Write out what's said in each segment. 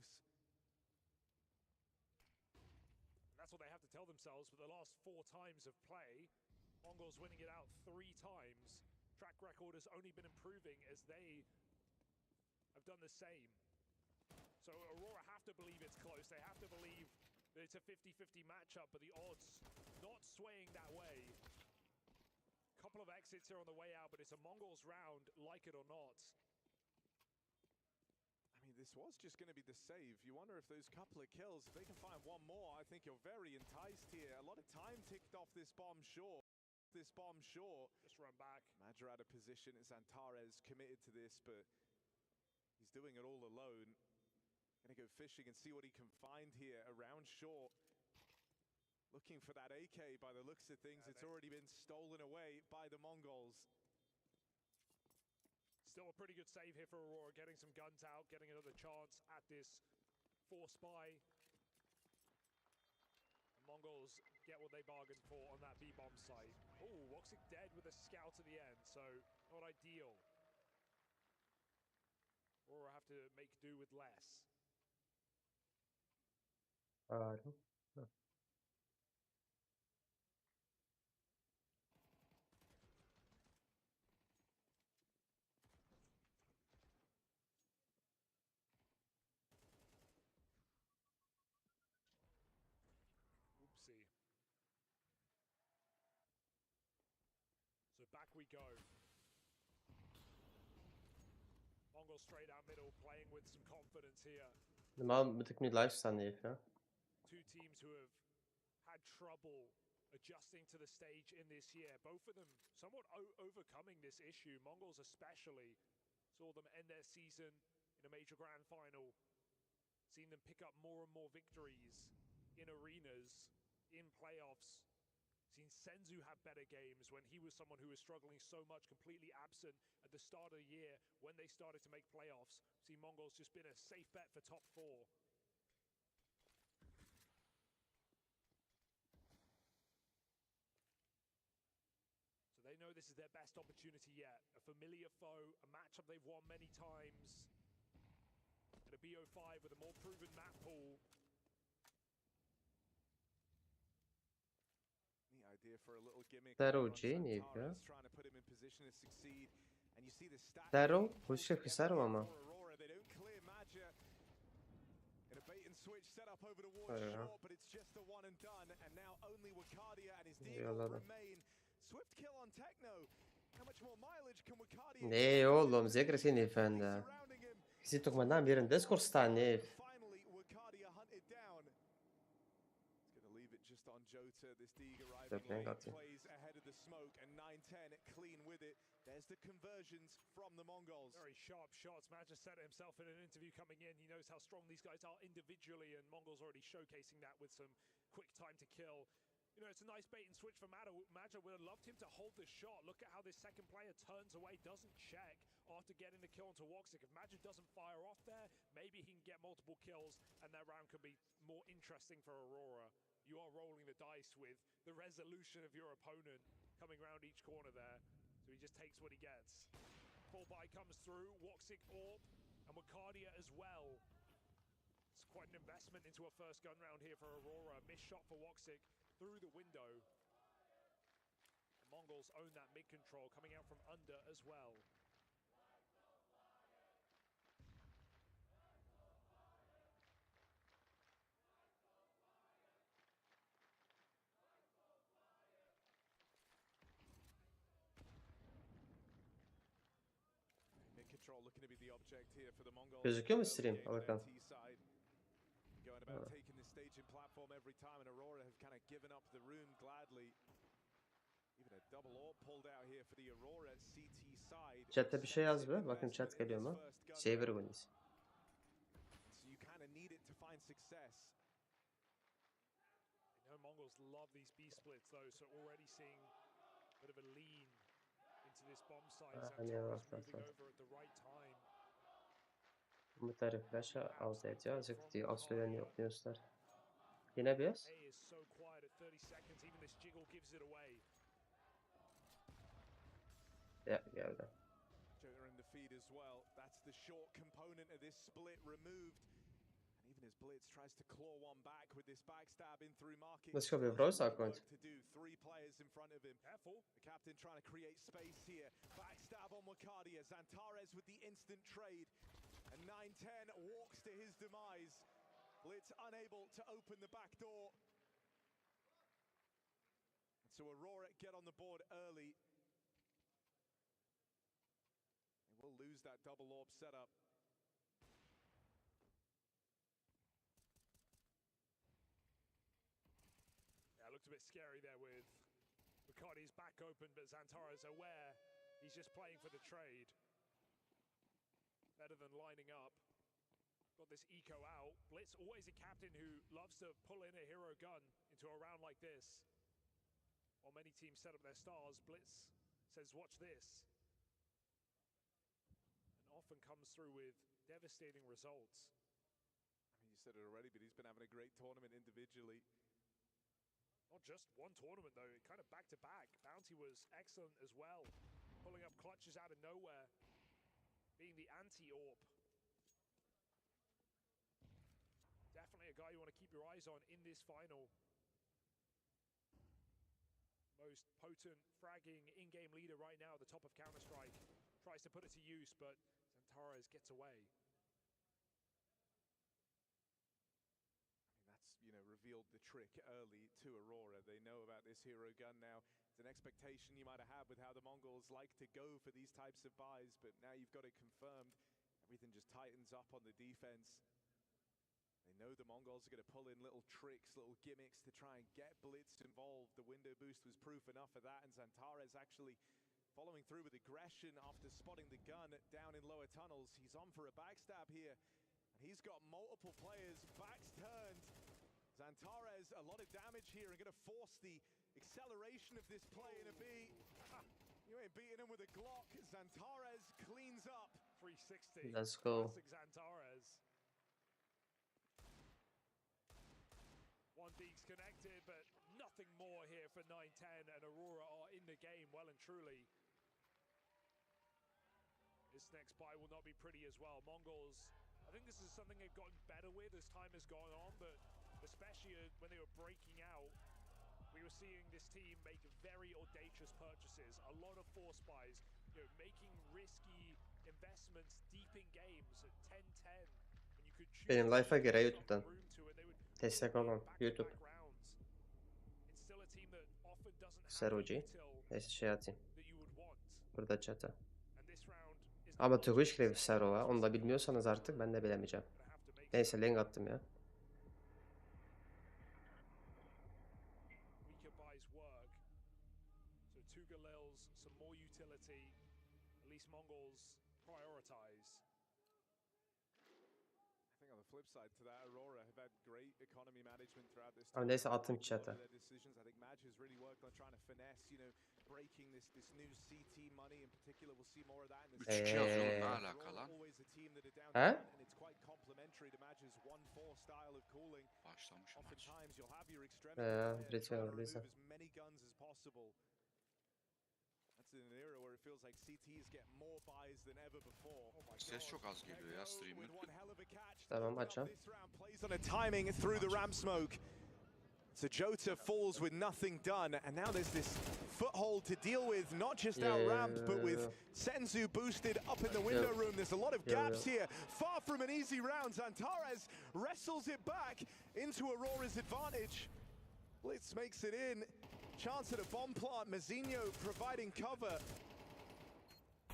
close. And that's what they have to tell themselves for the last 4 times of play. Mongolz winning it out 3 times. Track record has only been improving as they have done the same. So Aurora have to believe it's close. They have to believe that it's a 50-50 matchup, but the odds not swaying that way. Couple of exits here on the way out, but it's a Mongolz round, like it or not. I mean, this was just going to be the save. You wonder if those couple of kills, if they can find one more, I think you're very enticed here. A lot of time ticked off this bomb short. Just run back. Madra out of position. It's Antares committed to this, but he's doing it all alone. Gonna go fishing and see what he can find here around short. Looking for that AK by the looks of things. It's already been stolen away by the Mongolz. Still a pretty good save here for Aurora, getting some guns out, getting another chance at this force buy. The Mongolz get what they bargained for on that B-bomb site. Oh, Woxic dead with a scout at the end, so not ideal. Aurora have to make do with less. Claro. Oopsie. So back we go. Mongol straight out middle, playing with some confidence here. Normal bir tık midlife sanıyor ya. 2 teams who have had trouble adjusting to the stage in this year. Both of them somewhat overcoming this issue. Mongolz especially saw them end their season in a major grand final. Seen them pick up more and more victories in arenas, in playoffs. Seen Senzu have better games when he was someone who was struggling so much, completely absent at the start of the year when they started to make playoffs. Seen Mongolz just been a safe bet for top 4. So they know this is their best opportunity yet. A familiar foe, a matchup they've won many times. And a BO5 with a more proven map pool. The idea for a little gimmick. Taro niye yapıyor? Trying to put him in position to succeed. And you see the stat. Taro pozisyonu kısarım ama. They don't clear Madra. In a bait and switch set up over towards short, but it's just the one and done. And now only Wakadia and his Deagle remain. Swift kill on Techno. How much more mileage can Wakadia? Ne oğlum, Zekra seni efendi. Bizi tukmadan birin Discord stanie. Finally Wakadia hunted down. Leave it just on Jota. This Deeg arriving late, plays ahead of the smoke, and 9-10 clean with it. There's the conversions from the Mongolz. Very sharp shots. Madra said it himself in an interview coming in. He knows how strong these guys are individually, and Mongolz already showcasing that with some quick time to kill. You know, it's a nice bait and switch for Madra. Would have loved him to hold the shot. Look at how this second player turns away, doesn't check after getting the kill onto Woxic. If Madra doesn't fire off there, maybe he can get multiple kills, and that round could be more interesting for Aurora. You are rolling the dice with the resolution of your opponent coming around each corner there. So he just takes what he gets. Full buy comes through, Woxic, Orb, and Wakadia as well. It's quite an investment into a first gun round here for Aurora. Missed shot for Woxic through the window. The Mongolz own that mid control, coming out from under as well. Control looking to be the object here for the Mongolz. Gözüküyor mu stream? Bakalım. Going about taking the staging platform every time, and Aurora have kind of given up the room gladly. Even a double AWP pulled out here for the Aurora CT side. Chat'te bir şey yaz be. Bakın chat geliyor mu? Saver wins. So you kind of need it to find success. You know, Mongolz love these B splits though, so already seeing a bit of a lean into this bomb site. Antares moving over at the right time. Umutlar flash'a az ediyor. Zıktı Australia'nı yokluyorlar. Yine biraz. A is so quiet at 30 seconds. Even this jiggle gives it away. Ya geldi. Jota in the feed as well. That's the short component of this split removed. as Blitz tries to claw one back with this backstab in through market. Let's go with Bros account. To do 3 players in front of him. Careful. The captain trying to create space here. Backstab on Wakadia. Zantares with the instant trade. And 9-10 walks to his demise. Blitz unable to open the back door. So Aurora get on the board early. And we'll lose that double orb setup. Yeah, it looked a bit scary there with Riccardi's back open, but Zantares aware he's just playing for the trade. Better than lining up. Got this eco out. Blitz, always a captain who loves to pull in a hero gun into a round like this. While many teams set up their stars, Blitz says, watch this. And often comes through with devastating results. I mean, you said it already, but he's been having a great tournament individually. Not just one tournament, though, kind of back-to-back. Bounty was excellent as well. Pulling up clutches out of nowhere. Being the anti-AWP. Definitely a guy you want to keep your eyes on in this final. Most potent fragging in-game leader right now at the top of Counter-Strike. Tries to put it to use, but Zantares gets away. Revealed the trick early to Aurora. They know about this hero gun now. It's an expectation you might have had with how the Mongols like to go for these types of buys, but now you've got it confirmed. Everything just tightens up on the defense. They know the Mongols are going to pull in little tricks, little gimmicks to try and get Blitz involved. The window boost was proof enough of that, and Zantares actually following through with aggression after spotting the gun down in lower tunnels. He's on for a backstab here, and he's got multiple players, backs turned. Zantares, a lot of damage here, and going to force the acceleration of this play in a B. You ain't beating him with a Glock. Zantares cleans up. 360. Let's go. Classic Zantares. One Deek's connected, but nothing more here for 9-10, and Aurora are in the game well and truly. This next buy will not be pretty as well. Mongols, I think this is something they've gotten better with as time has gone on, but especially when they were breaking out, we were seeing this team make very audacious purchases, a lot of force buys, making risky investments deep in games at 10-10. And you could choose Benim life'a göre YouTube'dan room to, and they would destek olan YouTube. It's still a team that often doesn't have Seroji. the util Neyse şey atayım. that you would want. Burada chat'e. And this round is Ama Turkish Grave Serova. Onu da bilmiyorsanız artık ben de bilemeyeceğim. Neyse link attım ya. weaker buys work. So two Galils, some more utility. At least Mongols prioritize. I think on the flip side to that, Aurora have had great economy management throughout this. Ama neyse attım chat'e. Their decisions. I think Maj has really worked on trying to finesse, breaking this new CT money in particular. We'll see more of that in this. 3-2 yazıyorum, ne alaka lan? Always a team that are down He? and it's quite complementary to Maj's 1-4 style of cooling. Başlamış maç. Oftentimes you'll have your extremity player try to Bridge var remove oradaysa. as many guns as possible. That's in an era where it feels like CTs get more buys than ever before. Ses çok az geliyor ya stream'in. Tamam açam. This round plays on a timing through the ramp smoke. So Jota falls with nothing done, and now there's this foothold to deal with, not just out ramp, but with Senzu boosted up in the window room. There's a lot of gaps here. Far from an easy round. Zantares wrestles it back into Aurora's advantage. Blitz makes it in. Chance at a bomb plant. Mazinho providing cover.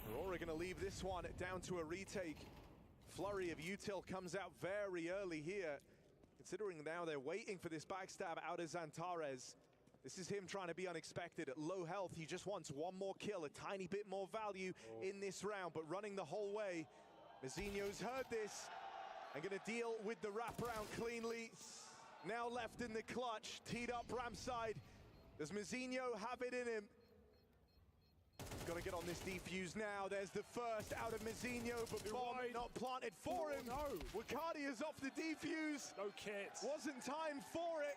Aurora going to leave this one down to a retake. Flurry of util comes out very early here. Considering now they're waiting for this backstab out of Zantares. This is him trying to be unexpected. At low health, he just wants one more kill, a tiny bit more value in this round, but running the whole way. Mazinho's heard this and going to deal with the wraparound cleanly. Now left in the clutch, teed up ramp side. Does Mazinho have it in him? Got to get on this defuse now. There's the first out of Mazinho, but bomb not planted for him. No. Wakadi is off the defuse. No kit. Wasn't time for it.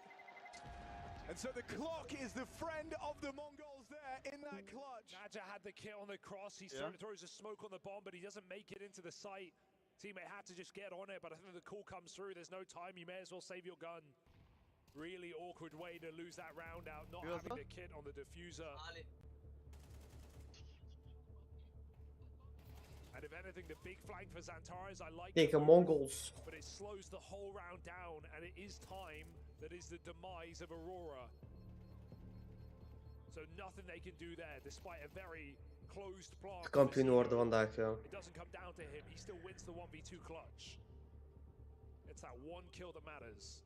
And so the clock is the friend of the Mongols there in that clutch. Naja had the kit on the cross. He throws a smoke on the bomb, but he doesn't make it into the site. Teammate had to just get on it, but I think the call comes through. There's no time. You may as well save your gun. Really awkward way to lose that round out, not having the kit on the diffuser. And if anything, the big flank for Xantares, I like Tegen Mongols. but it slows the whole round down, and it is time that is the demise of Aurora. So nothing they can do there, despite a very closed plant. Kampioen worden vandaag, ja. It doesn't come down to him. He still wins the 1v2 clutch. It's that one kill that matters.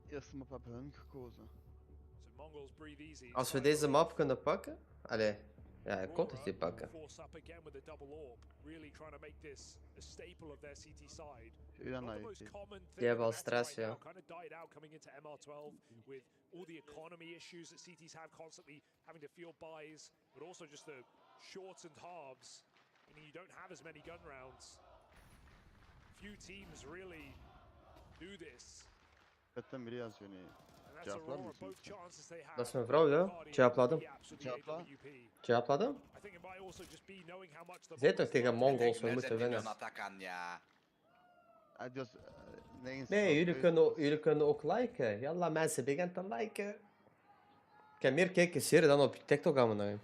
Eerste map hebben hun gekozen. So Mongols breathe easy. Als we deze map kunnen pakken... Allee, ja, hij kon het niet pakken. Force up again with a double orb, really trying to make this a staple of their CT side. Ja, Not the nee. most common thing. Die hebben al that's stress, right ja. now, kind of died out coming into MR12 with all the economy issues that CTs have, constantly having to field buys, but also just the shortened halves, meaning you don't have as many gun rounds. Few teams really do this. Zaten biri yazıyor niye? And that's Cevaplar Aurora, mısın both sen? chances they have. Dat is mijn vrouw, ja. Cevapladım. Cevapla. Cevapladım. I think it might also just be knowing how much the Zet toch tegen Mongols, we Net moeten een winnen. miljoen Atakan ya. Hij dus 9 Nee, jullie kunnen ook liken. Yalla mensen, begin te liken. Ik heb meer kijkers hier dan op TikTok aan me.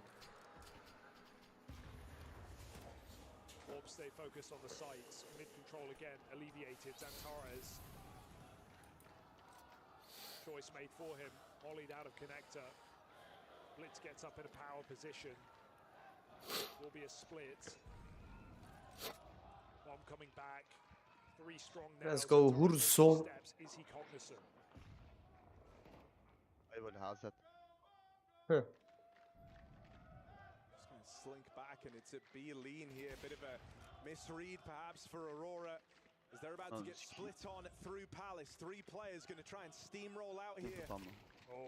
Orb stay focused on the sights. Mid control again, alleviated. Xantares. Choice made for him. Ollied out of connector. Blitz gets up in a power position. Will be a split. Bomb coming back. 3 strong now. Let's go, Hurso. Steps. Is he cognizant? Hij wordt hazet. Huh. Just going to slink back, and it's a B lean here. A bit of a misread, perhaps, for Aurora. As they're about to get split on through Palace. 3 players going to try and steamroll out here.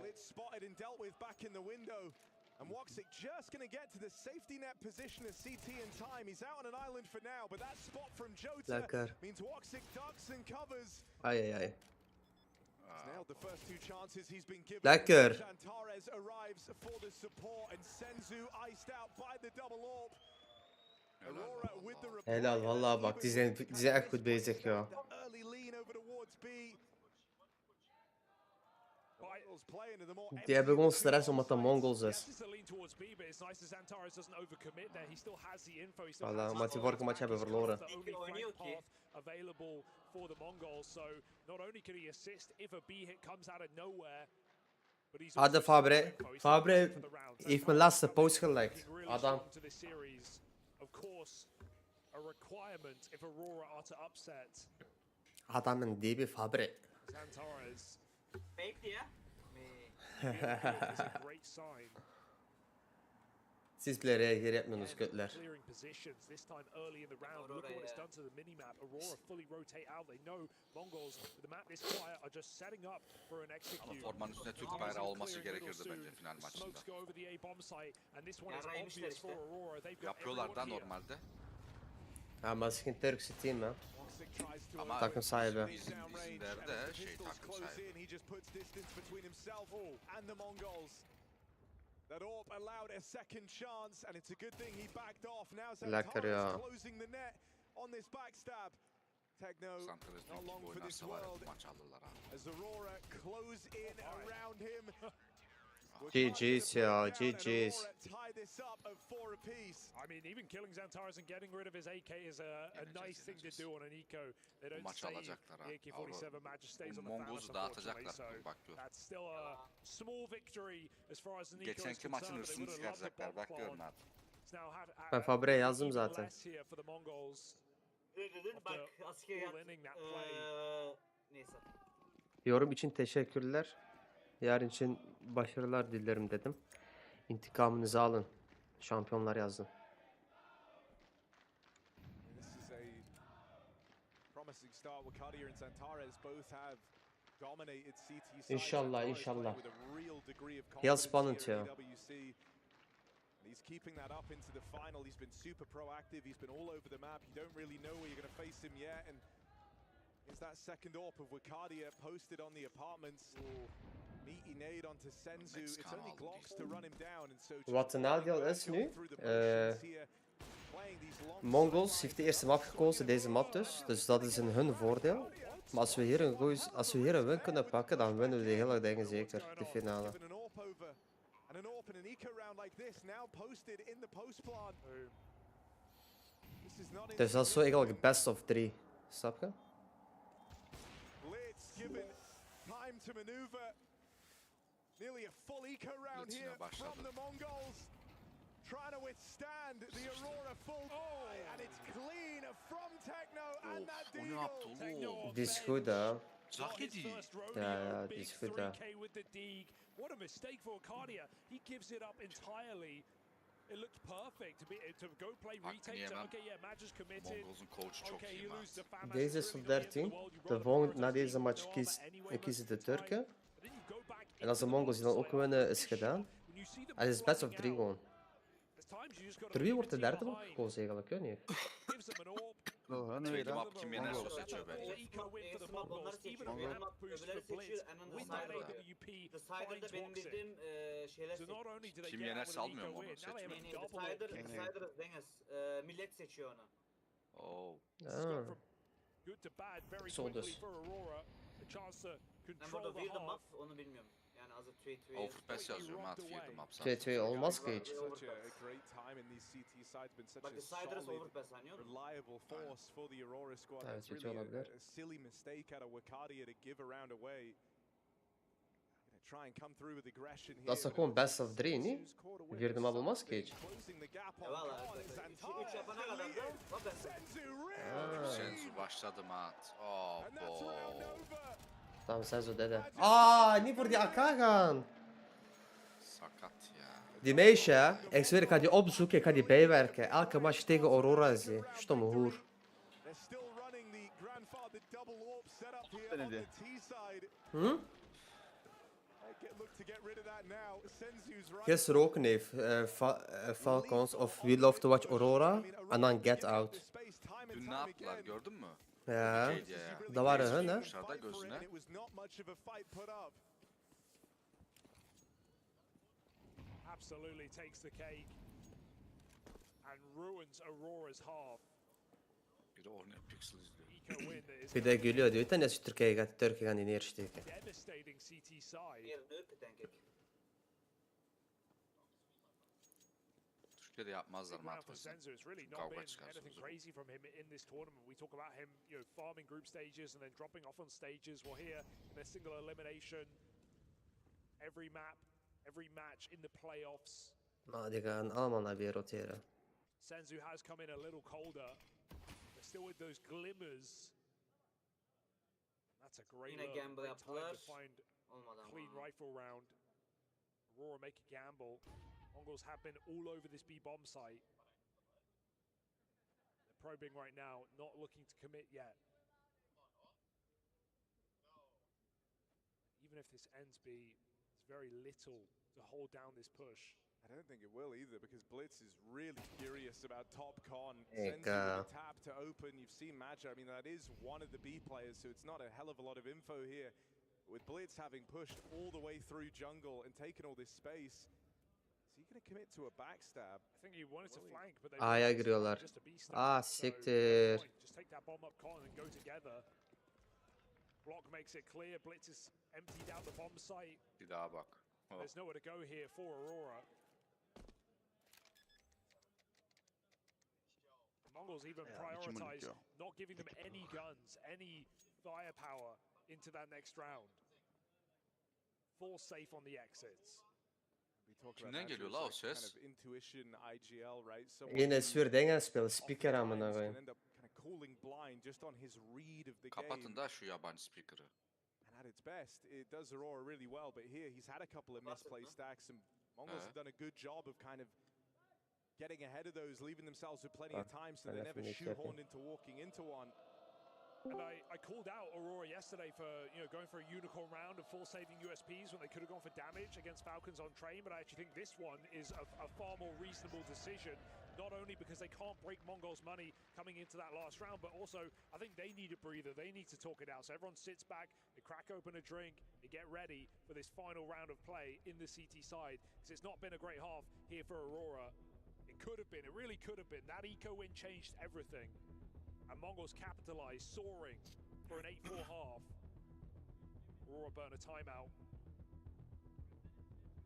Blitz spotted and dealt with back in the window. And Woxic just going to get to the safety net position as CT in time. He's out on an island for now, but that spot from Jota Lekker. means Woxic ducks and covers. Ai ai ai. He's nailed the first 2 chances he's been given. Lekker. Xantares arrives for the support, and Senzu iced out by the double orb. Aurora with the reply. Helal vallahi bak, die zijn echt goed bezig, ja. The early lean over towards B. Mongols playing, and the more Die hebben gewoon stress omdat de Mongols is. Yes, it's a lean towards B, but it's nice that Xantares doesn't overcommit there. He still has the info. He still Voilà, has omdat die vorige match hebben verloren. the only flank path available for the Mongols. So not only can he assist if a B hit comes out of nowhere, but he's Hadi also Fabre. got info. He's Fabre for the round. heeft mijn laatste post geliked. Looking really Adam. strong to this series. Of course, a requirement if Aurora are to upset Adamın dibi Fabre. Xantares. Fake diye. Is a great sign. Siz bile reagir yapmıyorsunuz götler. Clearing positions this time early in the round. Look at what it's done to the minimap. Aurora fully rotate out. They know Mongols with the map this quiet are just setting up for an Ama execute. formanın üstünde Türk bayrağı olması gerekirdi bence final maçında. Smokes go over the A bomb site, and this one is Yaraymışlar obvious for işte. Aurora. They've got Yapıyorlar da everyone here. normalde. Ama sıkıntı Turkse team ya. Woxic tries to Ama Takım sahibi. bizim isimlerde şey takım sahibi. He just puts distance between himself and the Mongols. That Orb allowed a second chance, and it's a good thing he backed off. Now Lekker ya. Xantares closing the net on this backstab. Techno Santres not long for this oynarsa var ya world bu maç alırlar ha. as Aurora close in around him. GG's ya, GG's. Tie this up at 4 apiece. I mean, even killing Xantares and getting rid of his AK is a nice thing to do on an eco. They don't maç stay alacaklar ha. the AK-47 match just stays on the Mongolz'u Palace, unfortunately. dağıtacaklar. So Bak gör. that's still a small victory as far as the Nico is Geçenki maçın concerned. They hırsını would have loved the çıkaracaklar. bomb Bak gör plant. Nat. It's now Ben Fabre'ye yazdım even zaten. less here for the Mongols. Dur bak askeri yat. All-inning that play. Neyse. Yorum için teşekkürler. Yarın için başarılar dilerim dedim. İntikamınızı alın. Şampiyonlar yazdım. This is a promising start. Wakadia and Xantares both have dominated CT sides. İnşallah, Xantares inşallah. playing with a real degree of Heel confidence spannend here ya. at EWC. And he's keeping that up into the final. He's been super proactive. He's been all over the map. You don't really know where you're going to face him yet. And here's that second AWP of Wakadia posted on the apartments. Meaty nade onto Senzu. It's Mexican only aldı Glocks to diyeyim. run him down. And so Wat een nadeel is nu, going through the motions here, playing these long Mongolz sidelines. heeft de eerste map gekozen, deze map dus. Dus dat is in hun voordeel. Maar als we hier als we hier een win kunnen pakken, dan winnen we de hele dingen zeker, de finale. Given an AWP over and an AWP in an eco round like this, now posted in the post plant. This is not Dus dat is zo eigenlijk best of 3. Snap je? Blitz given time to maneuver. Nearly a full eco round Blitz'ine here başladı. from the Mongols. Trying to withstand the Aurora full buy, and it's clean from Techno and that Of, o ne yaptı Deagle. oğlum? Die is goed, hè. Zakedi. Ja, die is goed, hè. with the Deeg. What a mistake for Arcadia. He gives it up entirely. It looked perfect to go play Hakkını retake. yemem. Okay, yeah, Match is committed. Mongolz'un coach'u çok Okay, iyi you man. lose the fan Deze is op 13. De volgende, na deze match kiezen de Turken. En als de Mongols die dan ook winnen, is gedaan. En het is best of 3 gewoon. Door wie wordt de derde map gekozen eigenlijk? Ik weet niet. Yo, hani Tweede lan? map kim yenerse o Mongol. seçiyor bence. Onları seçiyor. Benim map öbürleri seçiyor. En ondan sonra Decider'da benim bildiğim şeyler seçiyor. Kim yenerse almıyor mu onu seçmeyi? Decider Denges. Millet seçiyor onu. Oo. Ah. Good to bad very Zo quickly dus. for Aurora. A chance to Ben control burada the bir de half. map onu bilmiyorum. Yani azı tweet. Overpass yazıyorum at fear'dım apsan. 2-2 olmaz ki hiç. Such a great time in these CT sides, been such Bak a Decider'ı solid, overpass anlıyor musun? reliable force for the Aurora squad. Evet, It's hiç really olabilir. a silly mistake out of Wakadia to give a round away. Gonna try and come through with aggression here. Dat is toch gewoon best of 3, niet? De vierde map olmaz ki hiç. Closing the gap Ya on valla Khan and 3 Zantares yapana kadar da deleted. bak ben Senzu Ah. really. Senzu başladı mat. Oh And that's round bo. over. Tamam sen zo dede. Niet voor die AK gaan. Sakat ya. Die meisje, ik zweer, ik ga die opzoeken, ik ga die bijwerken. Elke match tegen Aurora is die. Stomme hoer. They're still running the grandfather double AWP setup here Beni on de. the T side. Hm? Look to get rid of that now. Senzu's right. Gisteren ook neef. Falcons of We Love to Watch Aurora. En dan Get Out. Dün ne yaptılar gördün mü? Ja. Okeydi ya. Dat waren hun, hè? Vurmuşlar da gözüne. It was not much of a fight put up. Absolutely takes the cake and ruins Aurora's half. Biri Ornate Pixel izliyor. Eco win that is Bir de gülüyor diyor. En als Turkije gaan die neersteken. devastating CT side. Diğerini öpü denk et. Türkiye'de yapmazlar Big round mat for bizden. Senzu. It's really not Kavga been çıkarsa anything o zaman. crazy from him in this tournament. We talk about him, farming group stages and then dropping off on stages. Well, here in a single elimination, every map, every match in the playoffs, Maar die gaan allemaal naar weer roteren. Senzu has come in a little colder. But still with those glimmers. That's a great Yine look. gamble Great time to yaptılar. find Olmadı clean ama. rifle round. Aurora make a gamble. Mongols have been all over this B bomb site. They're probing right now, not looking to commit yet. Even if this ends B, it's very little to hold down this push. I don't think it will either because Blitz is really curious about top con. Ik, Senzu with a tap to open. You've seen Maja. I mean, that is one of the B players, so it's not a hell of a lot of info here. With Blitz having pushed all the way through jungle and taken all this space, is he going to commit to a backstab? I think he wanted to flank, but they A'ya realized it's giriyorlar. just a B snap. Ah, So, siktir. point, just take that bomb up con and go together. Block makes it clear. Blitz is emptied out the bomb site. Bir daha bak. Oh. There's nowhere to go here for Aurora. The Mongols even prioritize ya. not giving them any guns, any firepower into that next round. Full safe on the exits. We talk Kimden about geliyor Maja la o as kind ses? of intuition, IGL, right? Someone Yine who sfür dingen spelen. Speaker amına oftentimes koyayım. can end up kind of calling blind just on his read of the Kapatın game. da şu yabancı speaker'ı. And at its best, it does Aurora really well. But here, he's had a couple of misplay stacks, and Mongols have done a good job of kind of getting ahead of those, leaving themselves with plenty of time, so they ben never even niet shoehorned checking. into walking into one. And I called out Aurora yesterday for going for a unicorn round of full saving USPs when they could have gone for damage against Falcons on train, but I actually think this one is a far more reasonable decision not only because they can't break Mongolz money coming into that last round, but also I think they need a breather. They need to talk it out. So everyone sits back, they crack open a drink, they get ready for this final round of play in the CT side, because it's not been a great half here for Aurora. It could have been, it really could have been. That eco win changed everything. And Mongolz capitalized, soaring for an 8-4 half. Aurora burn a timeout.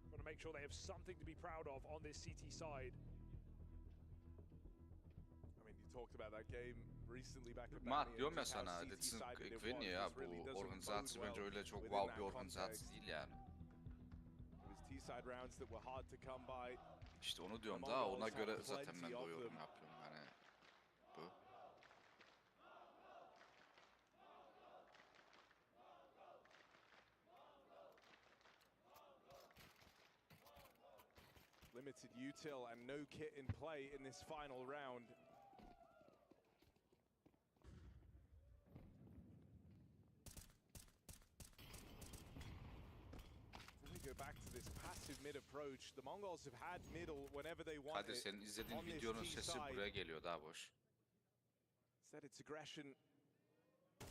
Trying to make sure they have something to be proud of on this CT side. I mean, you talked about that game recently back at Mat Bani diyorum and ya just how sana, CT Deadsin sided it Gvin was. ya This really bu doesn't organizasyon bode bence well öyle çok within wow that bir organizasyon context. değil yani. It was T-side rounds that were hard to come by. İşte onu diyorum da ona göre zaten ben de o yorum yapıyorum yani. Bu. Limited util and no kit in play in this final round. If we go back to this passive mid approach, the Mongols have had middle whenever they want Kadir it. senin izlediğin on this videonun T sesi side. buraya geliyor daha boş. Instead it's aggression.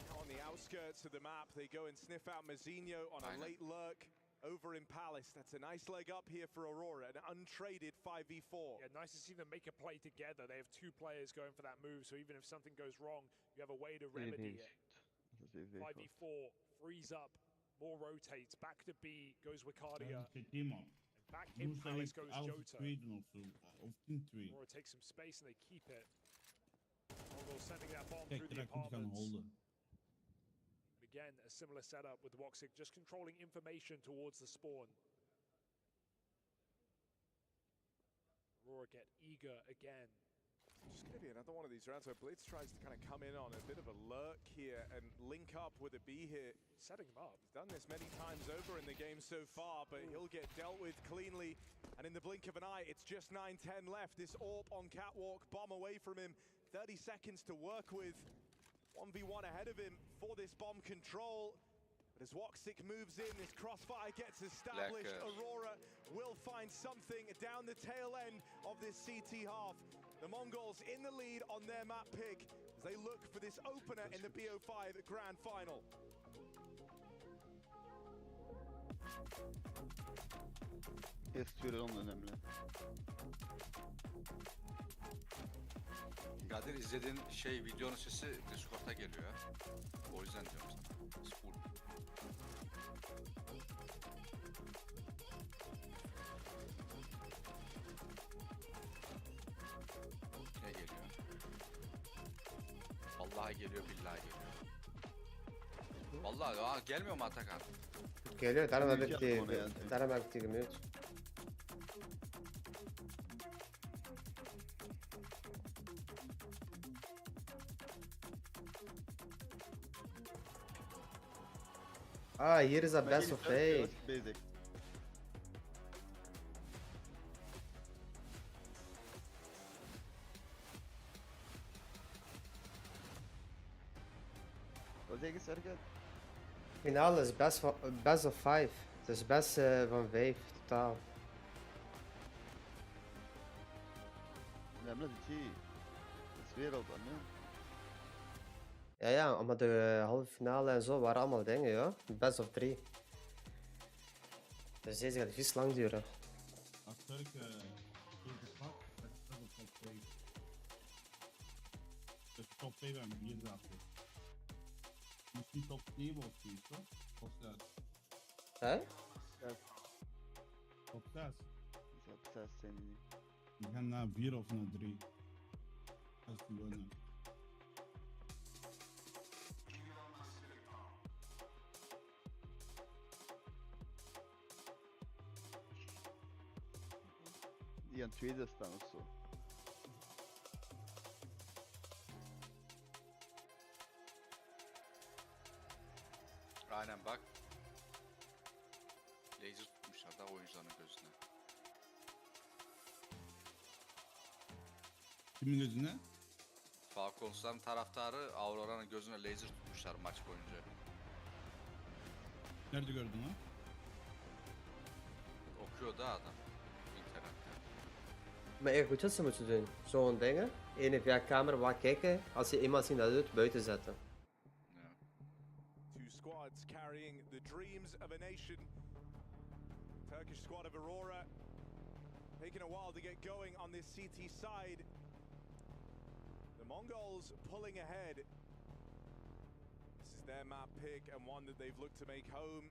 Now on the outskirts of the map, they go and sniff out Mazinho on a Aynen. late lurk over in Palace. That's a nice leg up here for Aurora, an untraded 5v4. Yeah, nice to see them make a play together. They have two players going for that move, so even if something goes wrong, you have a way to remedy it. 5v4, freeze up, more rotates, back to B goes Wicardia, Çekeyim o. and back in Palace goes Jota. Sweden also. Often three. Aurora takes some space and they keep it. Mongols sending that bomb Tek through the direkt kan apartments. holde. Again, a similar setup with Woxic just controlling information towards the spawn. Aurora get eager again. Just going to be another one of these rounds where Blitz tries to kind of come in on a bit of a lurk here and link up with a B hit. Setting him up. He's done this many times over in the game so far, but he'll get dealt with cleanly. And in the blink of an eye, it's just 9-10 left. This AWP on catwalk, bomb away from him. 30 seconds to work with. 1v1 ahead of him for this bomb control. But as Woxic moves in, this crossfire gets established. Lekker. Aurora will find something down the tail end of this CT half. The Mongols in the lead on their map pick as they look for this opener in the BO5 Grand Final. Testosteron önemli. Kadir izlediğin videonun sesi Discord'a geliyor ya. O yüzden diyorum sana. Full. Ne geliyor? Vallahi geliyor, billahi geliyor. Vallahi gelmiyor mu Atakan? Geliyor, deneme Duyacağım bitti. onu yani. Deneme bitti gibi. Ah, here is a best of 8. Basic. Rodriguez serken. Finale is best of 5. Het is best van 5 totaal. Önemli değil. Het is wereld dan, ja. Ja, maar de halve finale en zo waren allemaal dingen, ja. Best of 3. Dus deze gaat vies lang duren. Aktörk de pak. Dat is op top 2. Dus top 2 ben hier zaten. Misschien top 2 of zoiets, toch? Of 6. Hè? Top 6. Top 6 zijn die. We gaan naar 4 of naar 3. Als die winnen. Die aan tweede staan of zo. Aynen bak. Laser tutmuşlar da oyuncuların gözüne. Kimin gözüne? Falcons'ların taraftarı Aurora'nın gözüne laser tutmuşlar maç boyunca. Nerede gördün lan? Okuyor da adam internette. Maar goed wat ze moeten doen. Zo'n dingen. Eén via camera wat kijken. Als je eenmaal ziet dat het doet, buiten zetten. Ja. Two squads carrying the dreams of a nation. Turkish squad of Aurora taking a while to get going on this CT side. The Mongols pulling ahead. This is their map pick and one that they've looked to make home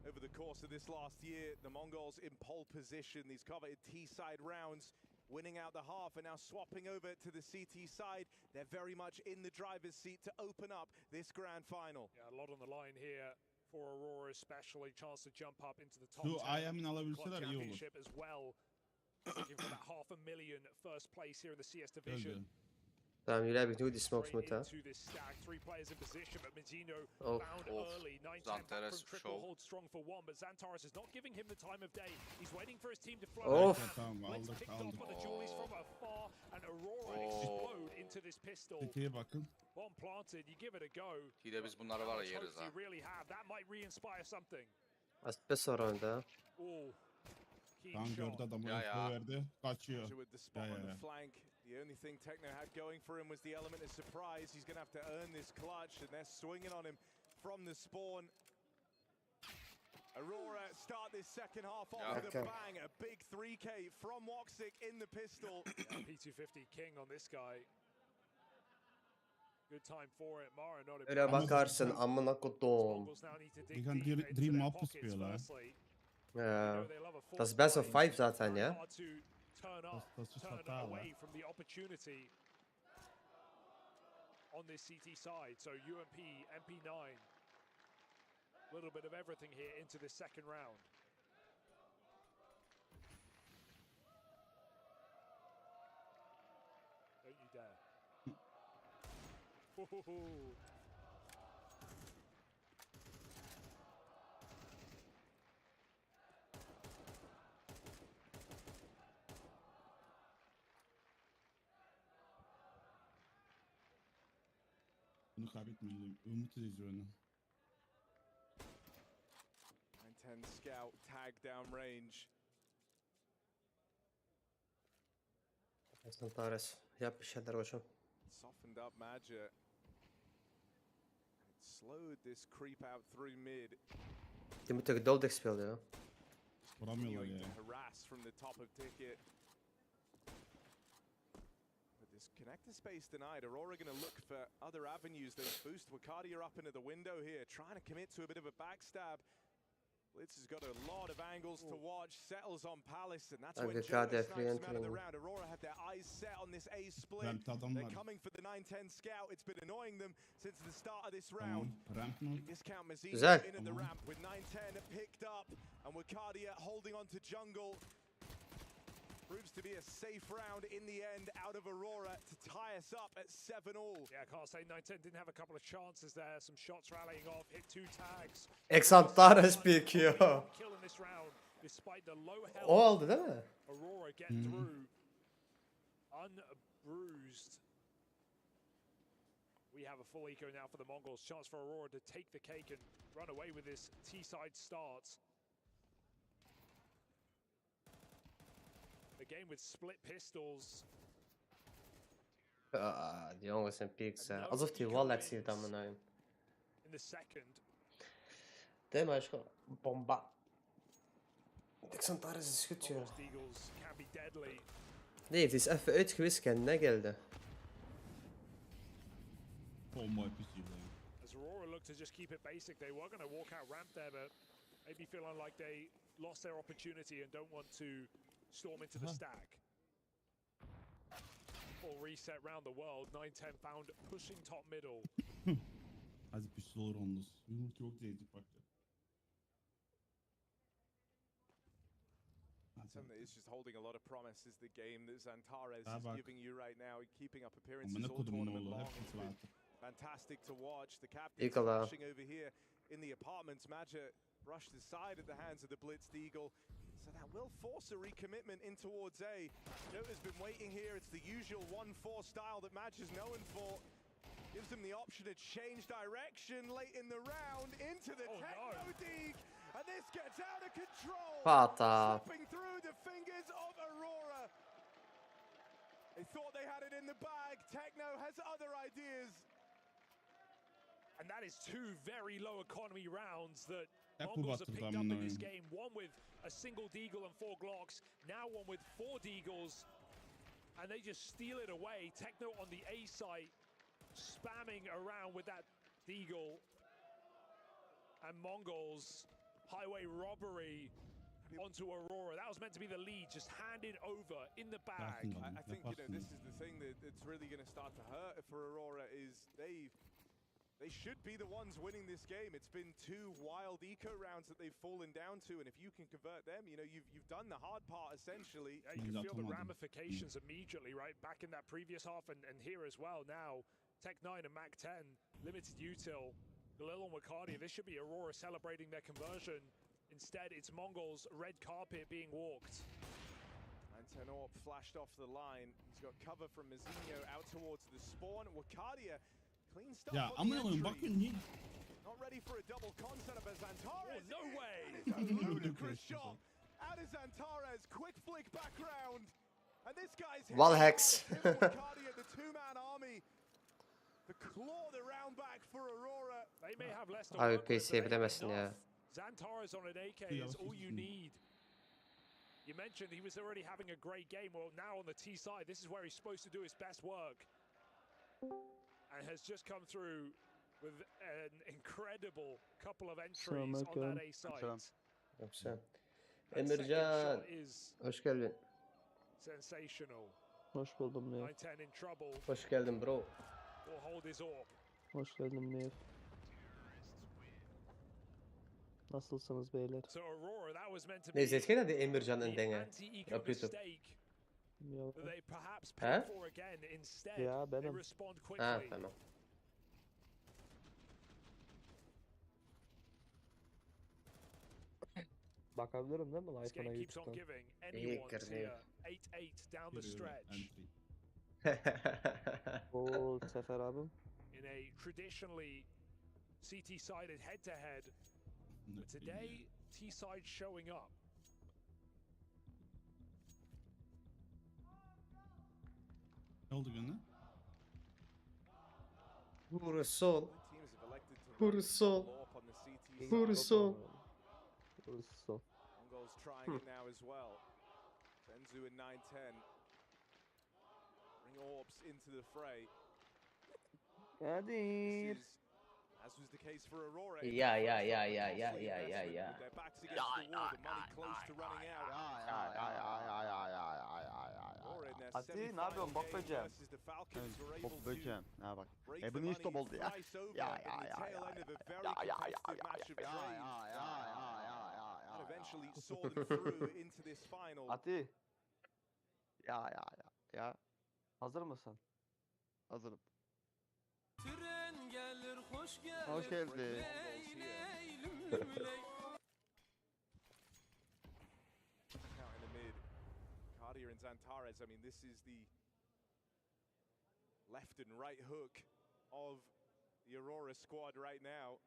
over the course of this last year. The Mongols in pole position, these coveted T-side rounds, winning out the half and now swapping over to the CT side. They're very much in the driver's seat to open up this grand final. Yeah, a lot on the line here for Aurora, especially chance to jump up into the top Şu 10 IM'in club alabilseler iyi olur. championship as well. Looking for that $500,000 first place here in the CS division. Öldü. Tamam jullie hebben genoeg die smokes Straight moeten. into this stack, 3 players in position, but Mizzino Oh. found Oh. early. 9-10 back Zantares from triple show. hold strong for 1, but Zantares is not giving him the time of day. He's waiting for his team to flow. Oh. And Tamam, Blitz aldık, picked off aldık. by the Julies from afar, and Aurora Oh. explode into this pistol. Tetiğe bakın. Bomb planted, you give it a go. Hile biz bunları var ya Let's hope yeriz ha. you really have. That might re-inspire something. Asbest oranda. Ooh. Keen Tam shot. gördü adamı. Ya, ya. Verdi. Kaçıyor. So with the spot Yeah, on the yeah. flank, the only thing Tekno had going for him was the element of surprise. He's going to have to earn this clutch, and they're swinging on him from the spawn. Aurora start this second half off Yeah. with a Okay. bang, a big 3K from Woxic in the pistol. Yeah, P250 king on this guy. Good time for it. Mara not a Öyle bakarsın amına kodum. Mongols now need to dig Die gaan deep into Dream their Map pockets spelen, hè? firstly. Ja. They love a Dat is forced best of fight. 5 zaten Very ya. hard to turn up, Dat is turn fataal, away hè? from the opportunity on this CT side. So UMP, MP9, a little bit of everything here into the second round. Don't you dare. Ooh. Bunu kaybetmeyelim. Umut edici onu. 9-10 scout, tag down range. Zantares. Yap bir şeyler hocam. Softened up Maja. It slowed this creep out through mid. Die moeten geduldig spelen ja. Vuramıyorlar Continuing ya. to harass from the top of ticket. With this connector space denied, Aurora going to look for other avenues. They boost Wakadia up into the window here, trying to commit to a bit of a backstab. Blitz has got a lot of angles to watch, settles on Palace, and that's when Okay, Jonah Cardiac snipes him out of the re-entering. round. Aurora had their eyes set on this A split. Ramp'te adam They're var. coming for the 9-10 scout. It's been annoying them since the start of this Tamam. round. Ramp mı? Discount Mazzino Güzel. in at the Tamam. ramp with 9-10 picked up, and Wakadia holding on to jungle. Proves to be a safe round in the end out of Aurora to tie us up at 7-all. Yeah, I can't say 9-10 didn't have a couple of chances there. Some shots rallying off, hit 2 tags. Zantares peekiyor. Kill in this round, despite the low health. O aldı değil mi? Aurora get through unbruised. We have a full eco now for the Mongols. Chance for Aurora to take the cake and run away with this T-side start. The game with split pistols. Die jongens zijn peaks. Alsof die Wallax heeft aan mijn naam. In the second. Nee, maar is gewoon bomba. Zantares is goed joh. Mongols Eagles can be deadly. Nee, het is even uitgewist en ne geldi. Oh mooi precies. As Aurora look to just keep it basic, they were going to walk out ramp there, but maybe feeling like they lost their opportunity and don't want to storm into the stack. Full reset round the world. 9-10 found pushing top middle. Hadi pistol olur onunuz. Yumruk çok zevkli baktı. Something that is just holding a lot of promise is the game that Zantares Ah, is bak. giving you right now, keeping up appearances Amına all kodumun tournament oğlu. long. Hep It's been fırlattı. fantastic to watch. The captain's Eagle, rushing over here in the apartments. Maja brushed aside at the hands of the blitzed Eagle. So that will force a recommitment in towards A. Jota's been waiting here. It's the usual 1-4 style that Maja's known for. Gives them the option to change direction late in the round into the Oh, Techno no. Dig. And this gets out of control. Pata. Slipping through the fingers of Aurora. They thought they had it in the bag. Techno has other ideas. And that is two very low economy rounds that Hep bu Mongols have batırdı picked up amına in this koyayım. game. One with a single deagle and 4 Glocks, now one with 4 deagles. And they just steal it away. Techno on the A site, spamming around with that deagle. And Mongolz, highway robbery onto Aurora. That was meant to be the lead, just handed over in the bag. Sakin olun, I think, you know, yaparsınız. this is the thing that's really going to start to hurt for Aurora is they should be the ones winning this game. It's been 2 wild eco rounds that they've fallen down to, and if you can convert them, you know, you've done the hard part essentially. Yeah, you can feel the Atamadım. ramifications immediately, right? Back in that previous half and here as well now. Tech 9 and Mac 10, limited util. Galil and Wakadia, this should be Aurora celebrating their conversion. Instead, it's Mongol's red carpet being walked. And Tenor flashed off the line. He's got cover from Mazinho out towards the spawn. Wakadia, clean stuff Ya on the amına koyayım entry. bakın niye? Not ready for a double concept of Zantares. Oh, no way! That is a ludicrous shot. Out of Zantares, quick flick background. And this guy's hit Wallhacks. Wakadia, the 2-man army. The claw the round back for Aurora. They may have less to Abi work with, PC'ye but they have bilemezsin ya. enough. Zantares on an AK is all you need. You mentioned he was already having a great game. Well, now on the T side, this is where he's supposed to do his best work. And has just come through with an incredible couple of entries on that A Selam. site. Yoksa. That second Emircan, shot is hoş geldin. sensational. Hoş buldum Nef. 9-10 in trouble. Hoş geldin bro. Will hold his orb. Hoş geldin Nef. Nasılsınız beyler? So Aurora, that was meant to be Neyse eskiden de Emircan'ın the denge. anti-eco Yapıyordu. mistake Ya, that they perhaps Huh? paid for again. Instead, Ya, they benim. respond Ha quickly. tamam. bakabilirim değil mi This iPhone'a game keeps on YouTube'dan? giving. Anyone's Girdi. here. 8-8 down the Giriyorum, stretch entry. Oo Sefer abim. in a traditionally CT-sided head-to-head. But today, T-side showing up. Ne oldu gene? Vurusol. Teams have elected to Who'd run have thought? double up on the CT Who'd side. have thought? Hırsız. Mongolz trying it now as well. Benzu in 9-10. Bring orbs into the fray. Kadir. This is, as was the case for Aurora. Yeah, yeah, yeah, With yeah, yeah, costly yeah, yeah, investment, yeah. with their backs against the wall, the money close to running out. Aurora in their Ati, ne semi-final yapıyorsun, bok game böceğim? versus the Falcons were able Bok to böceğim. Ha bak. break Bu the niye money stop oldu ya? thrice over Ya, in the tail end of a very competitive match of trade. That eventually saw them through into this final. Ati Ya. hazır mısın? Hazırım. Tren gelir hoş gelir. Hoş geldin. Out in the mid, Cardia and Zantares. I mean, this is the left and right hook of the Aurora squad right now.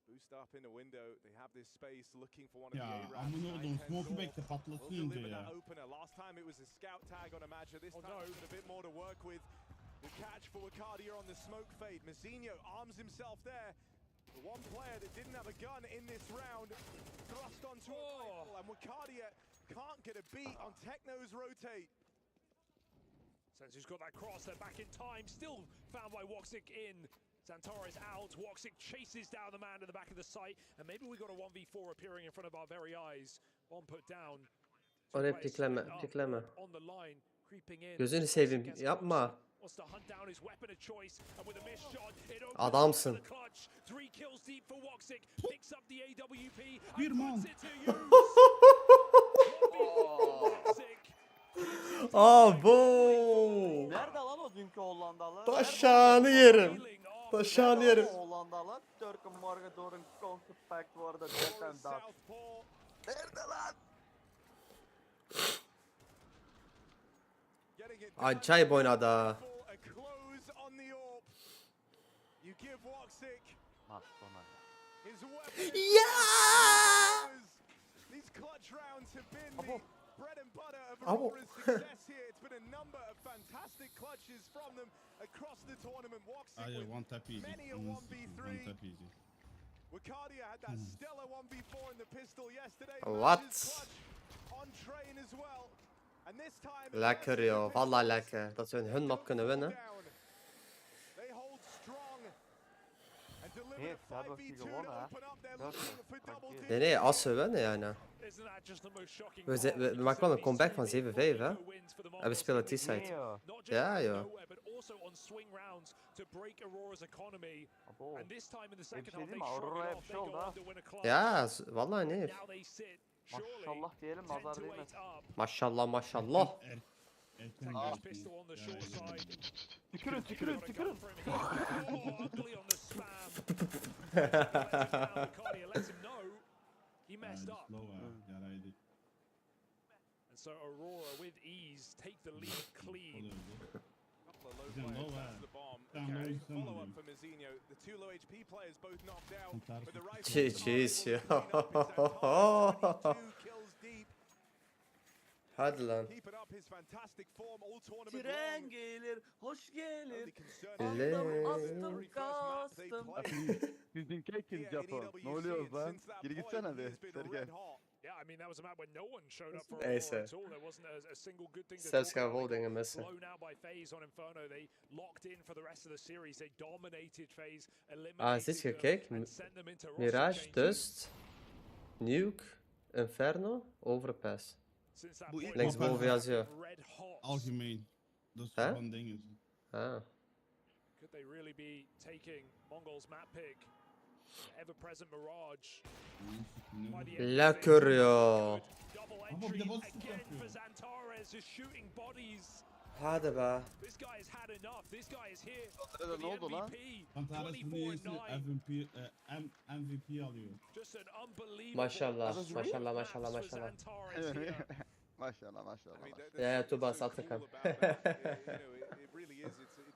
They boost up in the window. They have this space looking for one of Ya the A-Raps. amına koydum 9-10 smoke'u Zorb bekle will patlasın önce deliver ya. that opener. Last time it was a scout tag on Amaja. This Oh, time no. it's got a bit more to work with. The catch for Wakadia on the smoke fade. Mazinho arms himself there. The one player that didn't have a gun in this round thrust onto a rifle, and Wakadia can't get a beat on Techno's rotate. Senzu's got that cross, they're back in time. Still found by Woxic in. Zantares out. Woxic chases down the man to the back of the site. And maybe we got a 1v4 appearing in front of our very eyes. One put down. Two Oraya players pikleme, split up pikleme. On the line, creeping in. Gözünü Woxic seveyim, gets yapma. closer, wants to hunt down his weapon of choice, and with a missed shot, it opens Adamsın. up for the clutch. 3 kills deep for Woxic. Picks up the AWP Bir and man. puts it to use. 1v4 Woxic. Abo! Nerede lan o dünkü Hollandalı? Taşağını yerim. Feeling off. Taşağını yerim. O Hollandalı. Türk'ün morgen door een counterpack worden. Dit en dat. Southpaw. Nerede lan? Getting it Acayip oynadı ha. for a close on the orb. You give Woxic his weapon. Ya! These clutch rounds have been Abo. bread and butter of Abo. Aurora's success here. It's been a number of fantastic clutches from them across the tournament. Walks Hayır, with one tap easy. many a Ananı sikeyim, 1v3. one tap easy. Wakadia had that stellar 1v4 in the pistol yesterday. What? Matches clutch on train as well. And this time Lekker joh, vallahi lekker. Dat we hun map kunnen winnen. They hold strong and deliver Nee, a ze hebben 5v2 die to gewonnen, hè. open up. They're Dat looking is for double tranquil. Nee, nee, als we winnen, ja. Nou. Isn't that just the most shocking We part? maken wel een comeback van 7-5, hè. Wins for the En we spelen Mongols. T-side. Nee, joh. Not just Ja, out of joh. nowhere, but also on swing rounds to break Aurora's economy. Abo. And this time in the second şey half, they diyeyim mi? shrug Aurora it hep off. şey They oldu go ha. on to win a clutch. Ja, vallahi nee. Now they sit surely Maşallah diyelim, 10 nazar to 8 değmesin. up. Maşallah maşallah. Erken Nice geçti. pistol on the short side. Tükürün, tükürün, tükürün. Oh, ugly on the spam. Cardia lets him know he messed up. Slow ha, yaraydı. And so Aurora with ease take the lead clean. Oluyordu. Couple of low He's in players low, that's the bomb. Down Okay, low, some follow of up them. for Mizinho. The two low HP players both knocked out. Fantastic. But the rifle GG's ya. 22 kills deep. Hadi lan. Keeping up his fantastic form all tournament Tren long. gelir, hoş gelir. Only concern Le- is the very Astım, first map they kastım. played. Yüzün here kekil in Japon. EWC, Ne oluyoruz and lan? since that Geri point, gitsene he bir. has been Sergen. red hot. Yeah, I mean that was a map where no one showed up for Neyse. Aurora at all. There wasn't a single good thing to Zelfs talk gaan about. They Woldingen got missen. blown out by FaZe on Inferno. They locked in for the rest of the series. They dominated FaZe, Ah, is dit eliminated them, gekeken? and sent them into roster Mirage, changes. Dust, Nuke, Inferno, Overpass. Since that Bu point, ilk Linksboven mapa yazıyor. red hot. Algemeen. Dat is Hè? van dingen. Ah. Could they really be taking Mongol's map pick? Ever-present Mirage. By the end of Lekker things, joh. double Ama bir entry de boss again yapıyor. for Xantares, just shooting bodies. Hadi be. This guy has had enough. This guy is here Sırada for ne the oldu lan? MVP. Fantares bunu yerse 24-9. MVP alıyor. Just an unbelievable Maşallah, string of maşallah, maps maşallah, for maşallah. Xantares here. Maşallah maşallah. I mean, maşallah. Yeah, there's Tuba, so Saltıkan. cool about that. It really is.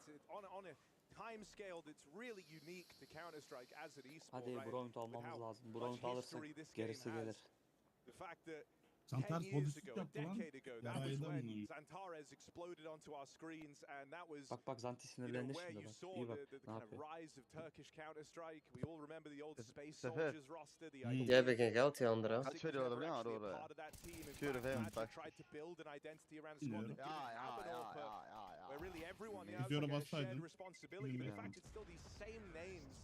It's on a time scale that's really unique to Counter-Strike as an esport. Hadi right? bu round With almamız how lazım. Bu much round alırsak history this game gerisi gelir. has. The fact that 10 Santar years bodistik ago, a yaptı lan. decade ago, that was Yaraydı when bunu. Xantares exploded onto our screens, and that was Bak bak Zanti you know, sinirlendi where şimdi you bak. saw İyi bak the ne kind of yapıyor. rise of Turkish Counter-Strike. We all remember the old Space Sefer. Soldiers roster, the Hmm. idea Jij hebt geen geld, die andere. Kaç veriyorlar biliyor musun Aurora'ya? part of that team. In Pure fact, FM, Magic bak. tried to build an identity around a Bilmiyorum. squad that Ya didn't ya have an ya offer, ya ya where really everyone Biz has yola like a bassaydın, shared responsibility. But in bilmiyorum. fact, it's still these same names.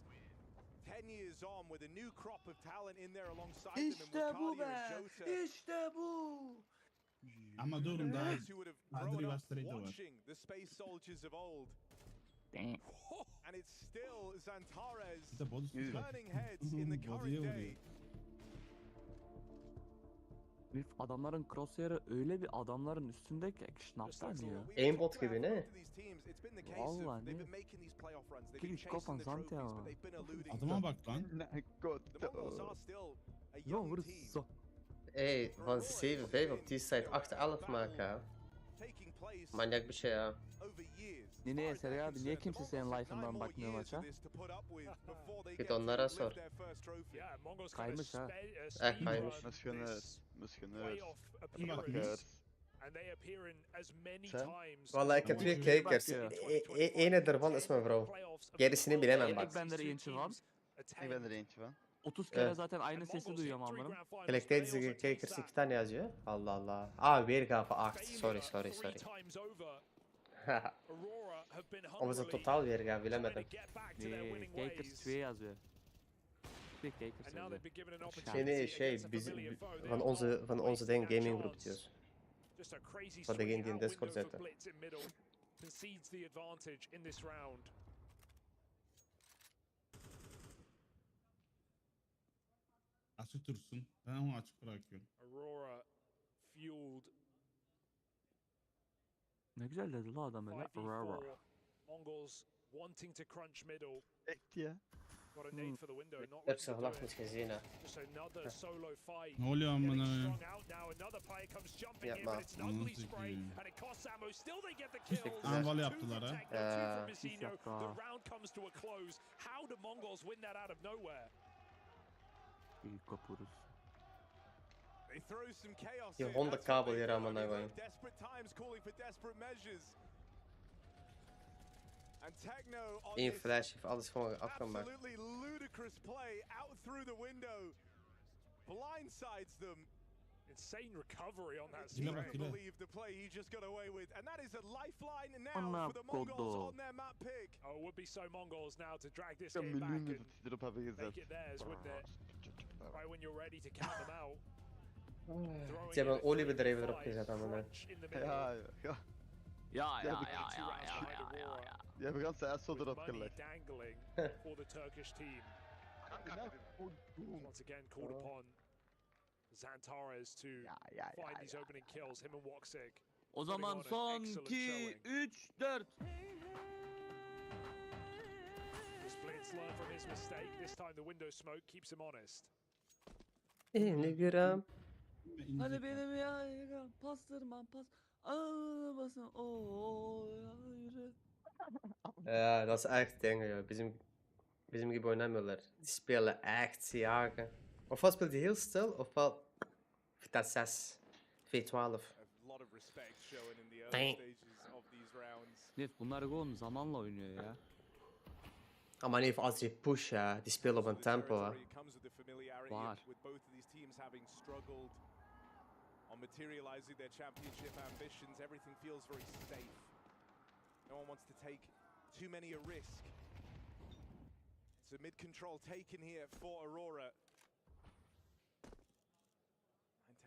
10 years on with a new crop of talent in there alongside them, and İşte bu Wakadia be. and Jota. İşte bu. Ama durun daha Guys who would have Adri grown var, up Straight de var. watching the Space Soldiers of old. Damn. And it's still Xantares bir de bodistik var. turning heads in the Body'ye current vuruyor. day. Herif adamların crosshair'ı öyle bir adamların üstündeki şnaptan diyor. Aimbot gibi ne? Vallahi ne? Kill kopan zante ya. Adama bak lan. Yo vurso. Hey, van 7-5 op die site 8-11 maken. hè. Manyak bir şey ya. Nineye Sergen abi niye kimse senin life'ından bakmıyor maça? Git onlara sor. Yeah, Mongols Kaymış ha. Kaymış. And they appear in as many Sen? times. Vallahi ik heb 2 kijkers. Ene ervan is mijn vrouw. Gerisini bilemem bak. Ik ben er eentje van. Ik ben er eentje van. 30 kere Evet. zaten aynı sesi duyuyorum amınım. Elektriğinizi kijkers 2 tane yazıyor. Allah Allah. Aa weergave 8. Sorry. O was een totaal weergave, bilemedim. Nee, Kakers 2 yazıyor. Bir Kakers yazıyor. Nee, biz van onze ding gaming groep diyoruz. Van degene die in Discord zitten. Concedes the advantage in this round. Açık dursun. Ben onu açık bırakıyorum. Aurora fueled Ne güzel dedi la adam öyle. 5v4. Mongols wanting to crunch middle. Ekti ya. Got a nade for the window. Not Heb looking ze to do gelacht it. niet gezien hè. Just another solo fight. Ne oluyor Getting amına? strung out now. Another player comes jumping in, Yapma. but it's an ugly Nasıl spray, ki? and it costs ammo. Still they get the kills. Anval Two yaptılar from ha. Tekno, two from Pis Mizinho. yaptı The ha. round comes to a close. How do Mongols win that out of nowhere? İyi kapuruz. They throw some chaos Ya in. Honda That's what kabel they yeri do. amına I mean, koyayım. look, desperate times calling for desperate measures. And Techno on İyi this flash, alles gewoon afgemaakt. absolutely ludicrous play out through the window. Blindsides them. Insane recovery on that Yine spray. bak, yine. Believe the play he just got away with, and that is a lifeline now Ana for the Mongols kodu. on their map pick. Oh, it would be so Mongols now to drag this Ja, game back miljoen and zit erop hebben gezet. make it theirs, wouldn't it? Right when you're ready to count them out. Ze hebben een oliebedrijf erop gezet amına. Ja, ja, ja. Ya ya Ya bu- ya ya ya ya ya. Ja, we gaan ze zo erop Money gelegd. dangling for the Turkish team. Once again called upon Zantares to find these opening kills, him and Woksik. O zaman son 2 3 4. Splits learn from his mistake. This time the window smoke keeps him honest. Instagram. Hadi benim ya pastırma pas. Ağlamasın. Oo ya yürü. Ja, dat is echt dingen, joh. Bizim gibi oynamıyorlar. Die spelen echt jagen. Ofwel speelt hij heel stil, ofwel dat 6. V12. A lot of respect shown in the early stages of these rounds. Net bunlar oğlum zamanla oynuyor ya. Maar even als je push, ja, die spelen op een tempo. Hè. It comes with the familiarity Waar? with both of these teams having struggled on materializing their championship ambitions. Everything feels very safe. No one wants to take too many a risk. It's a mid-control taken here for Aurora.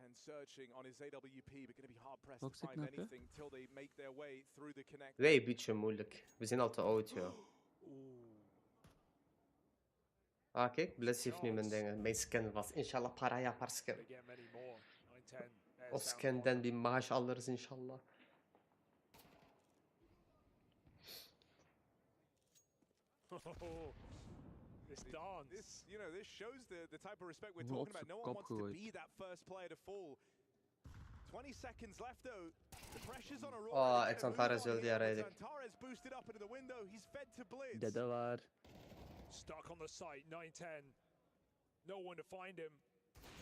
9-10 searching on his AWP, but going to be hard-pressed to Toxic find ne yapıyor? anything till they make their way through the connect. Wij een beetje moeilijk. We zijn al te oud, joh. Ah, kijk, Blitz heeft nu mijn dingen. Mijn skin was. Inshallah, para yapar skin. They get many more. 9-10. O skinden bir maaş alırız inşallah. This dance. This, you know, this shows the type of respect we're Lots talking about. of No one wants to copyright. be that first player to fall. 20 seconds left though. The pressure's on Aurora. Aa, They get a move Xantares on öldü here, ya, but Reydik. Xantares boosted up into the window. He's fed to Blitz. Dede var. Stuck on the site. 9-10. No one to find him.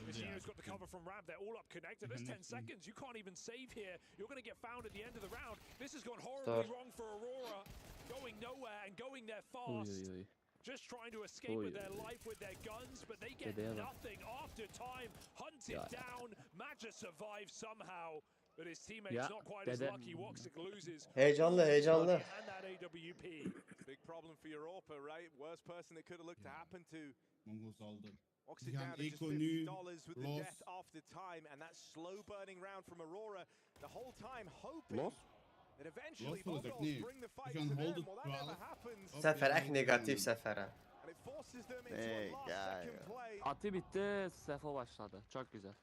Vizino's got the cover from Ramp. They're all up connected. There's 10 seconds. You can't even save here. You're going to get found at the end of the round. This has gone horribly wrong for Aurora. Going nowhere and going there Oy fast. oy oy. Just trying to escape with their life, with their guns, but they get Dedeye bak. nothing after time. Hunted Ya. down. Maja survives somehow, but his teammate's Ya, not quite as dede. lucky. Woksik loses. Heyecanlı, heyecanlı. And that AWP. Big problem for Europa, right? Worst person it could have looked to happen to. Mongols aldı. Walks it Yani down to just Eko $50 nu, with the Lost. death after time, and that slow burning round from Aurora. The whole time hoping Lost. that eventually Lost olacak, Mongols ne? bring the fight You to can them. hold it Well, that never 12. happens. Sefer echt negatief sefer ha. And it forces them into Hey, a last guy. second play. Atı bitti, Sefo başladı. Çok güzel.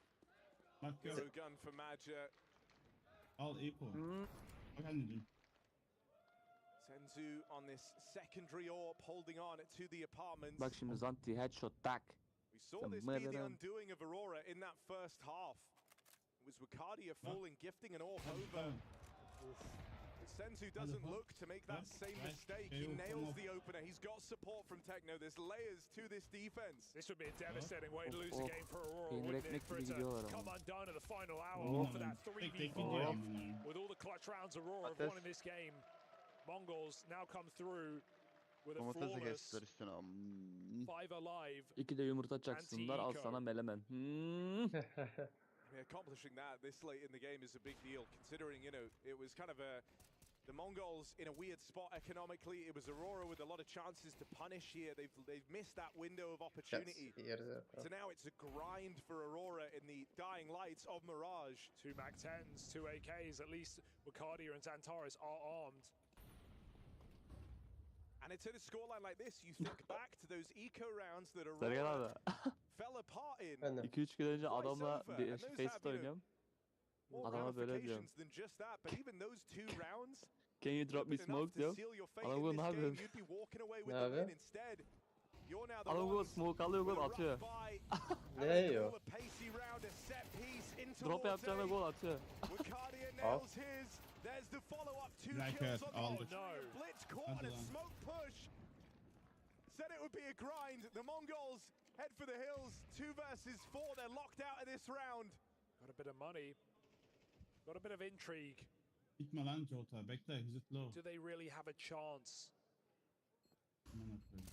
Bak gör. Zero gun for Maja. Al Eko. Bak anneciğim. Senzu on this secondary AWP holding on to the apartments. Bak şimdi Zanti headshot tak. We saw this be the Mırırım. undoing of Aurora in that first half. It was Wakadia falling, gifting an AWP over. Tamam. But Senzu doesn't look to make that same Right. mistake. Okay, He open nails up. the opener. He's got support from Techno. There's layers to this defense. This would be a devastating way to lose Oh, a game for Aurora, peynir wouldn't ekmek it? For gibi it to gidiyorlar come ama. undone at the final hour Aman for that Allah'ım. Tek tek 3v4. gidiyor amına. With all the clutch rounds Aurora have Ateş. won in this game, Mongols now come through with a Domatesi flawless geçtiler üstüne. 5 alive. 2 de yumurta çaksınlar, al sana melemen. I mean, accomplishing that this late in the game is a big deal, considering, you know, it was kind of the Mongols in a weird spot economically. It was Aurora with a lot of chances to punish here. They've missed that window of opportunity. So now it's a grind for Aurora in the dying lights of Mirage. 2 MAC-10s, 2 AKs, at least Wakadia and Zantares are armed. And it's at a scoreline like this, you think back to those eco rounds that Sergen Aurora abi. fell apart in. Ben de. 2-3 gün önce Twice adamla over, bir and those Face'te have, you know, oynuyorum. More Adama böyle diyorum. ramifications than just that, but even those 2 rounds Can you drop me would've been enough smoke to diyorum. seal your fate Adam in bu this ne game. yapıyorsun? You'd be walking away with Ne the win. yapıyor? Instead, you're now the Adam bu ones smoke alıyor with gol a rough atıyor. bye. Ne And they yiyor? call a pacey round, a set piece into Drop yapacağına gol atıyor. Wakadia nails his. There's the follow-up, 2 Like kills that, on aldık. the No. Blitz caught Hadi and a lan. smoke push. Said it would be a grind. The Mongols head for the hills. 2 versus 4. They're locked out of this round. Got a bit of money. Got a bit of intrigue. Gitme lan Jota. Bekle. Exit low. Do they really have a chance? Aman akıyım.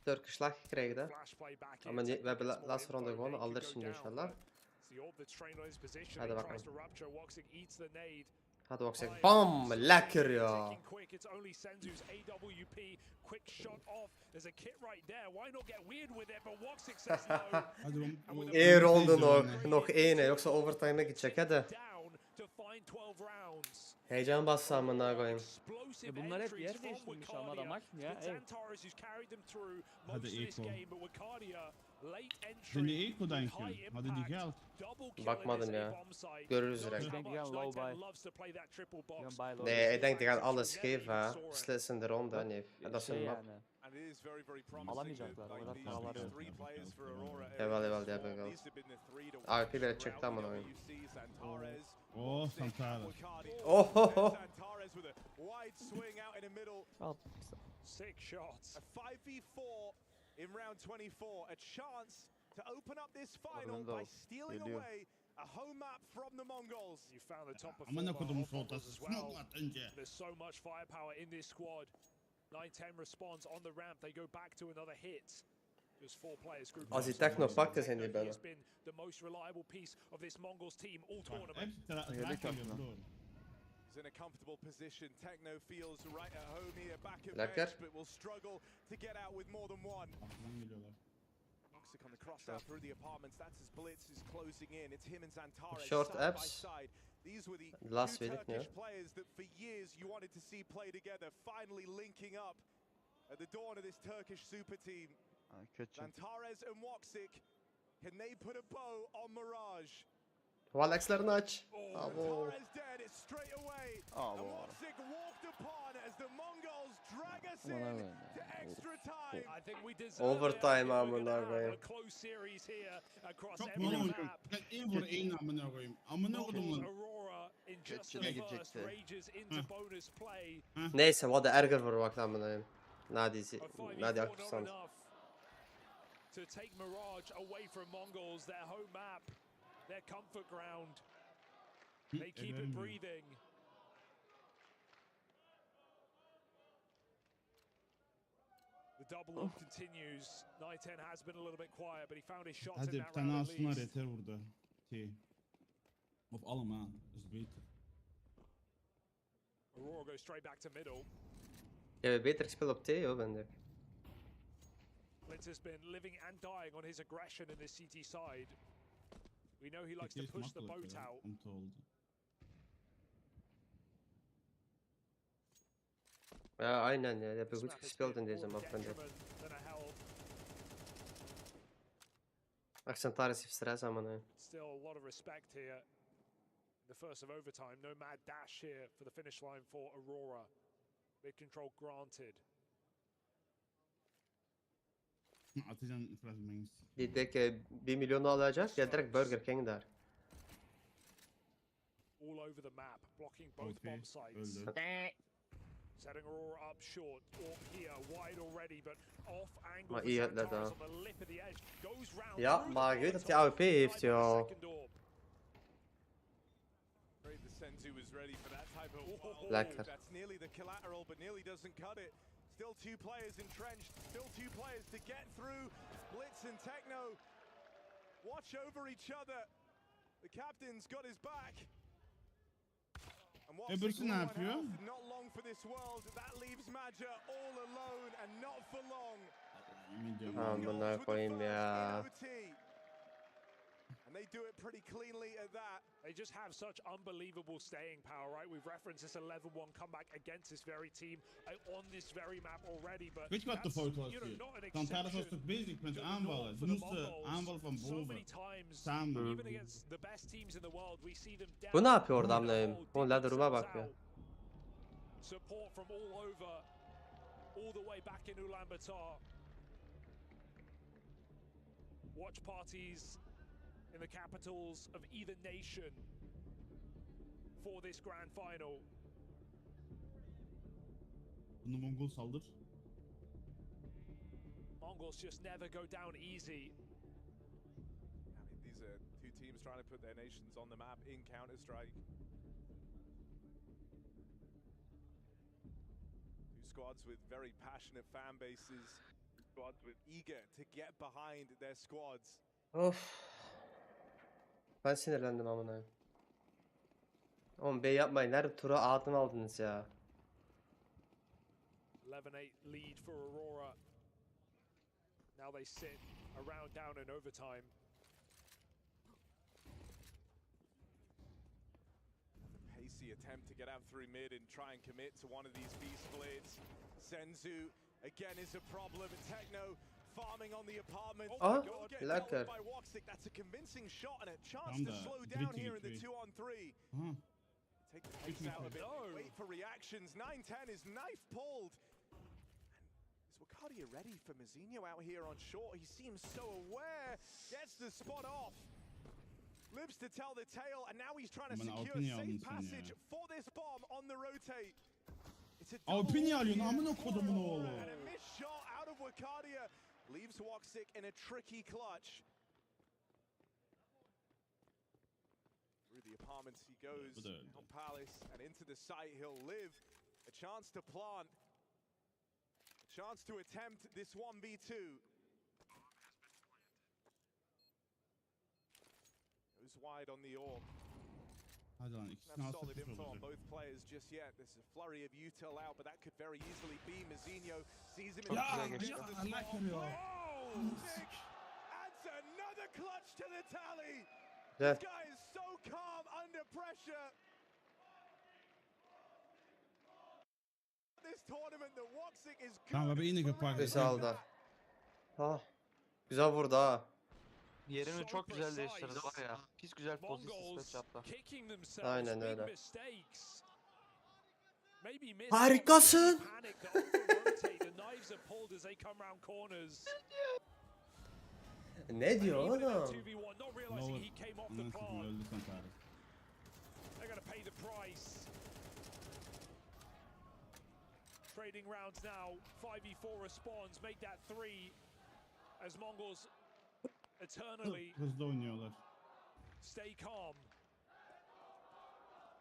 Turkish lag gekregen, hè? Flash play back Maar in. we hebben Technical laatste ronde info, gewonnen, they alders could go şimdi down, inşallah. but it's the orb that's trained on his position. Hadi He bakalım. tries to rupture. Woxic eats the nade. Hadi bak sen. Bam! Lekker ya. Ticking quick. It's only Senzu's AWP. Quick shot off. There's a kit right there. Why not get weird with it? But Woxic says no. Hadi oğlum. Eén ronde nog. Nog één, hè. Yoksa overtime'e gidecek, hadi. Down to find 12 rounds. Heyecan bassa amına koyayım. Explosive bunlar hep entries yer from değiştirmiş ama Wakadia. adam haklı ya, It's evet. Antares who's carried them through Hadi most of this Eko. game, but Wakadia late entry. Sen de Eko'dan with kill. high Hadi impact, gel. double kill Bakmadım in this ya. A-bomb site. Görürüz Knows direkt. how Ik denk much ja, low Nighten buy. loves to play that triple box. Gaan bij low. Nee, ik denk die gaan alles geven, hè. Beslissende ronde, nee. En dat is Şey een map. yani. And it is very, very promising. Alamayacaklar, that, o kadar these paraları yok. three players for Aurora Jawel, have jawel, die hebben performed. geld. These have been the three to AWP watch bile çıktı throughout amına the koyayım. EWC. Santares, Oh, Woxic, Santares. Wakadia. Oh, ho, ho. Santares with a wide swing out in the middle. Al. 6 shots. A 5v4 in round 24. A chance to open up this final Orlando, by stealing geliyor. away a home map from the Mongols. You found the top Amına performer kodumun of Mongols soltası. as well. Smoke at önce. There's so much firepower in this squad. 9-10 responds on the ramp. They go back to another hit. Just 4 players grouped Als die up. techno pakt, zijn die He binnen. has been the most reliable piece of this Mongols team all Bak tournament. hepsi track Yedik geliyor yapma. bro. He's in a comfortable position. Techno feels right at home here, back at Lekker. bench, but will struggle to get out with more than one. Arkadan geliyorlar. Woxic on the cross out through the apartments. That's as Blitz is closing in. It's him and Zantares Short side by apps. side. These were the Last two week, Turkish yeah. players that for years you wanted to see play together, finally linking up at the dawn of this Turkish super team. Ay, kötü. Zantares and Woxic, can they put a bow on Mirage? Valex'lerini aç. Oh, Abo. Zantares dead, it's straight away. And Abo. Woxic walked upon as the Mongols drag us Aman in Allah'ım to extra time. I think we deserve Overtime it. I think we're amına gonna have koyayım. a close series here across Çok every mal map. oynuyorum. Ben en vur en amına koyayım. Amına Mongols kodumun. Aurora in just Geçine the gidecekti. first rages into bonus play. Neyse, we hadden erger verwacht amına koyayım. Na die, A 5v4 na die not achterstand. enough to take Mirage away from Mongols, their home map, their comfort ground. They keep it Edemiyorum. breathing. The double loop continues. 9-10 has been a little bit quiet, but he found his shots in Hadi bir that tane round at alsınlar least. yeter burada. Şey. Of alım ha. Is beter. Aurora goes straight back to middle. Je hebt beter gespeeld op T, hoor, vind ik. Blitz has been living and dying on his aggression in this CT side. We know he likes to Is push the makkelijk boat ya, out. om te oldu. Ja, aynen ya. Je hebt This goed map has gespeeld been in deze more map, vind ik. detriment than a help. Accentaris heeft stress amına koyayım. Still a lot of respect here. The first of overtime, no mad dash here for the finish line for Aurora. Big control granted. Atacaksın fragments. Die dikke 1 milyon alacak, ya direkt Burger King daar. All over the map, blocking both Okay, bomb sites. öldü. Setting Aurora up short, or here, wide already, but off angle. Maar for hier had dat Zantares al. on the lip of the edge. Goes round Ja, through maar the je weet dat Molotov, hij AWP heeft, tied by the joh. second orb. Afraid the Senzu was ready for that type of wild Lekker. move. That's nearly the collateral, but nearly doesn't cut it. Still 2 players entrenched, still 2 players to get through. Blitz and Techno watch over each other. The captain's got his back. And Woxic Öbürsü ne low on yapıyor? health, not long for this world. That leaves Maja all alone and not for long. Yemin ediyorum. Amına koyayım ya. And they do it pretty cleanly at that. They just have such unbelievable staying power, right? We've referenced this 11-1 comeback against this very team on this very map already, but Weet je wat de that's, fout was you know, hier? not an Zantares was exception toch bezig met to the aanvallen. norm Ze for the moesten Mongols. aanval van So boven. many times, Samen. even against the best teams in the world, we see them down. Bu ne yapıyor orada in a amına koyayım? hole, Oğlum dig ladderuma themselves bakıyor. out. Support from all over, all the way back in Ulaanbaatar. Watch parties in the capitals of either nation for this grand final. Bunu Mongol saldır. Mongols just never go down easy. I mean, these are 2 teams trying to put their nations on the map in Counter-Strike. Two squads with very passionate fan bases. Squads with eager to get behind their squads. Of. Ben sinirlendim amına. Oğlum bey yapmayın. Her turu altın aldınız ya. 11-8 lead for Aurora. Now they sit around down in overtime. A pacey attempt to get out through mid and try and commit to one of these B splits. Senzu again is a problem. Techno farming on the apartment. Oh, God, get like dealt with that. by Woxic. That's a convincing shot and a chance Tam to da slow direkt down here in the gitti. 2-on-3. Aha. Take the pace Gitme out of it. No. Wait for reactions. 9-10 is knife pulled. Is Wakadia ready for Mazinho out here on short? He seems so aware. Gets the spot off. Lives to tell the tale, and now he's trying to Aman, secure Alpini aldın safe sen passage ya. for this bomb on the rotate. It's a Alpini double alıyorsun, here amına for kodumun Aurora, oğlu. and a missed shot out of Wakadia leaves Woxic in a tricky clutch. Through the apartments he goes, bu da öldü. on Palace, and into the site he'll live. A chance to plant. A chance to attempt this 1v2. Goes wide on the orb. Hadi lan Doesn't ikisini have alsak solid güzel info on olacak. both players just yet. There's a flurry of util out, but that could very easily be Mazinho. Sees him in Ya, the ya, Allah koruyor. Oh, Nick adds another clutch to the tally. Güzel. This guy is so calm under pressure. This tournament, the Woxic is good. Tamam abi, yine kapak. Neyse aldılar. Ha. Güzel vurdu ha. Yerini çok güzel precise. değiştirdi var ya. Pis güzel pozisyon Mongolz switch yaptı. kicking themselves, Aynen big öyle. mistakes. Maybe missed Harikasın. shots, maybe panic, the rotate, the knives are pulled as they come round corners. Ne diyor Even in that oğlum? 2v1, not Ne realizing olur. he came off the Ananı satayım, plant. öldü sen Tarık. They're going to pay the price. Trading rounds now. 5v4 responds. Make that 3 as Mongolz eternally Hızlı oynuyorlar. stay calm.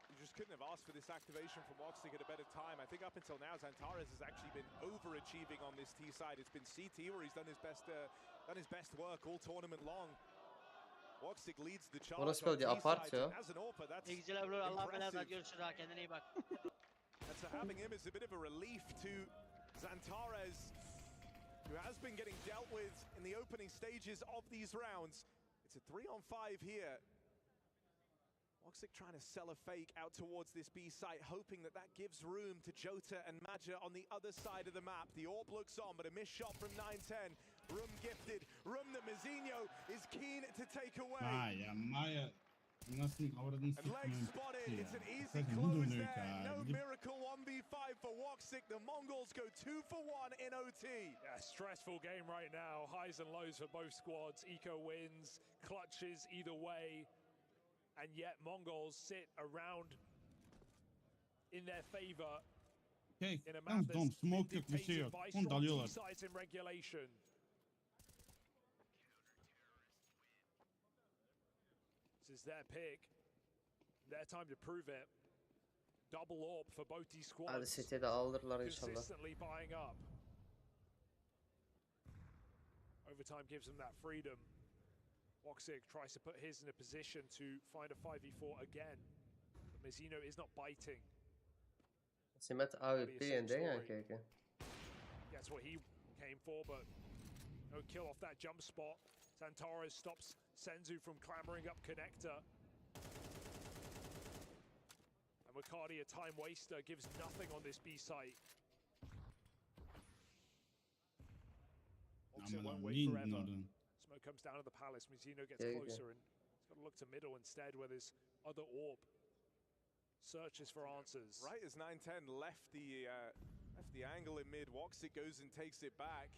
You just couldn't have asked for this activation from Woxic at a better time. I think up until now, Zantares has actually been overachieving on this T side. It's been CT where he's done his best work all tournament long. Woxic leads the charge. Orası on böyle T apart side. ya. As an AWPer, that's İyi geceler bro. Allah'a emanet ol. impressive. Görüşürüz ha. Kendine iyi bak. And so having him is a bit of a relief to Zantares, who has been getting dealt with in the opening stages of these rounds. It's a 3-on-5 here. Woxic trying to sell a fake out towards this B site, hoping that that gives room to Jota and Maja on the other side of the map. The orb looks on, but a missed shot from 9-10. Room gifted, room that Mazinho is keen to take away. Maya, Maya. Nasıl avradını And legs sıkmıyorum spotted, ya. it's an easy Sakın bunu close oynuyor there. ya. No Gidip miracle 1v5 for Woxic. The Mongols go 2 for 1 in OT. Yeah, stressful game right now. Highs and lows for both squads. Eco wins, clutches either way. And yet Mongols sit around in their favor Hey, in a tamam map tamam, that's been smoke yok, bir şey dictated yok. by Onu strong dalıyorlar. T sides in regulation. This is their pick. Their time to prove it. Double orb for both these Hadi squads. City'yi de alırlar inşallah. Consistently buying up. Overtime gives them that freedom. Woxic tries to put his in a position to find a 5v4 again. But Mazinho is not biting. Simet AWP yendi ya kanka. That's what he came for, but no kill off that jump spot. Zantares stops Senzu from clambering up connector. And Wakadia, a time waster, gives nothing on this B site. Woxic Aman won't abi, wait niye forever. indin oradan? Smoke comes down to the palace. Mazinho gets Okay, closer and he's got to look to middle instead where there's other orb. Searches for answers. Right as 9-10 left the angle in mid, Woxic goes and takes it back.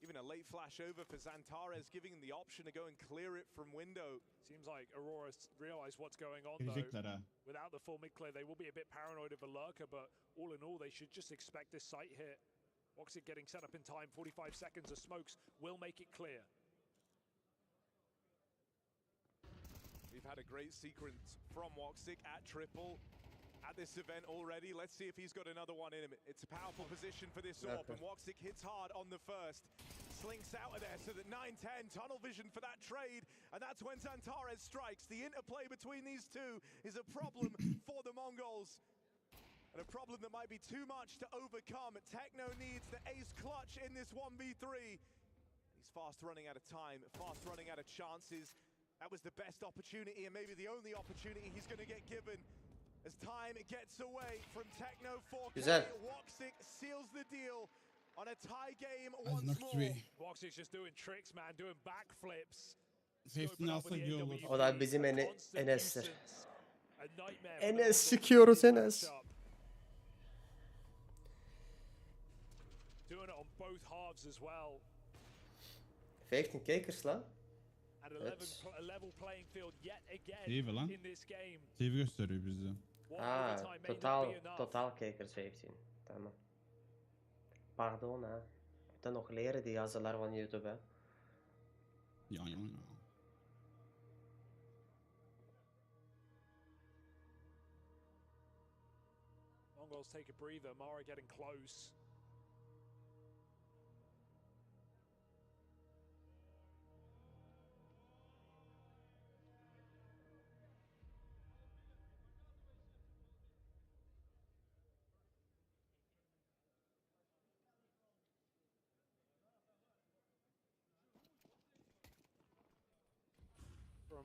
Even a late flash over for Zantares, giving him the option to go and clear it from window. Seems like Aurora realize what's going on Gelecekler though. ha. Without the full mid clear, they will be a bit paranoid of a lurker, but all in all, they should just expect this site hit. Woxic getting set up in time, 45 seconds of smokes will make it clear. We've had a great sequence from Woxic at triple at this event already. Let's see if he's got another one in him. It's a powerful position for this AWP, and Woxic hits hard on the first. Slinks out of there so that 9-10, tunnel vision for that trade, and that's when Xantares strikes. The interplay between these two is a problem for the Mongols, and a problem that might be too much to overcome. Techno needs the ace clutch in this 1v3. He's fast running out of time, fast running out of chances. That was the best opportunity, and maybe the only opportunity he's going to get given. As time gets away from Techno 4K, Woxic seals the deal on a tie game once more. Woxic's just doing tricks, man, doing backflips. Safety'ni alsak iyi olur. O da bizim Enes'tir. Enes sikiyoruz Enes. Doing it on both halves as well. 15 kijkers lan. A level playing field yet again TV lan. in this game. TV gösteriyor bize. Totaal kijkers 15. Tamam. Pardon ha. Ik moet nog leren die gazelar van YouTube hè. Ja. Mongols take a breather. Mara getting close.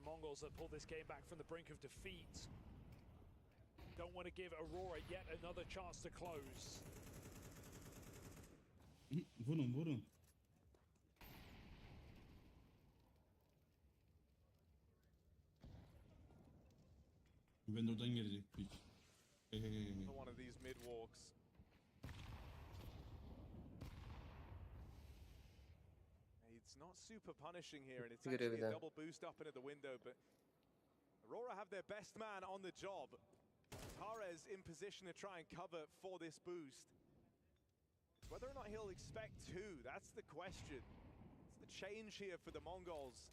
Mongols that pull this game back from the brink of defeat. Don't want to give Aurora yet another chance to close. Vurun. Vendor'dan gelecek piç. One of these mid walks. It's not super punishing here, and it's actually a double boost up into the window, but Aurora have their best man on the job. Xantares in position to try and cover for this boost. Whether or not he'll expect two, that's the question. It's the change here for the Mongols.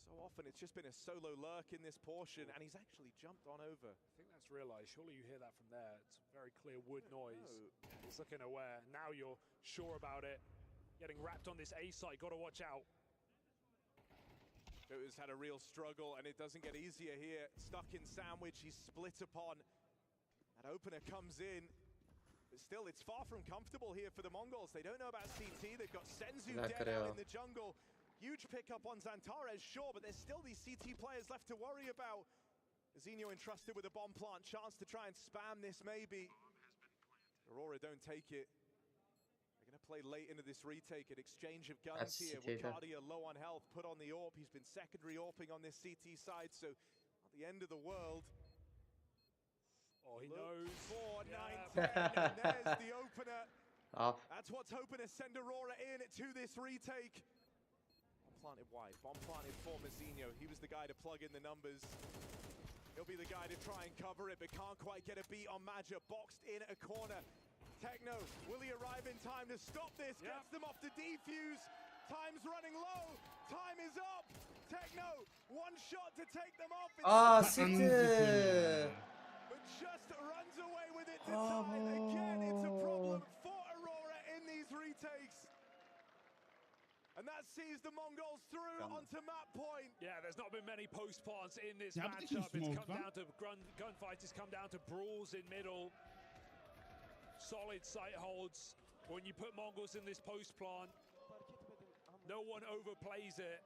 So often it's just been a solo lurk in this portion, and he's actually jumped on over. I think that's realized. Surely you hear that from there. It's a very clear wood noise. He's looking aware. Now you're sure about it. Getting wrapped on this A site, gotta watch out. Jota's had a real struggle, and it doesn't get easier here. Stuck in sandwich, he's split upon. That opener comes in, but still it's far from comfortable here for the Mongols. They don't know about CT, they've got Senzu dead out in the jungle. Huge pickup on Xantares, sure, but there's still these CT players left to worry about. Zinho entrusted with a bomb plant, chance to try and spam this maybe. Aurora don't take it. Play late into this retake, an exchange of guns here. Wicardia low on health, put on the AWP. He's been secondary AWPing on this CT side, so not the end of the world. Oh, he knows. 4, 9, 10, and there's the opener. That's what's hoping to send Aurora in to this retake. Bomb planted wide, bomb planted for Zinho. He was the guy to plug in the numbers. He'll be the guy to try and cover it, but can't quite get a beat on Maja. Boxed in a corner. Techno, will he arrive in time to stop this? Gets them off the defuse. Time's running low. Time is up. Techno, one shot to take them off. But just runs away with it to time. Again, it's a problem for Aurora in these retakes. And that sees the Mongols through onto map point. Yeah, there's not been many post plants in this matchup. It's come down to gunfights. It's come down to brawls in middle. Solid site holds. When you put Mongols in this post plant, no one overplays it.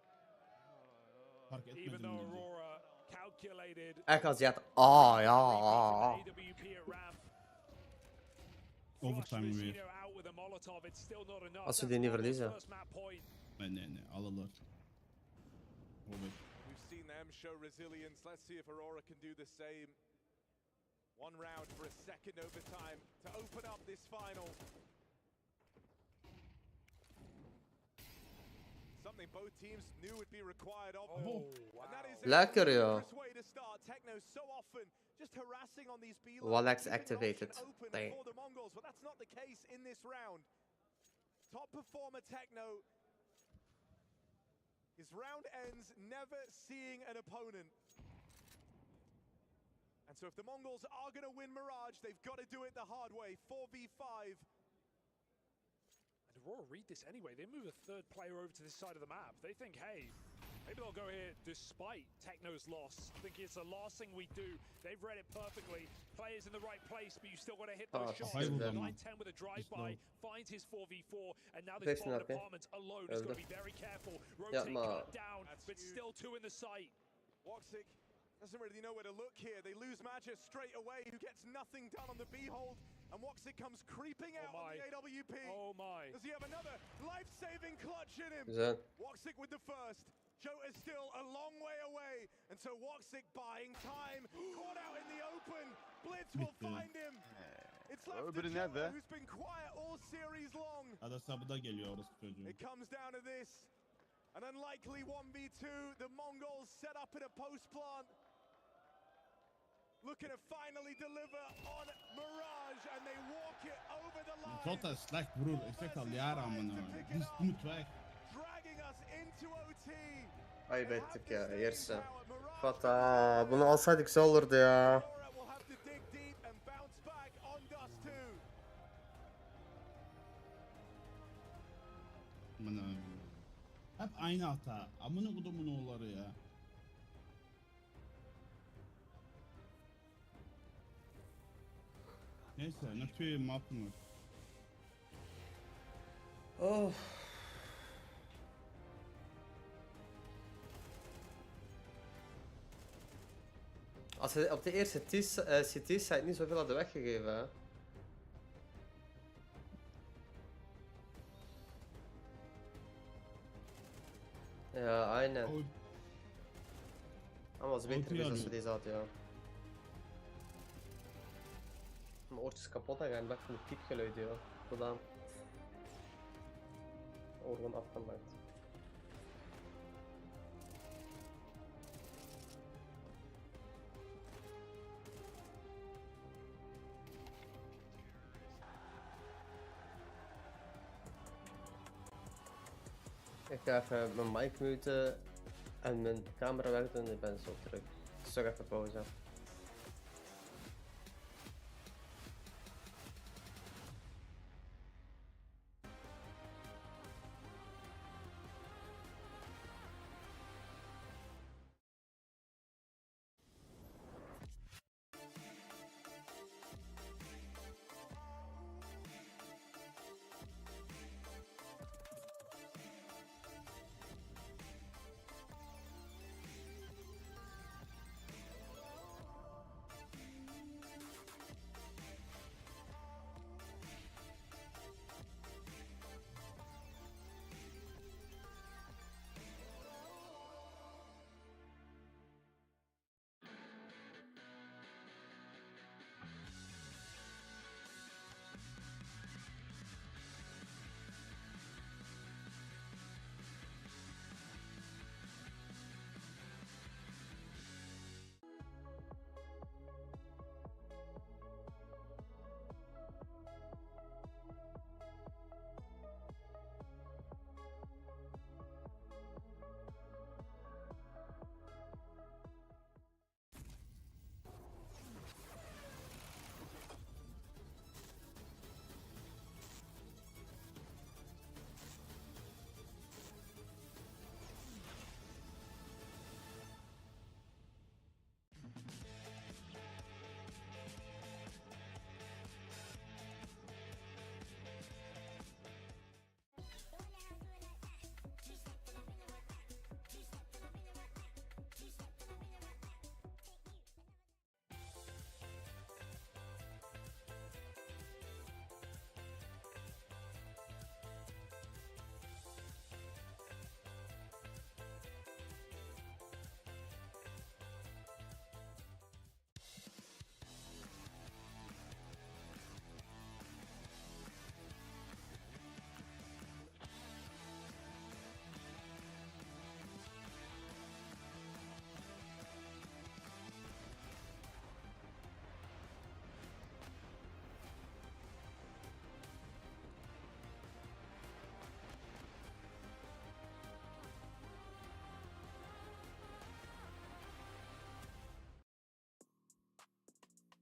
Even though Aurora calculated. AWP at ramp. Overtime weer. Out with a Molotov, it's still not enough. Als we die niet verliezen. Nee, alırlar. We've seen them show resilience. Let's see if Aurora can do the same. One round for a second overtime to open up this final. Something both teams knew would be required of them. And that is Lekker joh. way to start. Techno so often just harassing on these B Walex activated. Dang. For the Mongols, but that's not the case in this round. Top performer Techno His round ends never seeing an opponent. And so if the Mongols are going to win Mirage, they've got to do it the hard way. 4v5. And Aurora read this anyway. They move a third player over to this side of the map. They think, hey, maybe they'll go here despite Techno's loss. Thinking it's the last thing we do. They've read it perfectly. Players in the right place, but you still got to hit those shots. 9-10 with a drive-by, finds his 4v4, and now this bomb department alone is going to be very careful. Rotate cut down, but still two in the sight. Woxic doesn't really know where to look here. They lose Maggia straight away, who gets nothing done on the B-hold, and Woxic comes creeping out on the AWP. Oh my. Does he have another life-saving clutch in him? Woxic with the first. Jota's still a long way away, and so Woxic buying time, caught out in the open. Blitz will find him. It's left to Jota, who's been quiet all series long. Adasa da geliyor orası çocuğu. It comes down to this. An unlikely 1v2. The Mongols set up in a post plant. Looking to finally deliver on Mirage, and they walk it over the line. Jota slakt vurur. Eşek al ya amına. Biz mutfak. Dragging us into OT. Ayıp ettik ya yerse. Hata. Bunu alsaydık güzel olurdu ya. Amına. Hep aynı hata. Amına kodumun oğulları ya. Neyse, natürlich machen wir. Oh. Als hij op de eerste CT-site niet zoveel hadden weggegeven, hè. Ja, aynen. Ama was beter geweest als we deze hadden, ja. Mijn oortjes kapot gaan, ik van de piekgeluid, ja. Gedaan. Oren afgemaakt. Ik ga even mijn mic muten en mijn camera wegdoen en ik ben zo terug. Dus toch even pauze.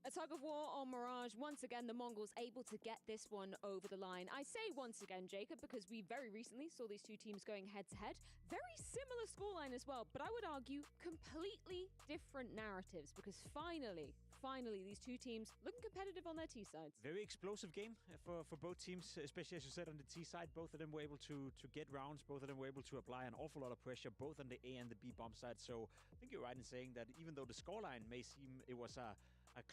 A tug of war on Mirage. Once again, the Mongols able to get this one over the line. I say once again, Jacob, because we very recently saw these two teams going head-to-head. Very similar scoreline as well, but I would argue completely different narratives, because finally, these two teams looking competitive on their T sides. Very explosive game for both teams, especially as you said on the T side. Both of them were able to get rounds. Both of them were able to apply an awful lot of pressure, both on the A and the B bomb side. So I think you're right in saying that even though the scoreline may seem it was a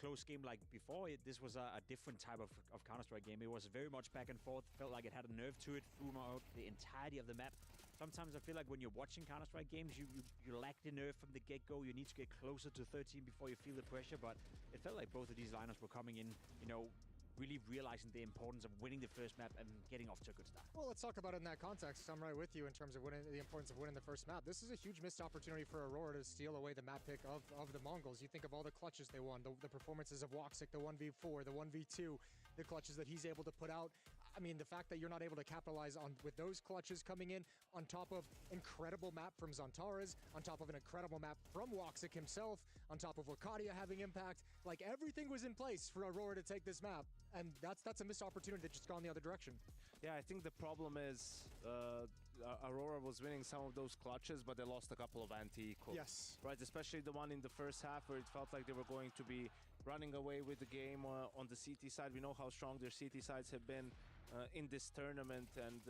close game like before, this was a different type of Counter-Strike game. It was very much back and forth. Felt like it had a nerve to it throughout the entirety of the map. Sometimes I feel like when you're watching Counter-Strike games, you lack the nerve from the get-go. You need to get closer to 13 before you feel the pressure, but it felt like both of these lineups were coming in, you know, really realizing the importance of winning the first map and getting off to a good start. Well, let's talk about it in that context. I'm right with you in terms of the importance of winning the first map. This is a huge missed opportunity for Aurora to steal away the map pick of the Mongols. You think of all the clutches they won, the performances of Woxic, the 1v4, the 1v2, the clutches that he's able to put out. I mean, the fact that you're not able to capitalize on with those clutches coming in on top of incredible map from Zantares, on top of an incredible map from Woxic himself, on top of Wakadia having impact, like everything was in place for Aurora to take this map, and that's a missed opportunity that just gone the other direction. Yeah, I think the problem is Aurora was winning some of those clutches, but they lost a couple of anti-equals. Yes. Right, especially the one in the first half where it felt like they were going to be running away with the game on the CT side. We know how strong their CT sides have been in this tournament, and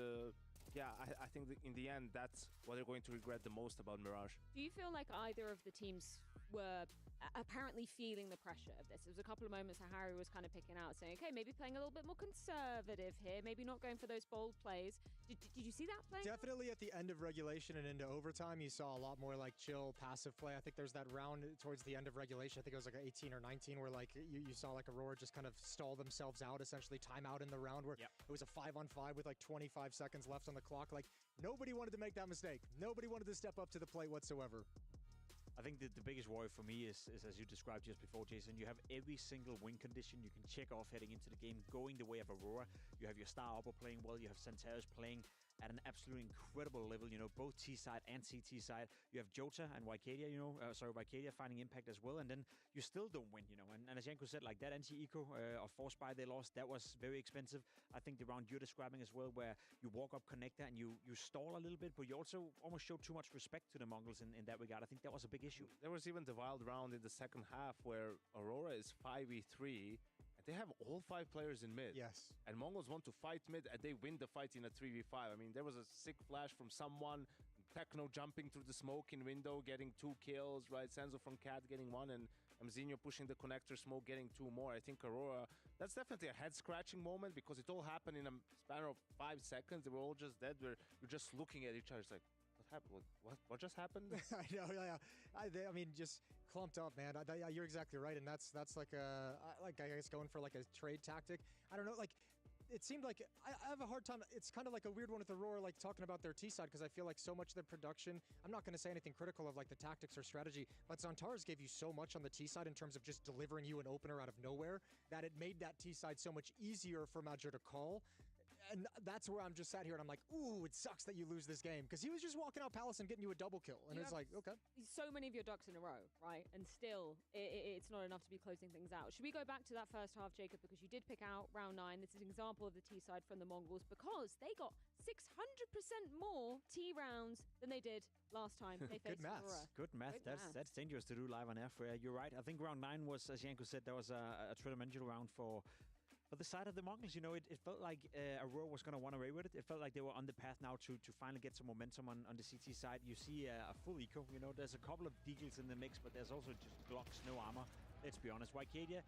yeah, I think that in the end, that's what they're going to regret the most about Mirage. Do you feel like either of the teams were apparently feeling the pressure of this? There was a couple of moments that Harry was kind of picking out, saying, okay, maybe playing a little bit more conservative here, maybe not going for those bold plays. Did you see that play? Definitely at the end of regulation and into overtime, you saw a lot more like chill, passive play. I think there's that round towards the end of regulation. I think it was like 18 or 19 where like you saw like Aurora just kind of stall themselves out, essentially time out in the round where it was a 5-on-5 with like 25 seconds left on the clock. Like nobody wanted to make that mistake. Nobody wanted to step up to the plate whatsoever. I think the biggest worry for me is, as you described just before, Jason, you have every single win condition you can check off heading into the game going the way of Aurora. You have your star Oppo playing well, you have Zantares playing at an absolutely incredible level, you know, both T-side and CT side. You have Jota and Wakadia, you know, Wakadia finding impact as well, and then you still don't win, you know. And as Janko said, like that anti-eco or force buy they lost, that was very expensive. I think the round you're describing as well, where you walk up connector and you stall a little bit, but you also almost showed too much respect to the Mongols in that regard. I think that was a big issue. There was even the wild round in the second half where Aurora is 5v3. They have all 5 players in mid. Yes. And Mongols want to fight mid, and they win the fight in a 3v5. I mean, there was a sick flash from someone, Techno jumping through the smoke in window, getting 2 kills, right? Senzo from Cat getting 1, and Mzinho pushing the connector smoke, getting 2 more. I think Aurora, that's definitely a head-scratching moment because it all happened in a span of 5 seconds. They were all just dead. You're just looking at each other. It's like, what happened? What just happened? I know, yeah. I mean, just clumped up, man. You're exactly right, and that's like I guess going for like a trade tactic. I don't know, like it seemed like I have a hard time. It's kind of like a weird one with Aurora, like talking about their T side, because I feel like so much of their production. I'm not going to say anything critical of like the tactics or strategy, but Zantares gave you so much on the T side in terms of just delivering you an opener out of nowhere that it made that T side so much easier for Major to call. And that's where I'm just sat here and I'm like, ooh, it sucks that you lose this game. Because he was just walking out Palace and getting you a double kill. And it's like, okay. So many of your ducks in a row, right? And still, it's not enough to be closing things out. Should we go back to that first half, Jacob? Because you did pick out round 9. This is an example of the T side from the Mongols because they got 600% more T rounds than they did last time they faced Aurora. Good math. That's dangerous to do live on air. You're right. I think round 9 was, as Janko said, that was a tournamental round for the side of the Mongols. You know, it felt like Aurora was going to run away with it. It felt like they were on the path now to finally get some momentum on the CT side. You see a full eco. You know, there's a couple of deagles in the mix, but there's also just Glocks, no armor. Let's be honest. Wakadia,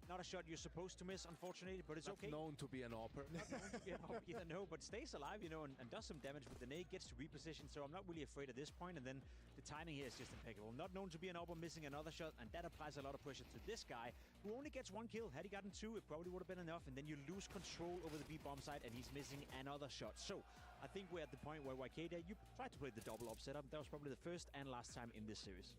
not a shot you're supposed to miss, unfortunately, but it's okay. Known to be an AWPer. Not known to be an AWPer either, no, but stays alive, you know, and does some damage with the nade, gets to reposition, so I'm not really afraid at this point, and then the timing here is just impeccable. Not known to be an AWPer, missing another shot, and that applies a lot of pressure to this guy, who only gets 1 kill. Had he gotten 2, it probably would have been enough, and then you lose control over the B-bomb side, and he's missing another shot. So, I think we're at the point where Wakadia, you tried to play the double up setup. That was probably the first and last time in this series.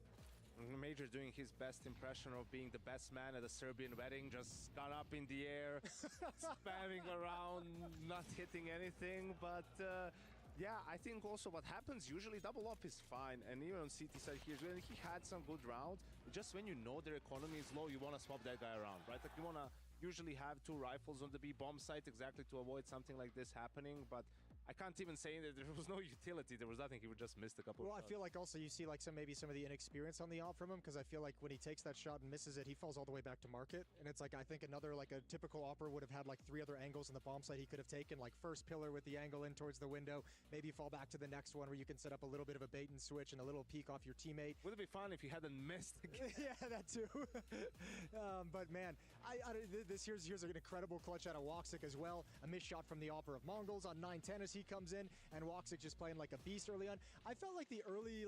Major doing his best impression of being the best man at a Serbian wedding, just got up in the air, spamming around, not hitting anything, but Yeah, I think also what happens usually double up is fine, and even on CT side here, when he had some good rounds, just when you know their economy is low, you want to swap that guy around, right? Like you want to usually have 2 rifles on the B bomb site exactly to avoid something like this happening, but I can't even say that there was no utility. There was nothing. He would just missed a couple of shots. I feel like also you see like maybe some of the inexperience on the op from him, because I feel like when he takes that shot and misses it, he falls all the way back to market. And it's like, I think another, like a typical opper would have had like 3 other angles in the bomb site he could have taken, like first pillar with the angle in towards the window, maybe fall back to the next one where you can set up a little bit of a bait and switch and a little peek off your teammate. Would it be fun if he hadn't missed again? Yeah, that too. But man, this here's an incredible clutch out of Woxic as well. A missed shot from the Opera of Mongolz on 9-10 as he comes in, and Woxic just playing like a beast early on. I felt like the early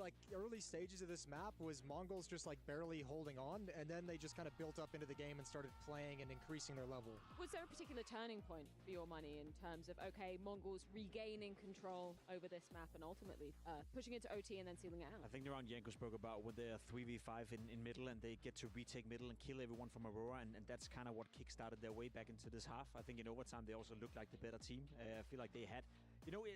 stages of this map was Mongolz just like barely holding on, and then they just kind of built up into the game and started playing and increasing their level. Was there a particular turning point for your money in terms of, okay, Mongolz regaining control over this map and ultimately pushing it to OT and then sealing it out? I think the round Yanko spoke about when they're 3v5 in middle and they get to retake middle and kill everyone from Aurora, and that's kind of what kickstarted their way back into this half. I think in overtime they also looked like the better team. I feel like they had,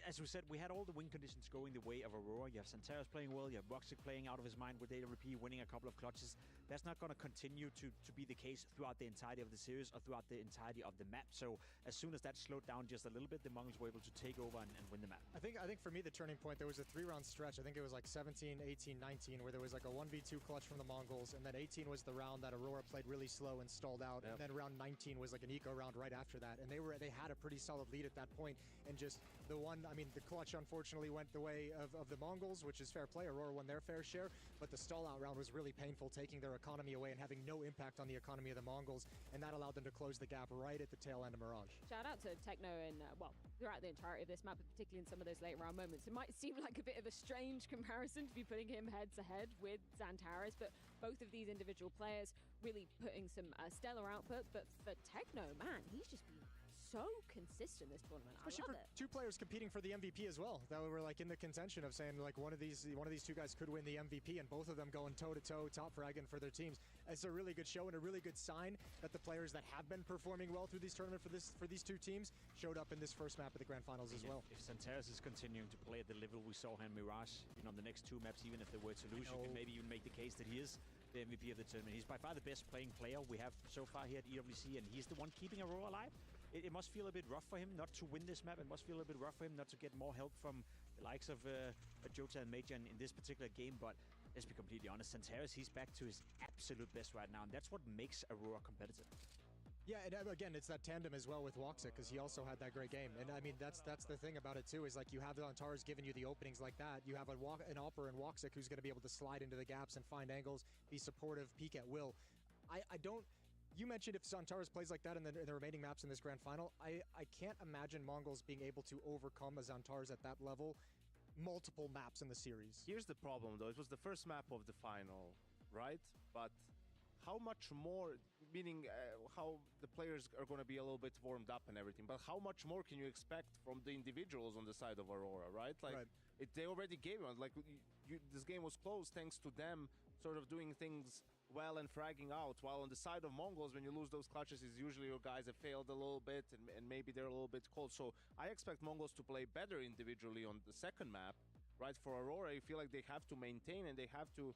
as we said, we had all the win conditions going the way of Aurora. You have Santaras playing well, you have Woxic playing out of his mind with AWP, winning a couple of clutches. That's not going to continue to be the case throughout the entirety of the series or throughout the entirety of the map. So as soon as that slowed down just a little bit, the Mongols were able to take over and win the map. I think for me the turning point, there was a 3-round stretch. I think it was like 17, 18, 19, where there was like a 1v2 clutch from the Mongols, and then 18 was the round that Aurora played really slow and stalled out. Yep. And then round 19 was like an eco round right after that, and they had a pretty solid lead at that point. And just the clutch unfortunately went the way of the Mongols, which is fair play. Aurora won their fair share, but the stall out round was really painful, taking their economy away and having no impact on the economy of the Mongols, and that allowed them to close the gap right at the tail end of Mirage. Shout out to Techno and throughout the entirety of this map, but particularly in some of those late round moments. It might seem like a bit of a strange comparison to be putting him head to head with Xantares, but both of these individual players really putting some stellar output. But for Techno, man, he's just been so consistent this tournament. Especially for 2 players competing for the MVP as well, that were like in the contention of saying like one of these 2 guys could win the MVP, and both of them going toe to toe, top fragging for their teams. It's a really good show and a really good sign that the players that have been performing well through these tournaments for these 2 teams showed up in this first map of the grand finals as well. If Santaras is continuing to play at the level we saw him in Mirage, on the next 2 maps, even if they were to lose, you can maybe even make the case that he is the MVP of the tournament. He's by far the best playing player we have so far here at EWC, and he's the one keeping Aurora alive. It must feel a bit rough for him not to win this map. It must feel a bit rough for him not to get more help from the likes of Jota and Major in this particular game. But let's be completely honest, Santaras, he's back to his absolute best right now, and that's what makes Aurora competitive. Yeah, and again, it's that tandem as well with Woxic, because he also had that great game. And I mean, that's the thing about it too, is like you have the Antares giving you the openings like that. You have an Opera and Woxic who's going to be able to slide into the gaps and find angles, be supportive, peek at will. You mentioned if Xantares plays like that in the remaining maps in this grand final, I can't imagine Mongolz being able to overcome a Xantares at that level multiple maps in the series. Here's the problem though, it was the first map of the final, right? But how much more, meaning how the players are going to be a little bit warmed up and everything, but how much more can you expect from the individuals on the side of Aurora, right? Like, they already gave it, like, this game was close thanks to them sort of doing things well and fragging out, while on the side of Mongolz, when you lose those clutches, is usually your guys have failed a little bit and maybe they're a little bit cold. So I expect Mongolz to play better individually on the second map, right? For Aurora, I feel like they have to maintain and they have to,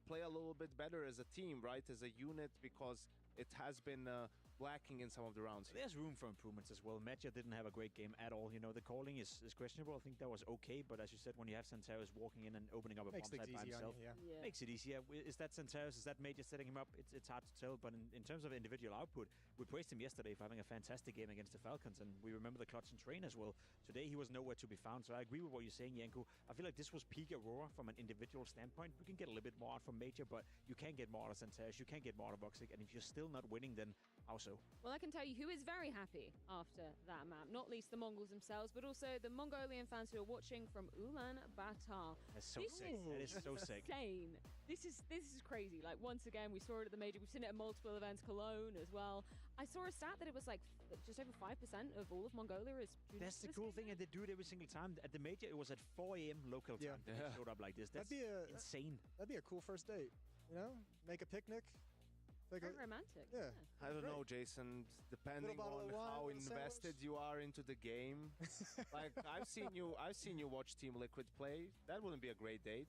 play a little bit better as a team, right? As a unit, because it has been lacking in some of the rounds. There's room for improvements as well. Matcha didn't have a great game at all. The calling is questionable. I think that was okay, but as you said, when you have Santaras walking in and opening up a bomb site by himself, makes it easier. Is that Santaras? Is that Major setting him up? It's hard to tell, but in terms of individual output, we praised him yesterday for having a fantastic game against the Falcons, and we remember the clutch and train as well. Today, he was nowhere to be found, so I agree with what you're saying, Yanko. I feel like this was peak Aurora from an individual standpoint. We can get a little bit more out from Major, but you can get more out of Santaras, you can get more out of Woxic, and if you're still not winning, then how so? Well, I can tell you who is very happy after that map, not least the Mongols themselves, but also the Mongolian fans who are watching from Ulaanbaatar. That's so sick. That is so sick. Insane. This is crazy. Like, once again, we saw it at the major. We've seen it at multiple events, Cologne as well. I saw a stat that it was like just over 5% of all of Mongolia is. That's the cool thing, and they do it every single time. At the major, it was at 4 a.m. local time. They showed up like this. That's insane. That'd be a cool first date. Make a picnic, Like Very romantic. Yeah. I don't know, Jason. Depending bottle on of wine, how little invested you are into the game, like I've seen you watch Team Liquid play. That wouldn't be a great date.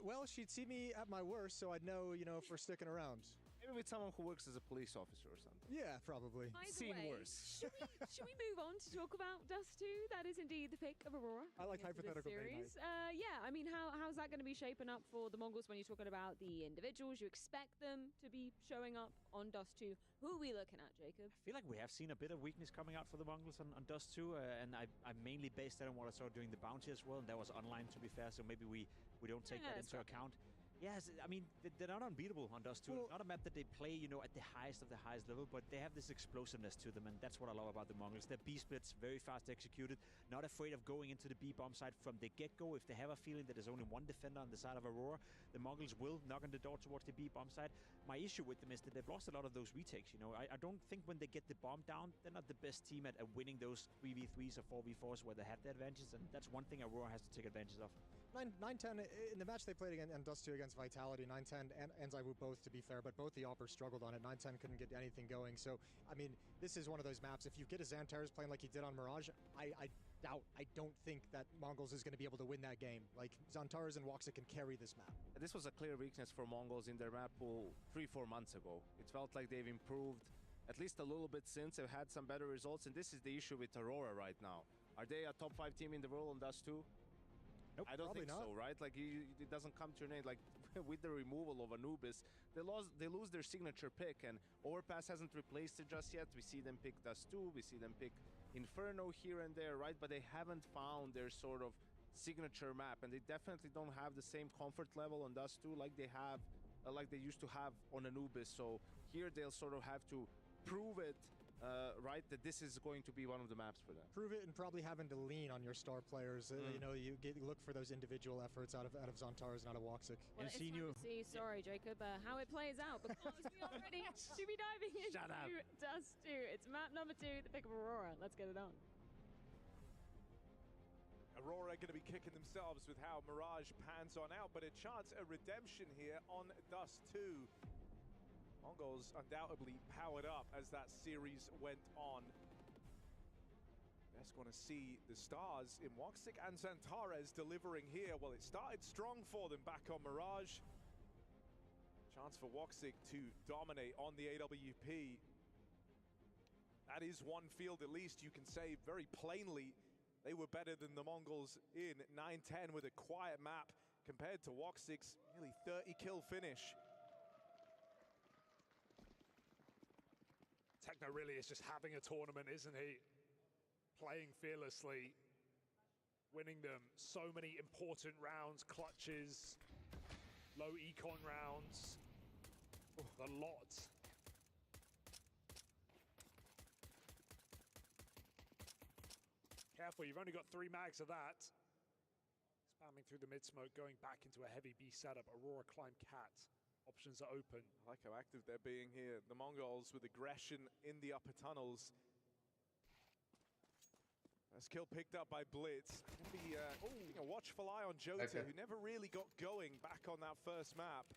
Well, she'd see me at my worst, so I'd know, if we're sticking around. Maybe with someone who works as a police officer or something. Yeah, probably. Either way, worse. should we move on to talk about Dust 2? That is indeed the pick of Aurora. I like into this hypothetical series. Yeah, I mean, how's that going to be shaping up for the Mongols when you're talking about the individuals? You expect them to be showing up on Dust 2. Who are we looking at, Jacob? I feel like we have seen a bit of weakness coming out for the Mongols on Dust 2, and I mainly based that on what I saw during the bounty as well, and that was online, to be fair, so maybe we don't take that into account. Yes, I mean, they're not unbeatable on Dust 2. Well, not a map that they play, at the highest of the highest level, but they have this explosiveness to them, and that's what I love about the Mongols. Their B splits, very fast executed, not afraid of going into the B bomb side from the get-go. If they have a feeling that there's only one defender on the side of Aurora, the Mongols will knock on the door towards the B bomb side. My issue with them is that they've lost a lot of those retakes, I don't think when they get the bomb down, they're not the best team at winning those 3v3s or 4v4s where they have the advantages, and that's one thing Aurora has to take advantage of. 9-10, in the match they played against Dust 2 against Vitality, 9-10 and Zaiwu both, to be fair, but both the Oppers struggled on it. 9-10 couldn't get anything going. So, I mean, this is one of those maps. If you get a Xantares playing like he did on Mirage, I don't think that Mongols is going to be able to win that game. Like, Xantares and Woxic can carry this map. This was a clear weakness for Mongols in their map pool 3-4 months ago. It felt like they've improved at least a little bit since. They've had some better results, and this is the issue with Aurora right now. Are they a top 5 team in the world on Dust 2? Nope, I don't think not. so, right? Like, it doesn't come to your name. Like, with the removal of Anubis, they lose their signature pick, and Overpass hasn't replaced it just yet. We see them pick Dust 2, we see them pick Inferno here and there, right? But they haven't found their sort of signature map, and they definitely don't have the same comfort level on Dust 2 like they have, like they used to have on Anubis. So here they'll sort of have to prove it, right, that this is going to be one of the maps for them. Prove it, and probably having to lean on your star players. You look for those individual efforts out of Xantares and out of Woxic. Well, it's time to see, sorry, Jacob, how it plays out, because we are ready to be diving into Dust 2. It's map number 2, the pick of Aurora. Let's get it on. Aurora going to be kicking themselves with how Mirage pans on out, but a chance at redemption here on Dust 2. Mongols undoubtedly powered up as that series went on. Just want to see the stars in Woxic and Xantares delivering here. Well, it started strong for them back on Mirage. Chance for Woxic to dominate on the AWP. That is one field at least you can say very plainly they were better than the Mongols in 9-10 with a quiet map compared to Woxic's nearly 30 kill finish. Techno really is just having a tournament, isn't he? Playing fearlessly, winning them so many important rounds, clutches, low econ rounds, the lot. Careful, you've only got 3 mags of that. Spamming through the mid-smoke, going back into a heavy B setup. Aurora climb cat. Options are open. I like how active they're being here. The Mongols with aggression in the upper tunnels. First kill picked up by Blitz. Keeping a watchful eye on Jota, who never really got going back on that first map.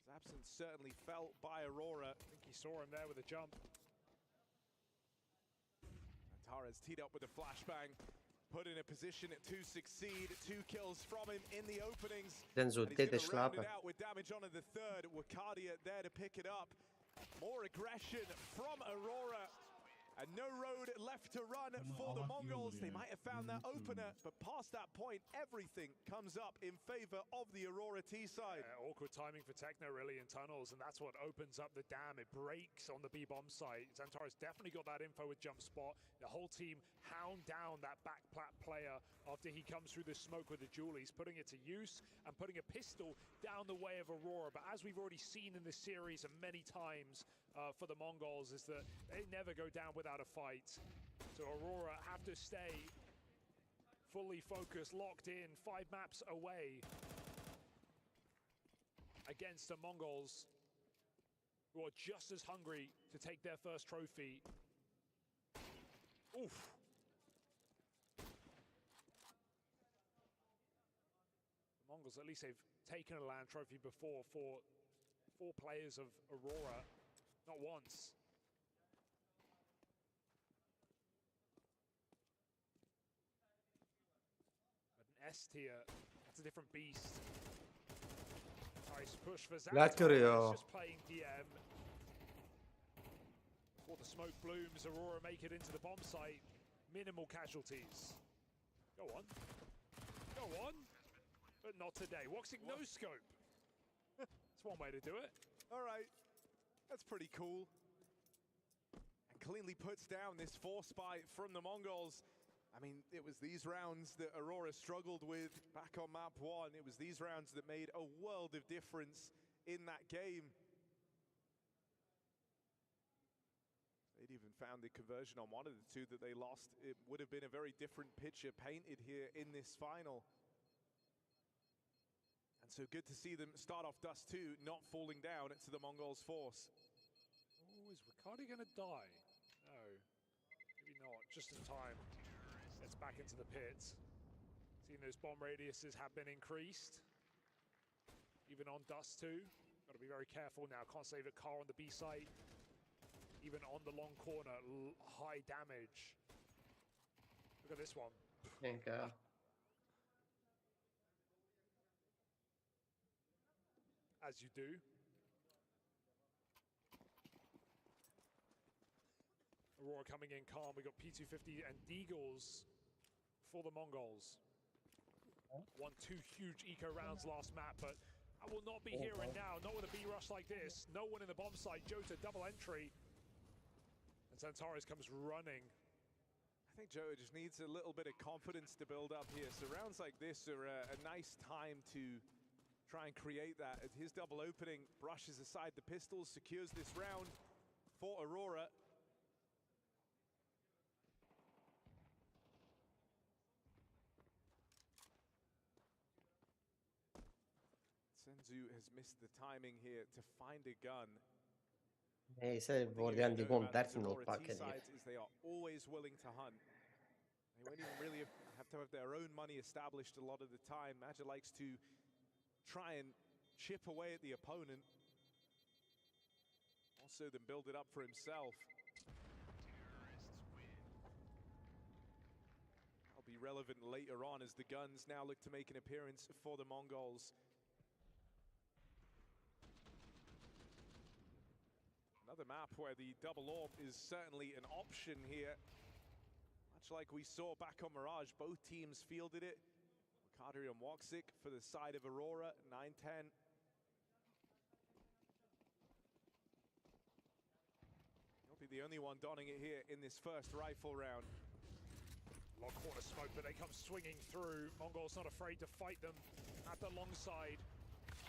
His absence certainly felt by Aurora. I think he saw him there with a jump. Xantares teed up with a flashbang. Put in a position to succeed. 2 kills from him in the openings. Denzo, dit is slapen. Out with damage on in the third. Wakadia there to pick it up. More aggression from Aurora. And no road left to run for the Mongols. They might have found that opener, but past that point, everything comes up in favor of the Aurora T side. Awkward timing for Techno really in tunnels, and that's what opens up the dam. It breaks on the B-bomb site. Xantares definitely got that info with jump spot. The whole team hound down that back plat player after he comes through the smoke with the Julies, putting it to use and putting a pistol down the way of Aurora. But as we've already seen in this series and many times for the Mongols, is that they never go down without a fight. So Aurora have to stay fully focused, locked in, 5 maps away against the Mongols, who are just as hungry to take their first trophy. Oof. The Mongols, at least they've taken a land trophy before for 4 players of Aurora, not once. But an S tier, that's a different beast. Nice push for Lekker, Xantar, ja. just playing DM. Before the smoke blooms, Aurora make it into the bomb site. Minimal casualties. Go on. Go on. But not today. Woxic no scope. That's one way to do it. All right, that's pretty cool. And cleanly puts down this force spy from the Mongols. I mean, it was these rounds that Aurora struggled with back on map 1. It was these rounds that made a world of difference in that game. They'd even found the conversion on one of the 2 that they lost. It would have been a very different picture painted here in this final. And so good to see them start off Dust 2, not falling down to the Mongols' force. Oh, is Ricardi going to die? No, maybe not. Just in time. Gets back into the pits. Seeing those bomb radiuses have been increased. Even on Dust 2. Got to be very careful now. Can't save a car on the B site. Even on the long corner, high damage. Look at this one. Thank God. As you do. Aurora coming in calm. We got P250 and Deagles for the Mongols. Won 2 huge eco rounds last map, but I will not be here and now. Not with a B rush like this. No one in the bomb site. Jota double entry. And Xantares comes running. I think Joe just needs a little bit of confidence to build up here. So rounds like this are a nice time to try and create that. As his double opening brushes aside the pistols, secures this round for Aurora. Senzu has missed the timing here to find a gun. Neyse oradan Digon dersin olup fark ediyor. Is they are always willing to hunt. They won't even really have to have their own money established a lot of the time. Magic likes to try and chip away at the opponent. Also then build it up for himself. That'll be relevant later on as the guns now look to make an appearance for the Mongols. Another map where the double orb is certainly an option here. Much like we saw back on Mirage, both teams fielded it. Ricardi and Woxic for the side of Aurora, 9-10. He'll be the only one donning it here in this first rifle round. Long corner smoke, but they come swinging through. Mongols not afraid to fight them at the long side.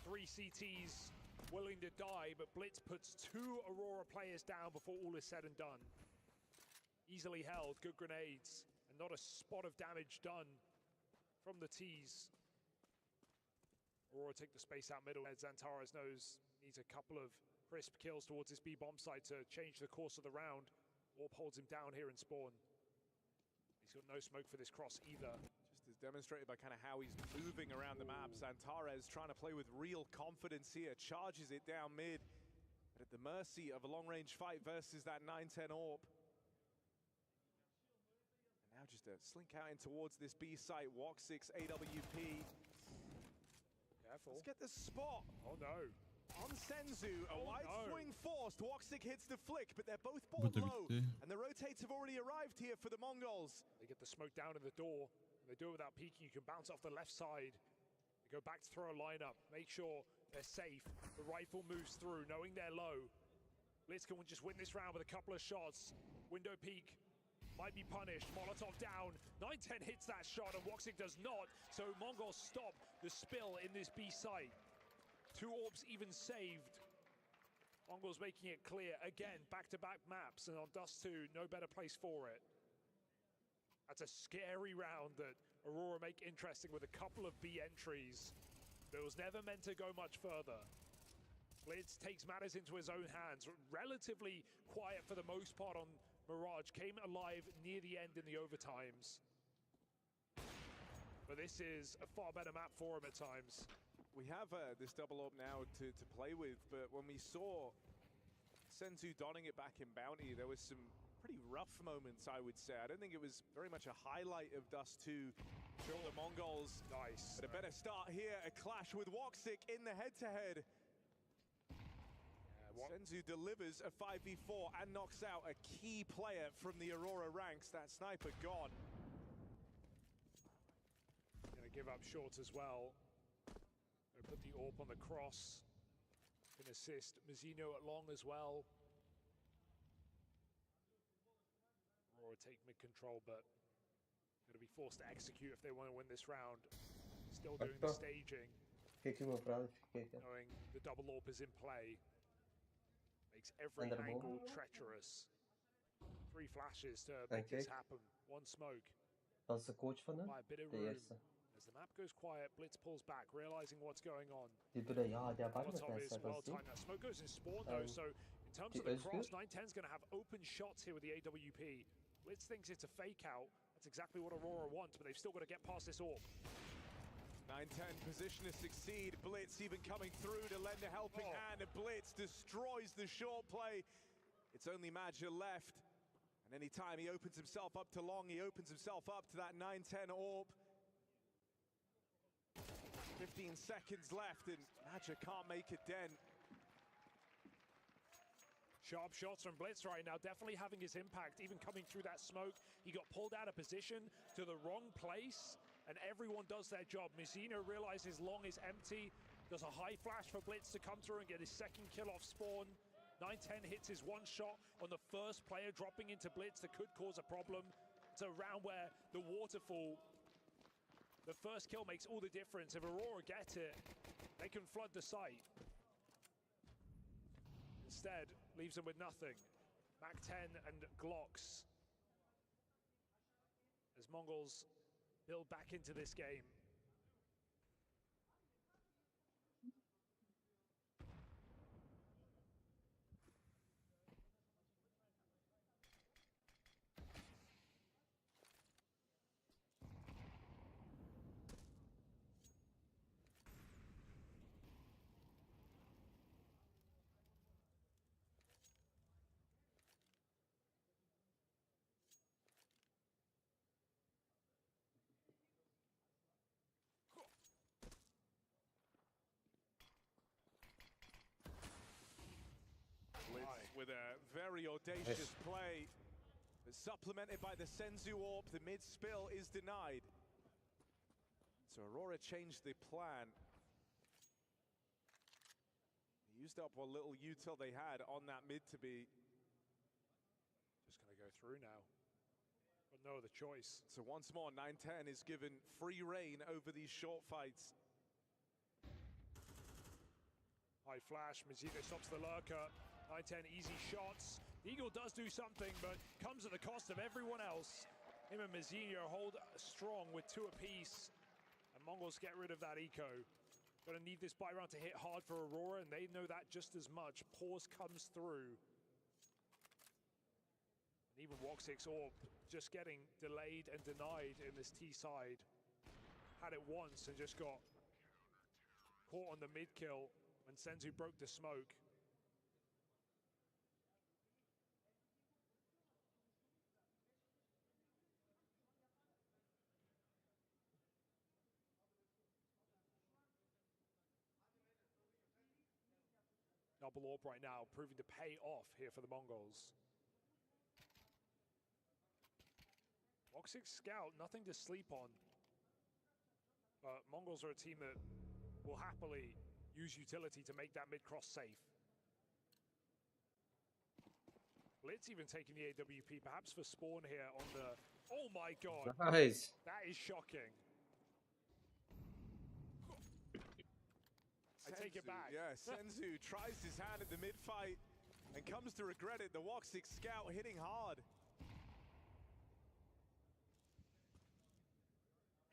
3 CTs willing to die, but Blitz puts 2 Aurora players down before all is said and done. Easily held, good grenades, and not a spot of damage done from the T's. Aurora take the space out middle. Xantares knows needs a couple of crisp kills towards this B bomb site to change the course of the round. Orb holds him down here in spawn. He's got no smoke for this cross either. Just as demonstrated by kind of how he's moving around the map. Xantares trying to play with real confidence here, charges it down mid, but at the mercy of a long-range fight versus that 9-10 orb. And now just a slink out in towards this B site, Woxic's AWP. Careful. Let's get the spot. Oh no. On Senzu, a wide swing forced. Woxic hits the flick, but they're both bought low. And the rotates have already arrived here for the Mongols. They get the smoke down in the door. They do it without peeking. You can bounce off the left side. They go back to throw a lineup. Make sure they're safe. The rifle moves through, knowing they're low. Blitz can just win this round with a couple of shots. Window peek. Might be punished. Molotov down. 9-10 hits that shot, and Woxic does not. So Mongols stop the spill in this B site. 2 orbs even saved. Mongols making it clear. Again, back-to-back maps, and on Dust 2, no better place for it. That's a scary round that Aurora make interesting with a couple of B entries. But it was never meant to go much further. Blitz takes matters into his own hands. Relatively quiet for the most part on Mirage. Came alive near the end in the overtimes. But this is a far better map for him at times. we have this double up now to play with, but when we saw Senzu donning it back in Bounty, there was some pretty rough moments, I would say. I don't think it was very much a highlight of Dust 2 for the Mongols. Nice. But a better start here, a clash with Woxic in the head-to-head. Senzu delivers a 5v4 and knocks out a key player from the Aurora ranks. That sniper gone. Gonna give up short as well. Gonna put the AWP on the cross. Can assist Mazzino at long as well. Aurora take mid-control, but gonna be forced to execute if they want to win this round. Still doing the staging. Knowing the double AWP is in play. Makes every angle treacherous. 3 flashes to make this happen. 1 smoke. Dat is de coach van hem, By a bit of de room. eerste. As the map goes quiet, Blitz pulls back, realizing what's going on. Die willen, ja, die hebben Molotov met is mensen, well dat is timed. That smoke goes in spawn though, so in terms of the cross, 910's going to have open shots here with the AWP. Blitz thinks it's a fake out. That's exactly what Aurora wants, but they've still got to get past this AWP. 910 position to succeed. Blitz even coming through to lend a helping hand. And Blitz destroys the short play. It's only Madja left. And anytime he opens himself up to long, he opens himself up to that 910 AWP. 15 seconds left and Madja can't make a dent. Sharp shots from Blitz right now, definitely having his impact, even coming through that smoke. He got pulled out of position to the wrong place, and everyone does their job. Mazzino realizes long is empty. There's a high flash for Blitz to come through and get his second kill off spawn. 910 hits his 1 shot on the first player dropping into Blitz that could cause a problem. It's a round where the waterfall, the first kill makes all the difference. If Aurora get it, they can flood the site. Instead, leaves them with nothing. Mac 10 and Glocks. As Mongols build back into this game. With a very audacious play, supplemented by the Senzu AWP, the mid spill is denied. So Aurora changed the plan. They used up what little util they had on that mid to be. Just gonna go through now. But no other choice. So once more, 910 is given free reign over these short fights. High flash, Mazzino stops the lurker. 910 easy shots. Eagle does do something, but comes at the cost of everyone else. Him and Mazzino hold strong with 2 apiece. And Mongols get rid of that eco. Gonna need this buy round to hit hard for Aurora, and they know that just as much. Pause comes through. And even Woxic's AWP just getting delayed and denied in this T side. Had it once and just got caught on the mid kill when Senzu broke the smoke. Double AWP right now, proving to pay off here for the Mongols. Woxic Scout, nothing to sleep on. But Mongols are a team that will happily use utility to make that mid-cross safe. Blitz even taking the AWP, perhaps for spawn here on the... Oh my god! Nice. That is shocking. I take it back. Yeah, Senzu tries his hand at the mid-fight and comes to regret it. The Woxic Scout hitting hard.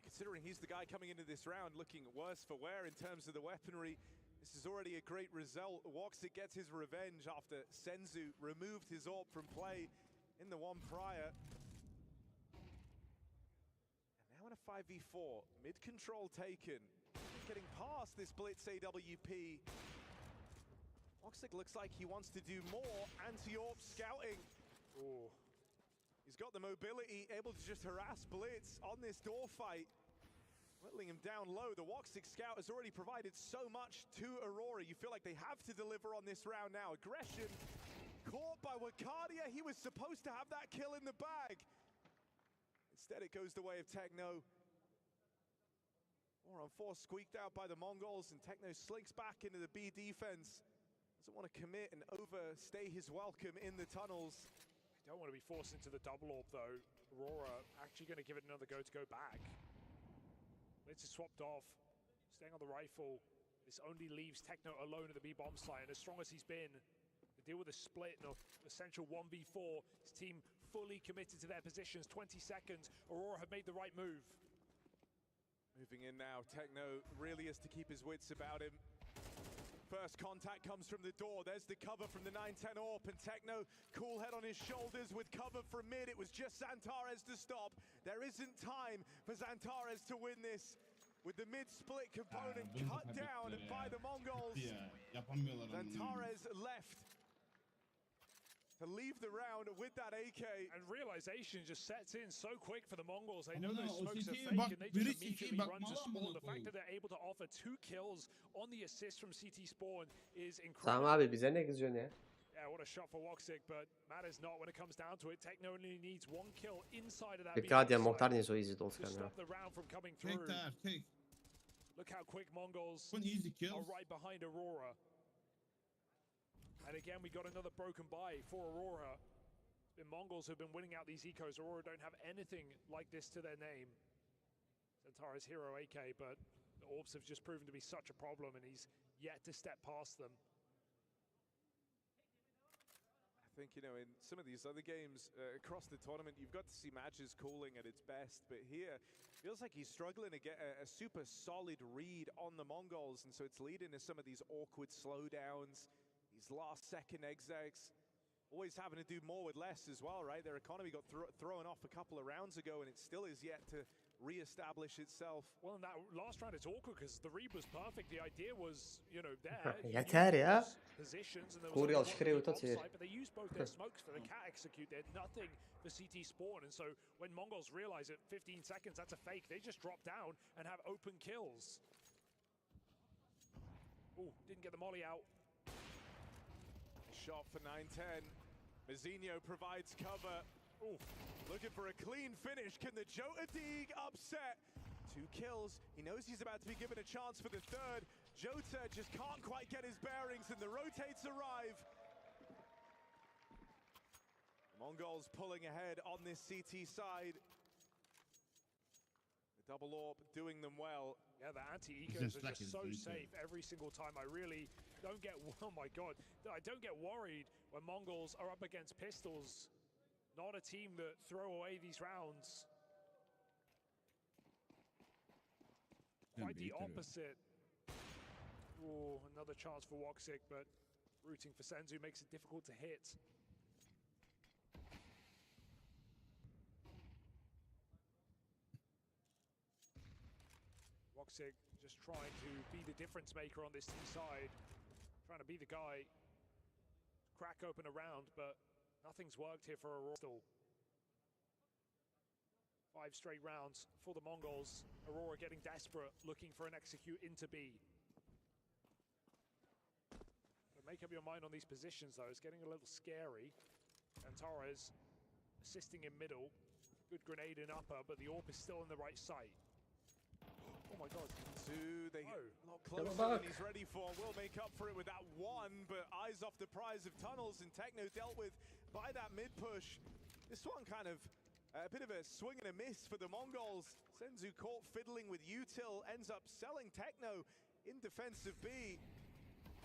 Considering he's the guy coming into this round looking worse for wear in terms of the weaponry, this is already a great result. Woxic gets his revenge after Senzu removed his AWP from play in the one prior. And now in a 5v4, mid-control taken. getting past this blitz AWP. Woxic looks like he wants to do more. Anti-AWP scouting. Ooh. He's got the mobility, able to just harass blitz on this door fight. Whittling him down low. The Woxic scout has already provided so much to Aurora. You feel like they have to deliver on this round now. Aggression caught by Wakadia. He was supposed to have that kill in the bag. Instead, it goes the way of Techno. 4-on-4 squeaked out by the Mongols, and Techno slinks back into the B defense. Doesn't want to commit and overstay his welcome in the tunnels. Don't want to be forced into the double orb, though. Aurora actually going to give it another go to go back. Blitz is swapped off, staying on the rifle. This only leaves Techno alone at the B-bomb site, and as strong as he's been, to deal with a split and an essential 1v4, his team fully committed to their positions. 20 seconds, Aurora have made the right move. Moving in now, Techno really has to keep his wits about him. First contact comes from the door. There's the cover from the 9-10 AWP, and Techno, cool head on his shoulders with cover from mid. It was just Xantares to stop. There isn't time for Xantares to win this. With the mid-split component cut down by the Mongols. Xantares left to leave the round with that AK. And realization just sets in so quick for the Mongols. They know those smokes are fake, and they just immediately run to spawn. The fact that they're able to offer 2 kills on the assist from CT spawn is incredible. Tamam abi bize ne kızıyorsun ya? Yeah, what a shot for Woxic, but matters not when it comes down to it. Techno only needs 1 kill inside of that. Vikradija mohtar nie so easy to to stop the round from coming through. Look how quick Mongols are right behind Aurora. And again, we got another broken buy for Aurora. The Mongols have been winning out these ecos. Aurora don't have anything like this to their name. Xantares hero AK, but the orbs have just proven to be such a problem, and he's yet to step past them. I think, you know, in some of these other games across the tournament, you've got to see matches cooling at its best, but here, feels like he's struggling to get a super solid read on the Mongols, and so it's leading to some of these awkward slowdowns. These last-second execs, always having to do more with less as well, right? Their economy got thrown off a couple of rounds ago, and it still is yet to re-establish itself. Well, in that last round, it's awkward because the read was perfect. The idea was, you know, there. Yeter ya. Positions, and there Kurja was škriju to but they used both their smokes for the cat execute. They had nothing for CT spawn, and so when Mongols realize at 15 seconds that's a fake, they just drop down and have open kills. Ooh, didn't get the molly out. Shot for 9-10. Mazinho provides cover. Oof, looking for a clean finish. Can the Jota Dig upset? 2 kills. He knows he's about to be given a chance for the 3rd. Jota just can't quite get his bearings, and the rotates arrive. Mongols pulling ahead on this CT side. The double AWP doing them well. Yeah, the anti-ecos are just so safe every single time. I really don't get, oh my god, I don't get worried when Mongols are up against pistols. Not a team that throw away these rounds. Quite the opposite. Ooh, another chance for Woxic, but rooting for Senzu makes it difficult to hit. Woxic just trying to be the difference maker on this T side. Trying to be the guy, crack open a round, but nothing's worked here for Aurora still. 5 straight rounds for the Mongols. Aurora getting desperate, looking for an execute into B. But make up your mind on these positions though, it's getting a little scary. Xantares assisting in middle. Good grenade in upper, but the AWP is still in the right site. Oh my god. 2, they get a lot closer than he's ready for. Will make up for it with that 1, but eyes off the prize of tunnels, and Techno dealt with by that mid-push. This one kind of a bit of a swing and a miss for the Mongols. Senzu caught fiddling with util, ends up selling Techno in defense of B.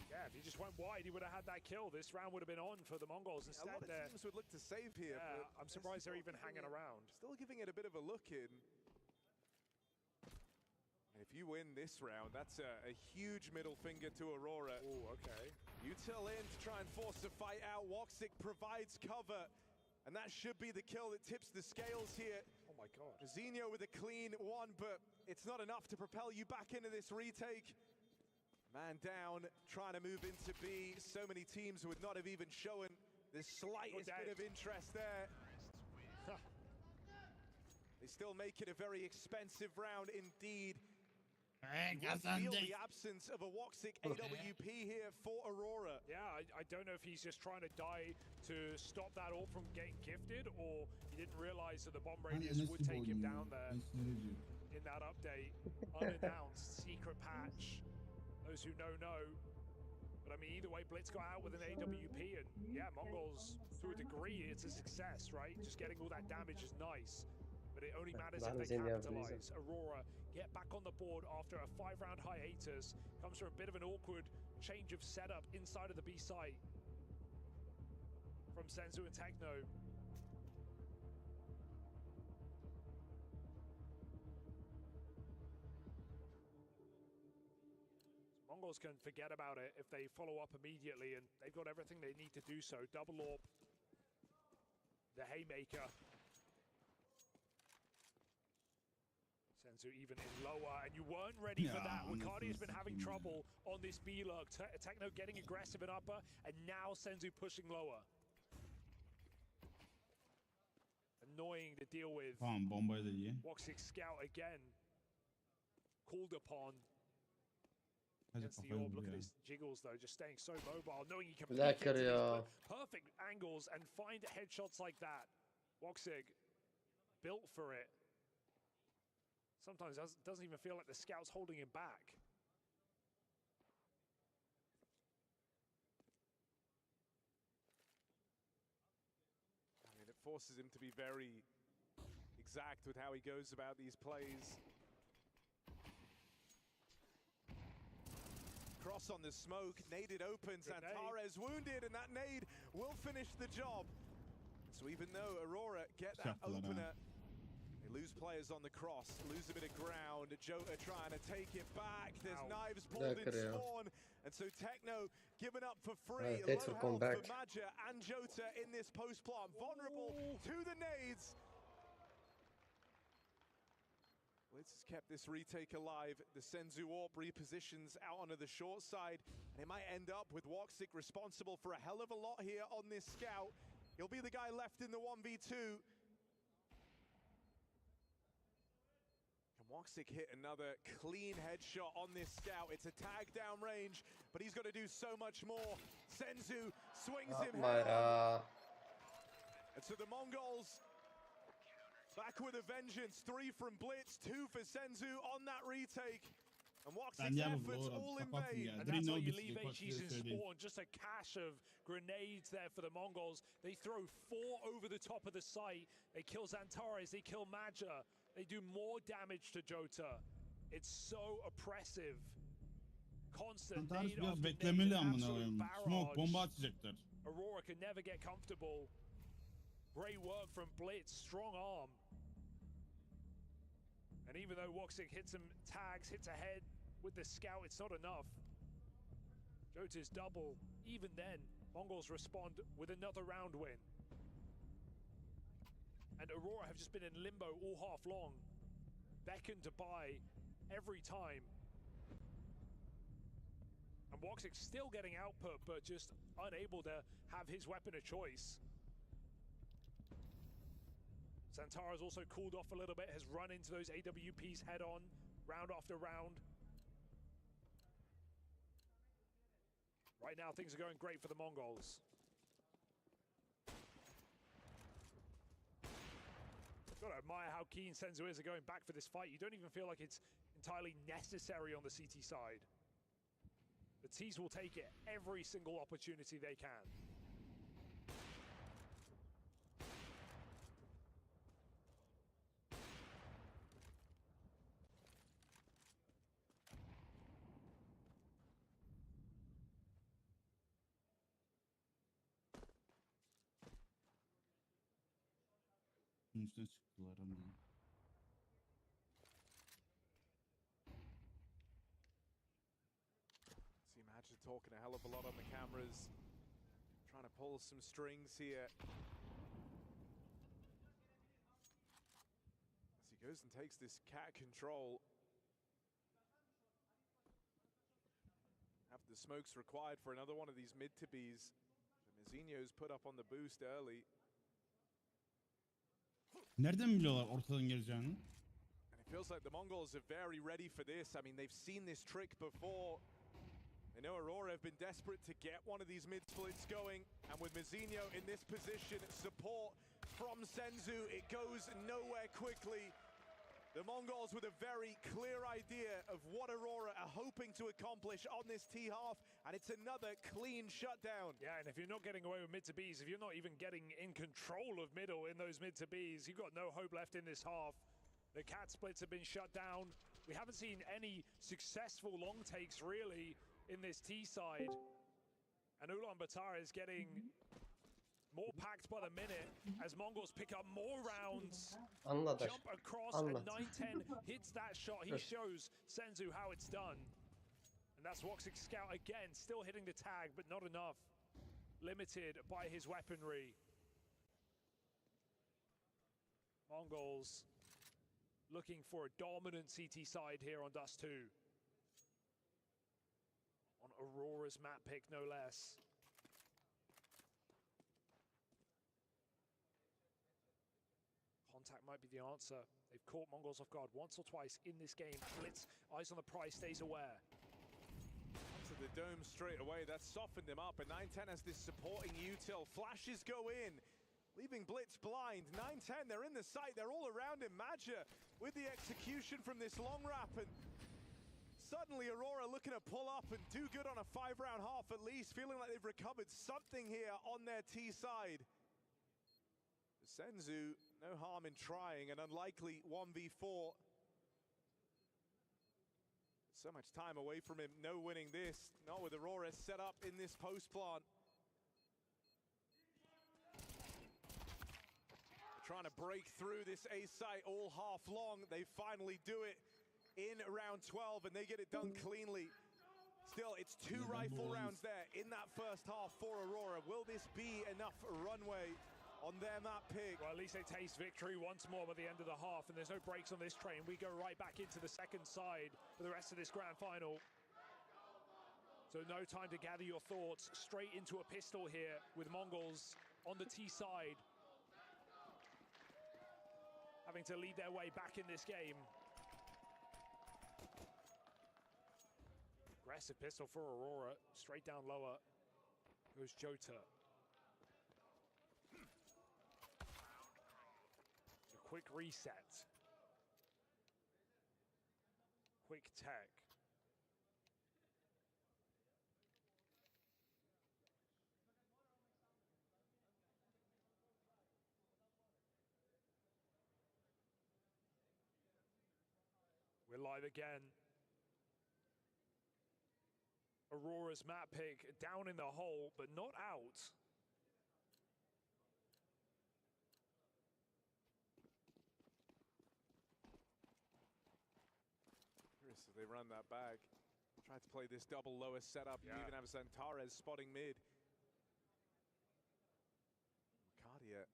Yeah, if he just went wide, he would have had that kill. This round would have been on for the Mongols. Instead, a lot of teams would look to save here. Yeah, but I'm surprised they're even hanging around. Still giving it a bit of a look in. And if you win this round, that's a huge middle finger to Aurora. Oh, okay. Util in to try and force the fight out. Woxic provides cover. And that should be the kill that tips the scales here. my God. Zinho with a clean one, but it's not enough to propel you back into this retake. Man down, trying to move into B. So many teams would not have even shown the slightest bit of interest there. They still make it a very expensive round indeed. You will feel the absence of a Woxic AWP here for Aurora. Yeah, I don't know if he's just trying to die to stop that ult from getting gifted, or he didn't realize that the bomb radius would take him down there in that update. Unannounced secret patch. Those who know. But I mean, either way, Blitz got out with an AWP, and yeah, Mongolz, to a degree, it's a success, right? Just getting all that damage is nice, but it only matters if they capitalize. Aurora get back on the board after a 5-round hiatus. Comes from a bit of an awkward change of setup inside of the B site from Senzu and Techno. Mongols can forget about it if they follow up immediately, and they've got everything they need to do so. Double AWP, the haymaker. Senzu even in lower, and you weren't ready for that. Wakadi's been having trouble on this B lurk. Techno getting aggressive in upper, and now Senzu pushing lower. Annoying to deal with. Tamam, bombayı da iyi. Woxic scout again. Called upon. Hadi Against the kafayı orb. vurdu Look at ya. his jiggles though, just staying so mobile, knowing he can Bir peek dakika into ya. these perfect angles and find headshots like that. Woxic built for it. Sometimes doesn't even feel like the scout's holding him back. I mean, it forces him to be very exact with how he goes about these plays. Cross on the smoke, naded opens, and Antares wounded, and that nade will finish the job. So even though Aurora get that opener, they lose players on the cross, lose a bit of ground. Jota trying to take it back. There's knives pulled in spawn, and so Techno given up for free. Low health for Maja and Jota in this post plant, vulnerable to the nades. Blitz has kept this retake alive. The Senzu AWP repositions out onto the short side, and it might end up with Woxic responsible for a hell of a lot here on this scout. He'll be the guy left in the 1v2. Can Woxic hit another clean headshot on this scout? It's a tag down range, but he's got to do so much more. Senzu swings him head on. And so the Mongols back with a vengeance. 3 from Blitz, 2 for Senzu on that retake. And Woxic's efforts all in vain. And that's why you leave HGs in spawn. Just a cache of grenades there for the Mongols. They throw 4 over the top of the site. They kill Antares, they kill Maja. They do more damage to Jota. It's so oppressive. Constant Antares nade biraz after beklemeli nade, an amına absolute koyayım. Smoke bomba barrage. atacaklar. Aurora can never get comfortable. Great work from Blitz, strong arm. And even though Woxic hits some tags, hits ahead with the scout, it's not enough. Jota's double. Even then, Mongols respond with another round win. And Aurora have just been in limbo all half long. Beckoned to buy every time. And Woxic's still getting output, but just unable to have his weapon of choice. Santara's also cooled off a little bit, has run into those AWPs head on, round after round. Right now, things are going great for the Mongols. Gotta admire how keen Senzu is at going back for this fight. You don't even feel like it's entirely necessary on the CT side. The T's will take it every single opportunity they can. Bunun üstüne çıktılar ama. See Maja talking a hell of a lot on the cameras. Trying to pull some strings here. Goes and takes this cat control. Have the smokes required for another one of these mid to Bs. Mizinho's put up on the boost early. Nereden biliyorlar ortadan geleceğini? And it feels like the Mongols are very ready for this. I mean, they've seen this trick before. They know Aurora have been desperate to get one of these mid splits going. And with Mizinho in this position, support from Senzu, it goes nowhere quickly. The Mongols with a very clear idea of what Aurora are hoping to accomplish on this T-half, and it's another clean shutdown. Yeah, and if you're not getting away with mid to Bs, if you're not even getting in control of middle in those mid to Bs, you've got no hope left in this half. The cat splits have been shut down. We haven't seen any successful long takes really in this T side. And Ulaanbaatar is getting more packed by the minute as Mongols pick up more rounds. Jump across and 910 hits that shot. He shows Senzu how it's done. And that's Woxic Scout again, still hitting the tag, but not enough. Limited by his weaponry. Mongols looking for a dominant CT side here on Dust 2. On Aurora's map pick, no less. Contact might be the answer. They've caught Mongols off guard once or twice in this game. Blitz, eyes on the prize, stays aware. To the dome straight away, that softened him up, and 910 has this supporting util. Flashes go in, leaving Blitz blind. 910, they're in the sight, they're all around him. Maja with the execution from this long wrap, and suddenly Aurora looking to pull up and do good on a 5-round half at least, feeling like they've recovered something here on their T side. Senzu, no harm in trying, an unlikely 1v4. So much time away from him, no winning this. Not with Aurora set up in this post plant. Trying to break through this A site all half long. They finally do it in round 12 and they get it done cleanly. Still, it's 2 rifle rounds there in that first half for Aurora. Will this be enough runway on their map pick? Well, at least they taste victory once more by the end of the half, and there's no breaks on this train. We go right back into the second side for the rest of this grand final. So no time to gather your thoughts. Straight into a pistol here with Mongols on the T side, having to lead their way back in this game. Aggressive pistol for Aurora. Straight down lower goes Jota. Quick reset. Quick tech. We're live again. Aurora's map pick down in the hole, but not out. So they run that back. Try to play this double lowest setup. You even have Zantares spotting mid. Cardia,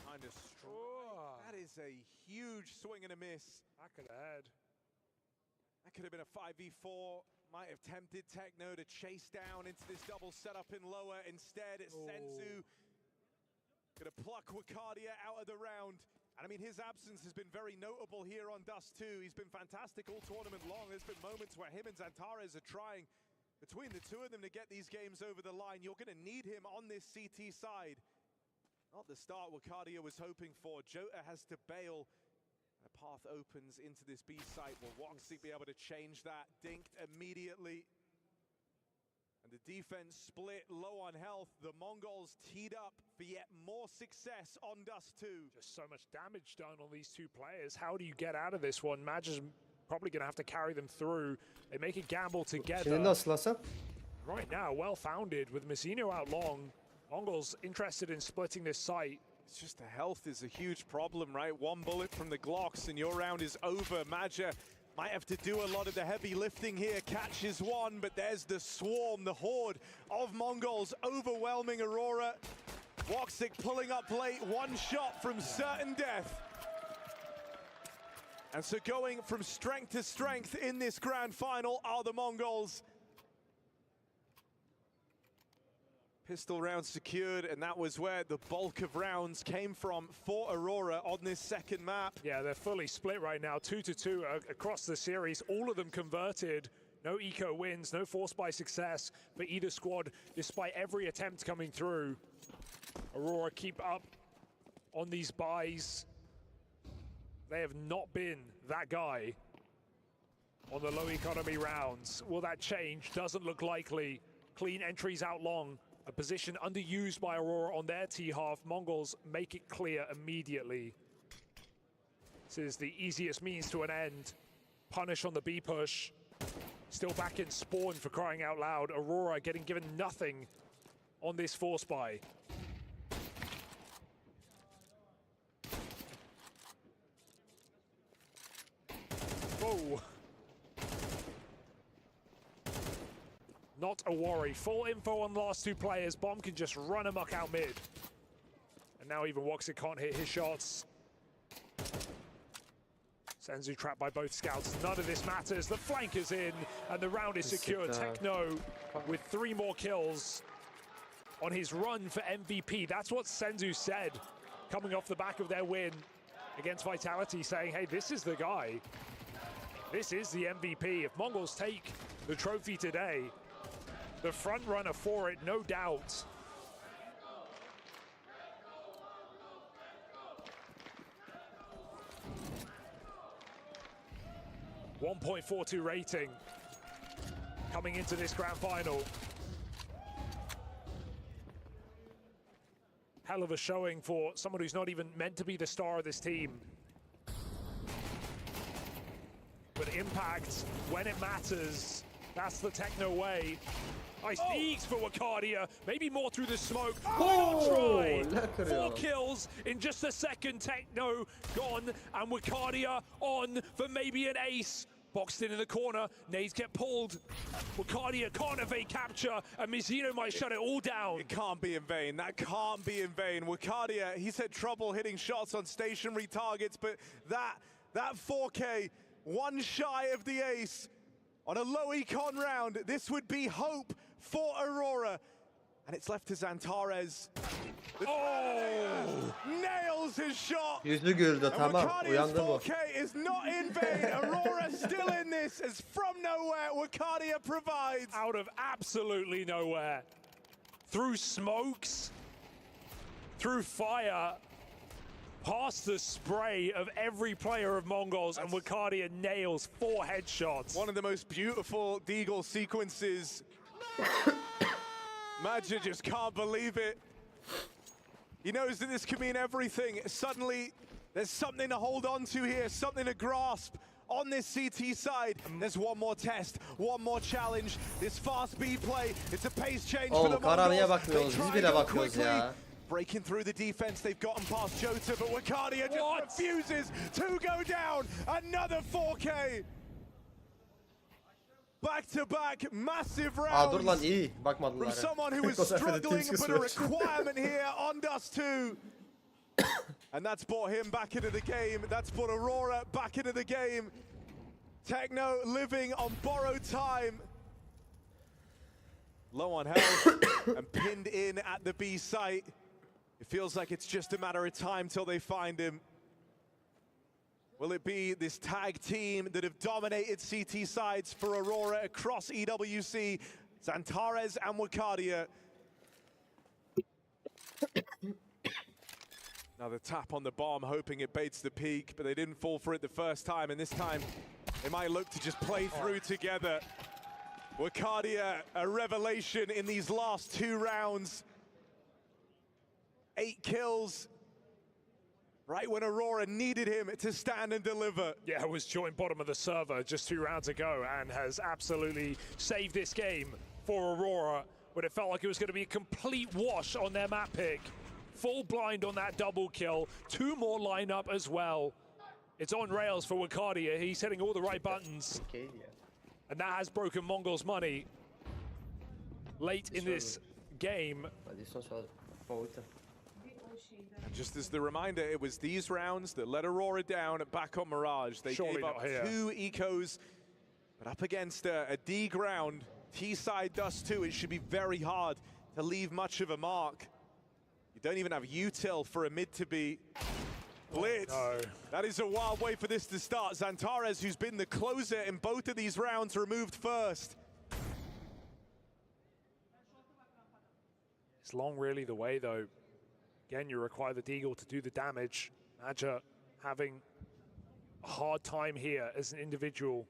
kind of strong. That is a huge swing and a miss. Back of the head. That could have been a 5v4. Might have tempted Techno to chase down into this double setup in lower. Instead, it's Senzu gonna pluck Wakadia out of the round. And I mean, his absence has been very notable here on Dust 2. He's been fantastic all tournament long. There's been moments where him and Zantares are trying between the two of them to get these games over the line. You're going to need him on this CT side. Not the start Wakadia was hoping for. Jota has to bail. A path opens into this B site. Will Woxic be able to change that? Dinked immediately. And the defense split low on health. The Mongols teed up for yet more success on Dust 2. Just so much damage done on these two players. How do you get out of this one? Madge is probably going to have to carry them through. They make a gamble together. Right now, well-founded with Mizinho out long. Mongols interested in splitting this site. It's just the health is a huge problem, right? One bullet from the Glocks and your round is over. Maja might have to do a lot of the heavy lifting here. Catches one, but there's the swarm, the horde of Mongols overwhelming Aurora. Woxic pulling up late, one shot from certain death. And so going from strength to strength in this grand final are the Mongols. Pistol rounds secured, and that was where the bulk of rounds came from for Aurora on this second map. Yeah, they're fully split right now, 2-2 across the series. All of them converted. No eco wins, no force by success for either squad, despite every attempt coming through. Aurora keep up on these buys. They have not been that guy on the low economy rounds. Will that change? Doesn't look likely. Clean entries out long. A position underused by Aurora on their T-half. Mongols make it clear immediately. This is the easiest means to an end. Punish on the B push. Still back in spawn for crying out loud. Aurora getting given nothing on this force buy. Whoa. Not a worry. Full info on the last two players. Bomb can just run amok out mid. And now even Woxit can't hit his shots. Senzu trapped by both scouts. None of this matters. The flank is in, and the round is secured. Techno with 3 more kills on his run for MVP. That's what Senzu said, coming off the back of their win against Vitality, saying, hey, this is the guy. This is the MVP. If Mongols take the trophy today, the front runner for it, no doubt. .42 rating coming into this grand final. Hell of a showing for someone who's not even meant to be the star of this team. But impact, when it matters, that's the Techno way. Nice sneaks for Wakadia, maybe more through the smoke. Try. 4 kills in just a second. Techno gone, and Wakadia on for maybe an ace. Boxed in the corner, nades get pulled. Wakadia can't evade capture, and Mizzino might shut it all down. It can't be in vain, that can't be in vain. Wakadia, he's had trouble hitting shots on stationary targets, but that 4K, one shy of the ace on a low econ round. This would be hope for Aurora. And it's left to Zantares. Nails his shot. Yüzlü güldü, tamam. Uyandı bu. 4K is not in vain. Aurora still in this, as from nowhere, Wakadia provides. Out of absolutely nowhere. Through smokes, through fire, past the spray of every player of Mongols, and Wakadia nails 4 headshots. One of the most beautiful Deagle sequences. Madja just can't believe it. He knows that this could mean everything. Suddenly, there's something to hold on to here, something to grasp on this CT side. There's one more test, one more challenge. This fast B play, it's a pace change for the Karami'ye Mongols. bakmıyoruz, biz bile bakıyoruz ya. Breaking through the defense, they've gotten past Jota, but Wakadia just refuses to go down. Another 4K. Back-to-back massive rounds. Dur lan iyi, bakmadılar. From someone who is struggling but a requirement here on Dust 2. And that's brought him back into the game. That's brought Aurora back into the game. Techno living on borrowed time. Low on health and pinned in at the B site. It feels like it's just a matter of time till they find him. Will it be this tag team that have dominated CT sides for Aurora across EWC? Zantares and Wakadia. Another tap on the bomb, hoping it baits the peak, but they didn't fall for it the first time, and this time they might look to just play through together. Wakadia, a revelation in these last 2 rounds. 8 kills. Right when Aurora needed him to stand and deliver. Yeah, it was joint bottom of the server just 2 rounds ago and has absolutely saved this game for Aurora, but it felt like it was going to be a complete wash on their map pick. Full blind on that double kill. 2 more lineup as well. It's on rails for Wakadia. He's hitting all the right buttons. And that has broken Mongols' money late in this game. And just as the reminder, it was these rounds that let Aurora down back on Mirage. They Surely gave up not here. 2 ecos, but up against a D ground, T-side Dust 2, it should be very hard to leave much of a mark. You don't even have util for a mid to be Blitz. No. That is a wild way for this to start. Xantares, who's been the closer in both of these rounds, removed first. It's long really the way though. Again, you require the Deagle to do the damage. Maja having a hard time here as an individual.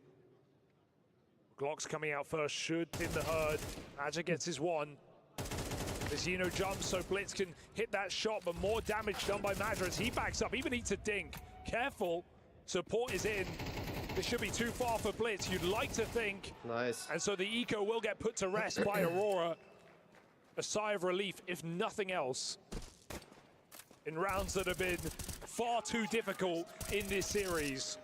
Glock's coming out first, should pin the herd. Maja gets his one. The Xeno jumps so Blitz can hit that shot, but more damage done by Maja as he backs up, even eats a dink. Careful, support is in. This should be too far for Blitz, you'd like to think. Nice. And so the eco will get put to rest by Aurora. A sigh of relief, if nothing else, in rounds that have been far too difficult in this series.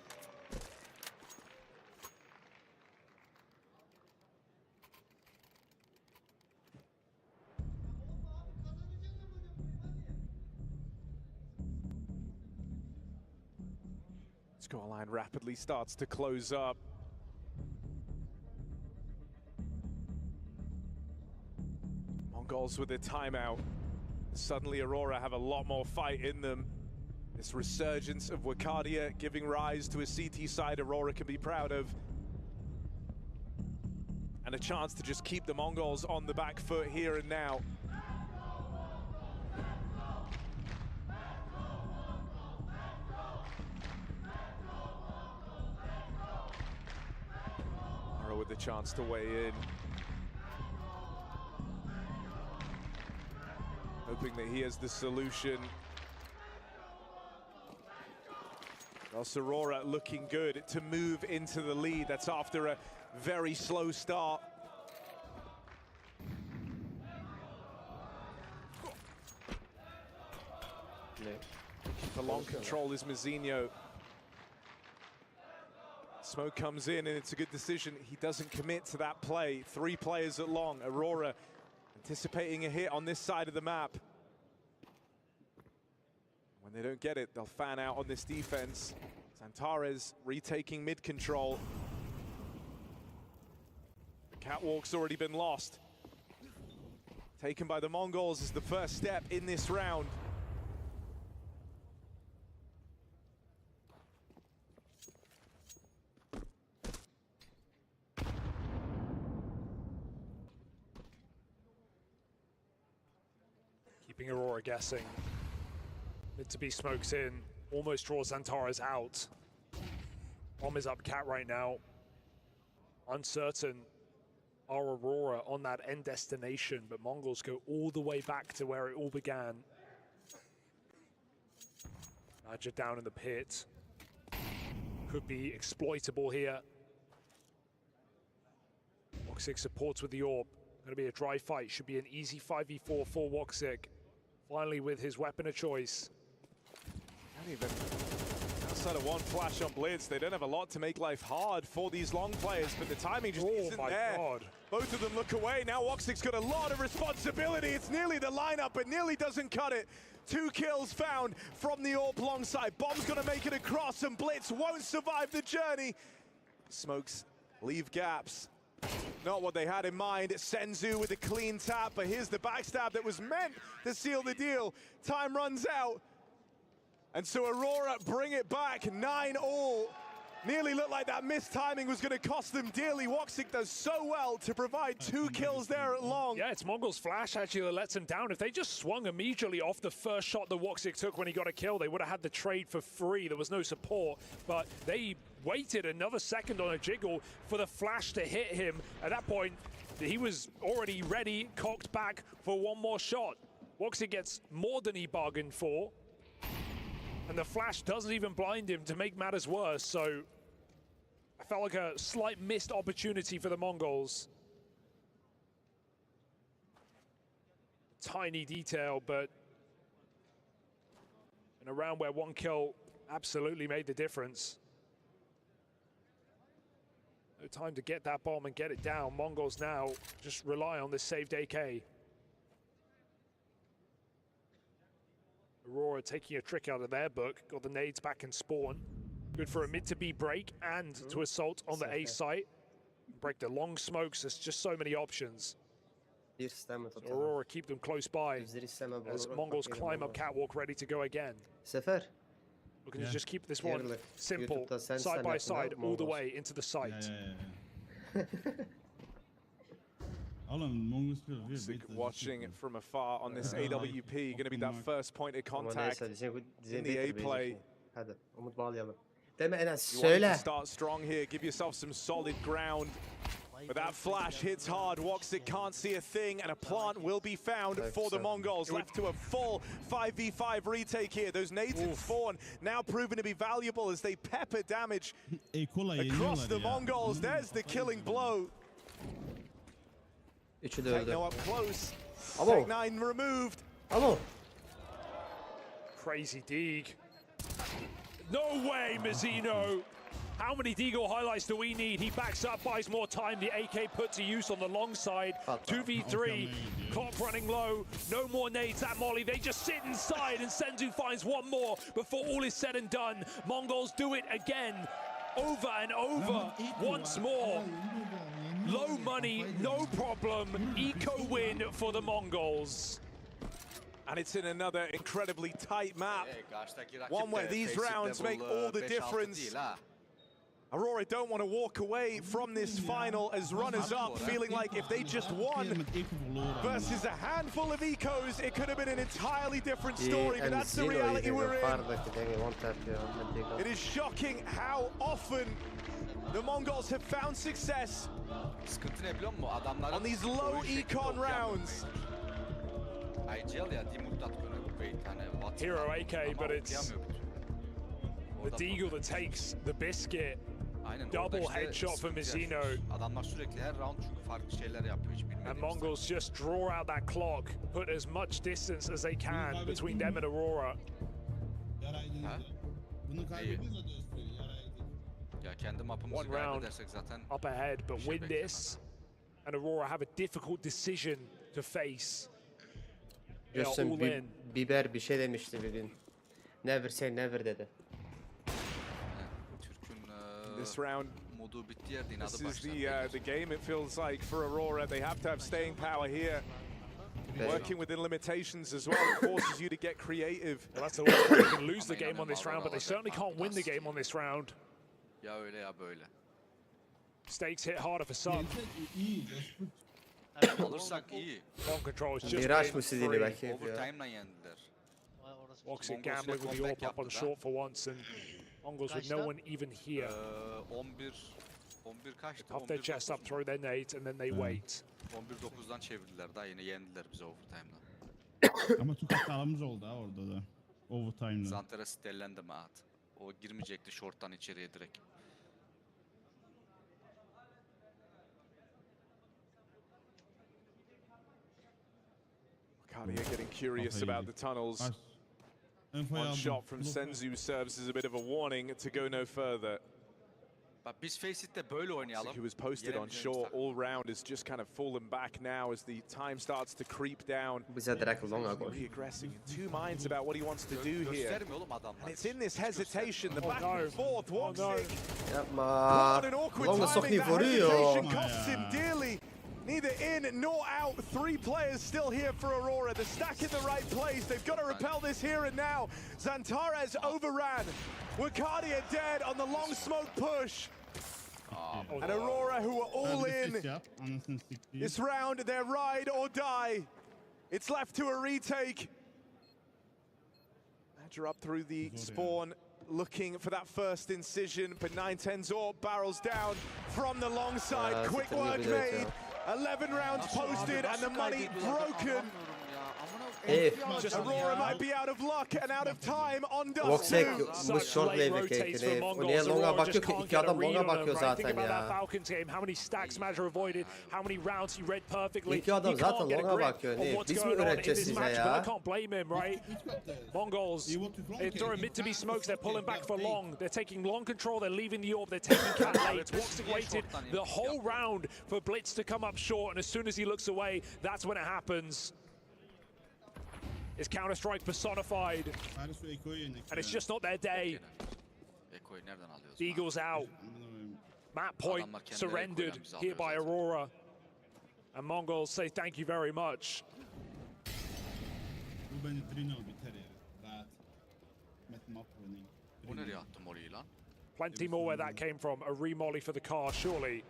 Scoreline rapidly starts to close up. Mongolz with a timeout. Suddenly Aurora have a lot more fight in them. This resurgence of Wakadia giving rise to a CT side Aurora can be proud of. And a chance to just keep the Mongols on the back foot here and now. Aurora with the chance to weigh in. Hoping that he has the solution. Thus Aurora looking good to move into the lead. That's after a very slow start. The long control is Mazinho. Smoke comes in and it's a good decision. He doesn't commit to that play. 3 players at long. Aurora anticipating a hit on this side of the map. When they don't get it, they'll fan out on this defense. Xantares retaking mid control. The catwalk's already been lost. Taken by the Mongols as the first step in this round. Keeping Aurora guessing. Mid to be smokes in, almost draws Xantares out. Bomb is up cat right now. Uncertain are Aurora on that end destination, but Mongols go all the way back to where it all began. Maja down in the pit. Could be exploitable here. Woxic supports with the orb. Gonna be a dry fight, should be an easy 5v4 for Woxic. Finally with his weapon of choice. Not even outside of one flash on Blitz, they don't have a lot to make life hard for these long players, but the timing just isn't there. God. Both of them look away. Now Woxic's got a lot of responsibility. It's nearly the lineup, but nearly doesn't cut it. 2 kills found from the AWP long side. Bomb's gonna make it across, and Blitz won't survive the journey. Smokes leave gaps. Not what they had in mind. Senzu with a clean tap, but here's the backstab that was meant to seal the deal. Time runs out. And so Aurora bring it back, 9-all. Nearly looked like that missed timing was going to cost them dearly. Woxic does so well to provide 2 kills there at long. Yeah, it's Mongol's flash actually that lets him down. If they just swung immediately off the first shot that Woxic took when he got a kill, they would have had the trade for free. There was no support, but they waited another second on a jiggle for the flash to hit him. At that point, he was already ready, cocked back for one more shot. Woxic gets more than he bargained for. And the flash doesn't even blind him to make matters worse, so I felt like a slight missed opportunity for the Mongols. Tiny detail, but in a round where 1 kill absolutely made the difference. No time to get that bomb and get it down. Mongols now just rely on this saved AK. Aurora taking a trick out of their book. Got the nades back in spawn. Good for a mid to B break and to assault on the A site. Break the long smokes. There's just so many options. So Aurora keep them close by as Mongols climb up catwalk ready to go again. Sefer. Looking to just keep this one simple, side by side, all the way into the site. Watching it from afar on this AWP, going to be that first point of contact in the A play. You want to start strong here, give yourself some solid ground. But that flash hits hard. Woxic can't see a thing, and a plant will be found for the Mongols. Left to a full 5v5 retake here. Those nades in spawn now proven to be valuable as they pepper damage across the Mongols. There's the killing blow. Techno up close. Tech 9 removed. Crazy Deeg. No way, Mazzino. How many Deagle highlights do we need? He backs up, buys more time. The AK put to use on the long side. 2v3, clock running low. No more nades, that molly. They just sit inside and Senzu finds one more before all is said and done. Mongols do it again, over and over, once more. Low money, no problem. Eco win for the Mongols. And it's in another incredibly tight map. One where these rounds make all the difference. Aurora don't want to walk away from this final as runners-up, feeling like if they just won versus a handful of ecos, it could have been an entirely different story, but that's the reality we're in. It is shocking how often the Mongols have found success on these low econ rounds. Hero AK, but it's the Deagle that takes the biscuit. Double headshot for Mazzino. And Mongols just draw out that clock, put as much distance as they can between them and Aurora. One round up ahead, but win this, and Aurora have a difficult decision to face. Biber bir şey demişti bir gün. Never say never dedi. This round, this is the game, it feels like, for Aurora. They have to have staying power here. Working within limitations as well, it forces you to get creative. Well, that's the worst. They can lose the game on this round, but they certainly can't win the game on this round. Stakes hit harder for some. Bomb control is just Woxic gambling with the AWP up on short for once, and Mongols with no one even here. Puff their chest up, throw their nades, and then they wait. 11-9'dan çevirdiler daha yine yendiler bize overtime'da. Ama çok hatalarımız oldu ha orada da. Overtime'da. Zanteres stellendi Maat. O girmeyecekti short'tan içeriye direkt. Cardia getting curious about the tunnels. One shot from Senzu serves as a bit of a warning to go no further. Biz Faceit'te böyle oynayalım. Who was posted on short all round has just kind of fallen back now as the time starts to creep down. Really aggressive, in two minds about what he wants to do here. And it's in this hesitation, the back and forth. Woxic. What an awkward timing. That hesitation costs him dearly. Neither in nor out. Three players still here for Aurora. The stack in the right place. They've got to repel this here and now. Zantares overran. Wakadia dead on the long smoke push. And Aurora, who are all in this round, their ride or die. It's left to a retake. Badger up through the spawn, looking for that first incision, but 9-10's AWP barrels down from the long side. Quick work made. 11 rounds posted and the money broken. Aurora might be out of luck and out of time on dust too. Bu short wave kekini. O niye longa bakıyor ki? İki adam longa bakıyor zaten ya. How many stacks Madger avoided, how many rounds he read perfectly. İki adam zaten longa bakıyor. Biz mi üreteceğiz size ya? I can't blame him, right? Mongols, they're throwing mid to be smokes, they're pulling back for long. They're taking long control, they're leaving the AWP, they're taking cat late. Woxic waited the whole round for Blitz to come up short, and as soon as he looks away, that's when it happens. is Counter-Strike personified. Bari şu Eko'yu yenek. And it's just not their day. Eko'yu nereden alıyoruz? Eagles out. Map point surrendered here by Aurora. And Mongolz say thank you very much. Bu bence 3-0 biter ya. Rahat. Map winning. Bu nereye attı Molly'yi lan? Plenty more where that came from. A re-molly for the car, surely.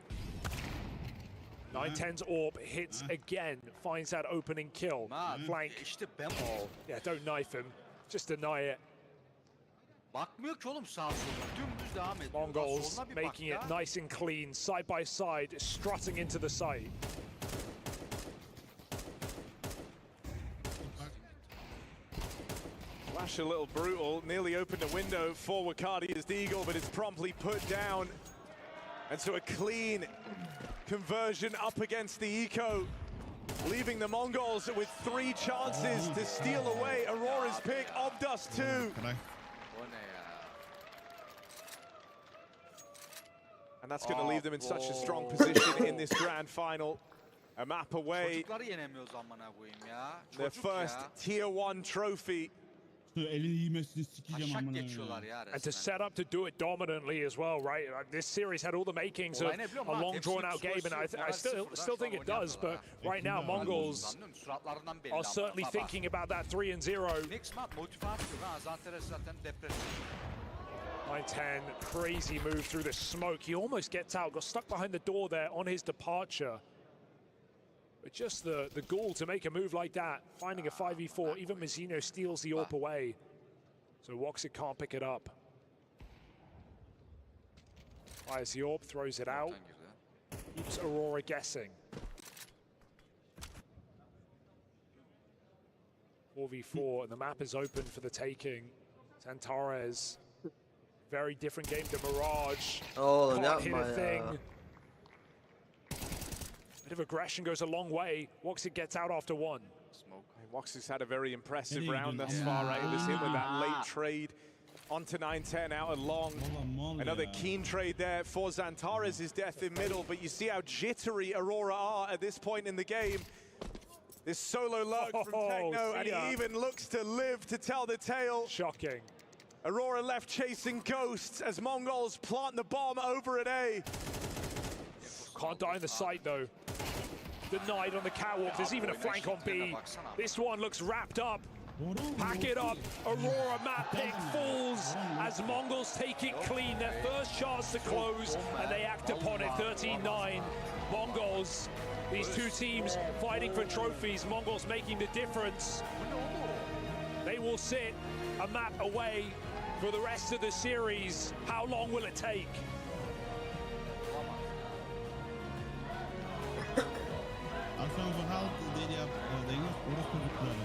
910's AWP hits again, finds that opening kill. Flank. İşte ben Oh, yeah, don't knife him. Just deny it. Bakmıyor ki oğlum sağa sola. Dümdüz devam ediyor. Mongolz Soluna bir bak making ya. it nice and clean, side by side, strutting into the site. Flash a little brutal, nearly opened a window for Wakadi's Deagle, but it's promptly put down. And so a clean conversion up against the Eco, leaving the Mongols with 3 chances to steal away Aurora's pick. Obdust 2. O ne ya? And that's going to leave them in such a strong position in this grand final. A map away. Çocukları yenemiyoruz amına koyayım ya. Their Çocuk first ya. tier 1 trophy. Şu elini yemesini sikeceğim Taşak amına. geçiyorlar ya And to resmen. set up to do it dominantly as well, right? This series had all the makings of Olay ne biliyor musun a abi? long, Hepsinin drawn-out game, and psikolojisi I still think it does. But right now, Mongols Anlıyorum, suratlarından belli are ama. certainly Baba. thinking about that 3-0. Next map motivasyon ha. Zanteres zaten depresyon. 910, crazy move through the smoke. He almost gets out, got stuck behind the door there on his departure. But just the gall to make a move like that, finding a 5v4, even Mazzino steals the AWP away. So Woxit can't pick it up. Fires the AWP, throws it out. Keeps Aurora guessing. 4v4, and the map is open for the taking. Santares, very different game to Mirage. Oğlum Can't hit yapma a ya. thing. Bit of aggression goes a long way. Woxit gets out after 1. Woxit's had a very impressive round thus far, right? It was him with that late trade onto 910 out and long. Another keen trade there for Zantares' death in middle, but you see how jittery Aurora are at this point in the game. This solo lurk from Techno, and he even looks to live to tell the tale. Shocking. Aurora left chasing ghosts as Mongols plant the bomb over at A. Can't die in the sight though. Denied on the catwalk. There's even a flank on B. This one looks wrapped up. Pack it up. Aurora map pick falls as Mongols take it clean. Their first chance to close, and they act upon it. 13-9. Mongols, these two teams fighting for trophies. Mongols making the difference. They will sit a map away for the rest of the series. How long will it take? Akşam Zuhal deli yap. Deniz orası çocukları.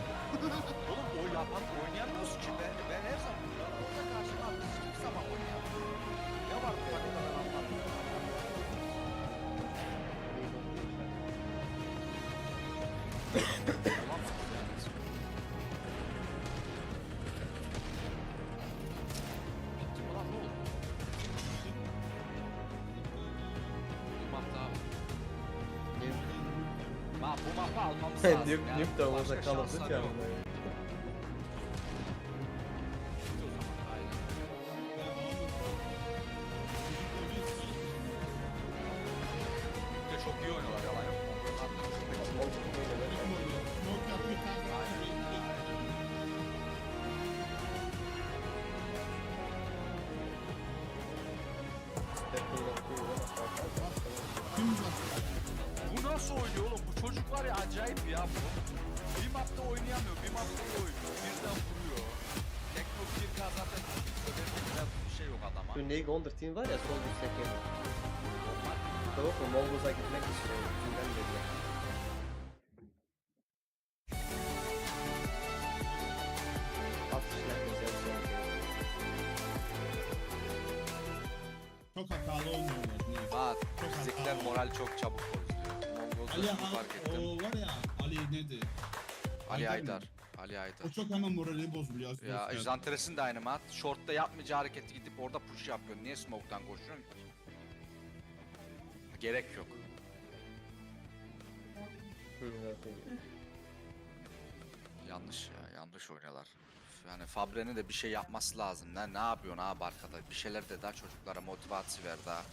Oğlum o yapan oynayamıyoruz ki. Ben her zaman orada karşıma atmış hiçbir zaman oynayamıyorum. Ne var bu takımda ben anlamıyorum. Ulan ne oldu? Bu mapta abi. Bu mapı almamız lazım. Nuke de olmasa kalıplı ki ama. Çok iyi oynuyorlar yalan yok. Bu nasıl oynuyor oğlum? Bu çocuk var ya acayip ya bu. Bir mapta oynayamıyor, bir mapta iyi oynuyor. Birden vuruyor. Tekno 1K zaten bir şey yok adama. Şu Nig 13 var ya sol üstteki. Tamam mı? Mongolz'a gitmek istiyor. Kimden belli. Çok hatalı oynuyorlar. Bak, fizikler moral çok çabuk bozuluyor. Ali Mongolz'u fark ettim. o var ya Ali neydi? Ali Aydar mı? Aydar. Ali Aydar. O çok hemen morali bozuluyor. Ya Zanteres'in de aynı mat. Short'ta yapmayacağı hareketi gidip orada push yapıyor. Niye smoke'tan koşuyorsun ki? Gerek yok. Yanlış ya, yanlış oynuyorlar. Yani Fabre'nin de bir şey yapması lazım. Ne yapıyorsun abi arkada? Bir şeyler de daha çocuklara motivasyon ver daha.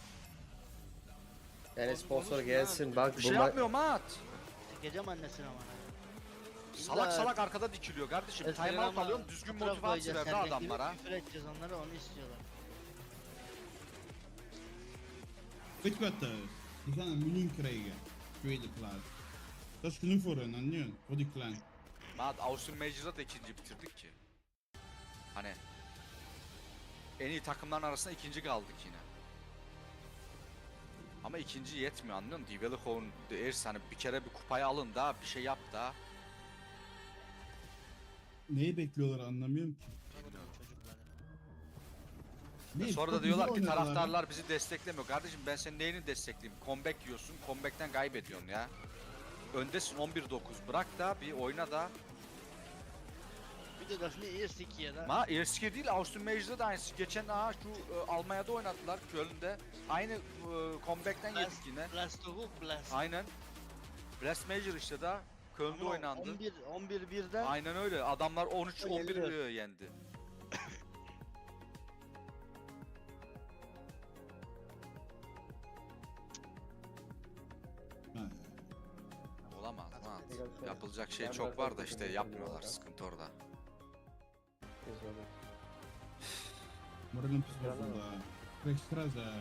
Yani sponsor gelsin bak Bir şey yapmıyor Mat. Çekeceğim annesine ama. Salak salak arkada dikiliyor kardeşim. Time out alıyorum, düzgün motivasyon ver daha adamlara. Küfür edeceğiz onlara, onu istiyorlar. Weet je wat thuis? Die gaan een miljoen krijgen. Tweede plaats. Dat is genoeg voor hen, anlıyor musun? Voor die clan. Mat, Austin Majors'da da ikinci bitirdik ki. Hani en iyi takımların arasında ikinci kaldık yine. Ama ikinci yetmiyor, anlıyor musun? Divelikhov'un eğer hani bir kere bir kupayı alın da bir şey yap da. Neyi bekliyorlar anlamıyorum ki. Sonra da diyorlar ki taraftarlar bizi desteklemiyor. Kardeşim ben senin neyini destekleyeyim? Comeback yiyorsun, comeback'ten kaybediyorsun ya. Öndesin 11-9, bırak da bir oyna da. Bir de lafını ersik ya da. Ma eski değil, Austin Majors'da da aynısı. Geçen şu Almanya'da oynadılar, Köln'de. Aynı comeback'ten yedik yine. Blast. Aynen. Blast Major işte da Köln'de oynandı. 11-1'den. Aynen öyle. Adamlar 13-11 yendi. Olamaz lan. Yapılacak şey çok var da işte yapmıyorlar. Sıkıntı orada. Moralim pis bozuldu ha. Ekstraz ha.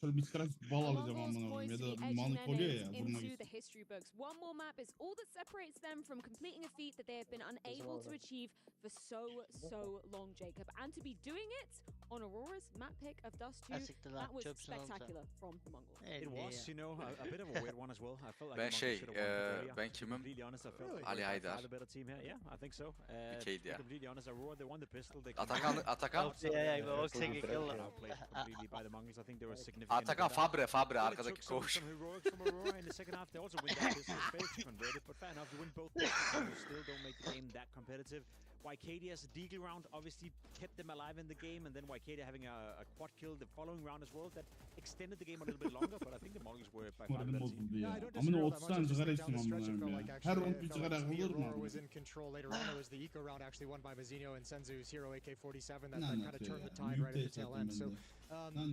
Şöyle bir kras bal alacağım amına koyayım ya da manlık oluyor ya vurmak istiyorum. One more map is all that separates them from completing a feat that they have been unable to achieve for so long, Jacob. And to be doing it on Aurora's map pick of Dust 2, that was spectacular from the Mongols. It was, you know, a bit of a weird one as well. I felt like Ben the Mongols should have won it earlier. ben kimim? Completely honest, I felt like Ali Haydar. the better team here. Yeah, I think so. İkiydi ya. Completely honest, Aurora they won the pistol. They Atakan. Completely by the Mongols. I think they were significant. Atakan Fabre arkadaki koç. Some heroics from Aurora in the second half. They also win that pistol. Failed to convert it, but fair enough. You win both pistols, you still don't make the game that competitive. Wycadia's Deagle round obviously kept them alive in the game, and then Wycadia having a quad kill the following round as well that extended the game a little bit longer, but I think the Mongols were by far the Moralim better team. bozuldu ya. Amına 30 tane sigara içtim amına koyayım ya. Her 10 bir sigara yakılır mı? Aurora was in control later on. It was the eco round actually won by Mazinho and Senzu's hero AK-47 that kind of turned the tide right at the tail end. So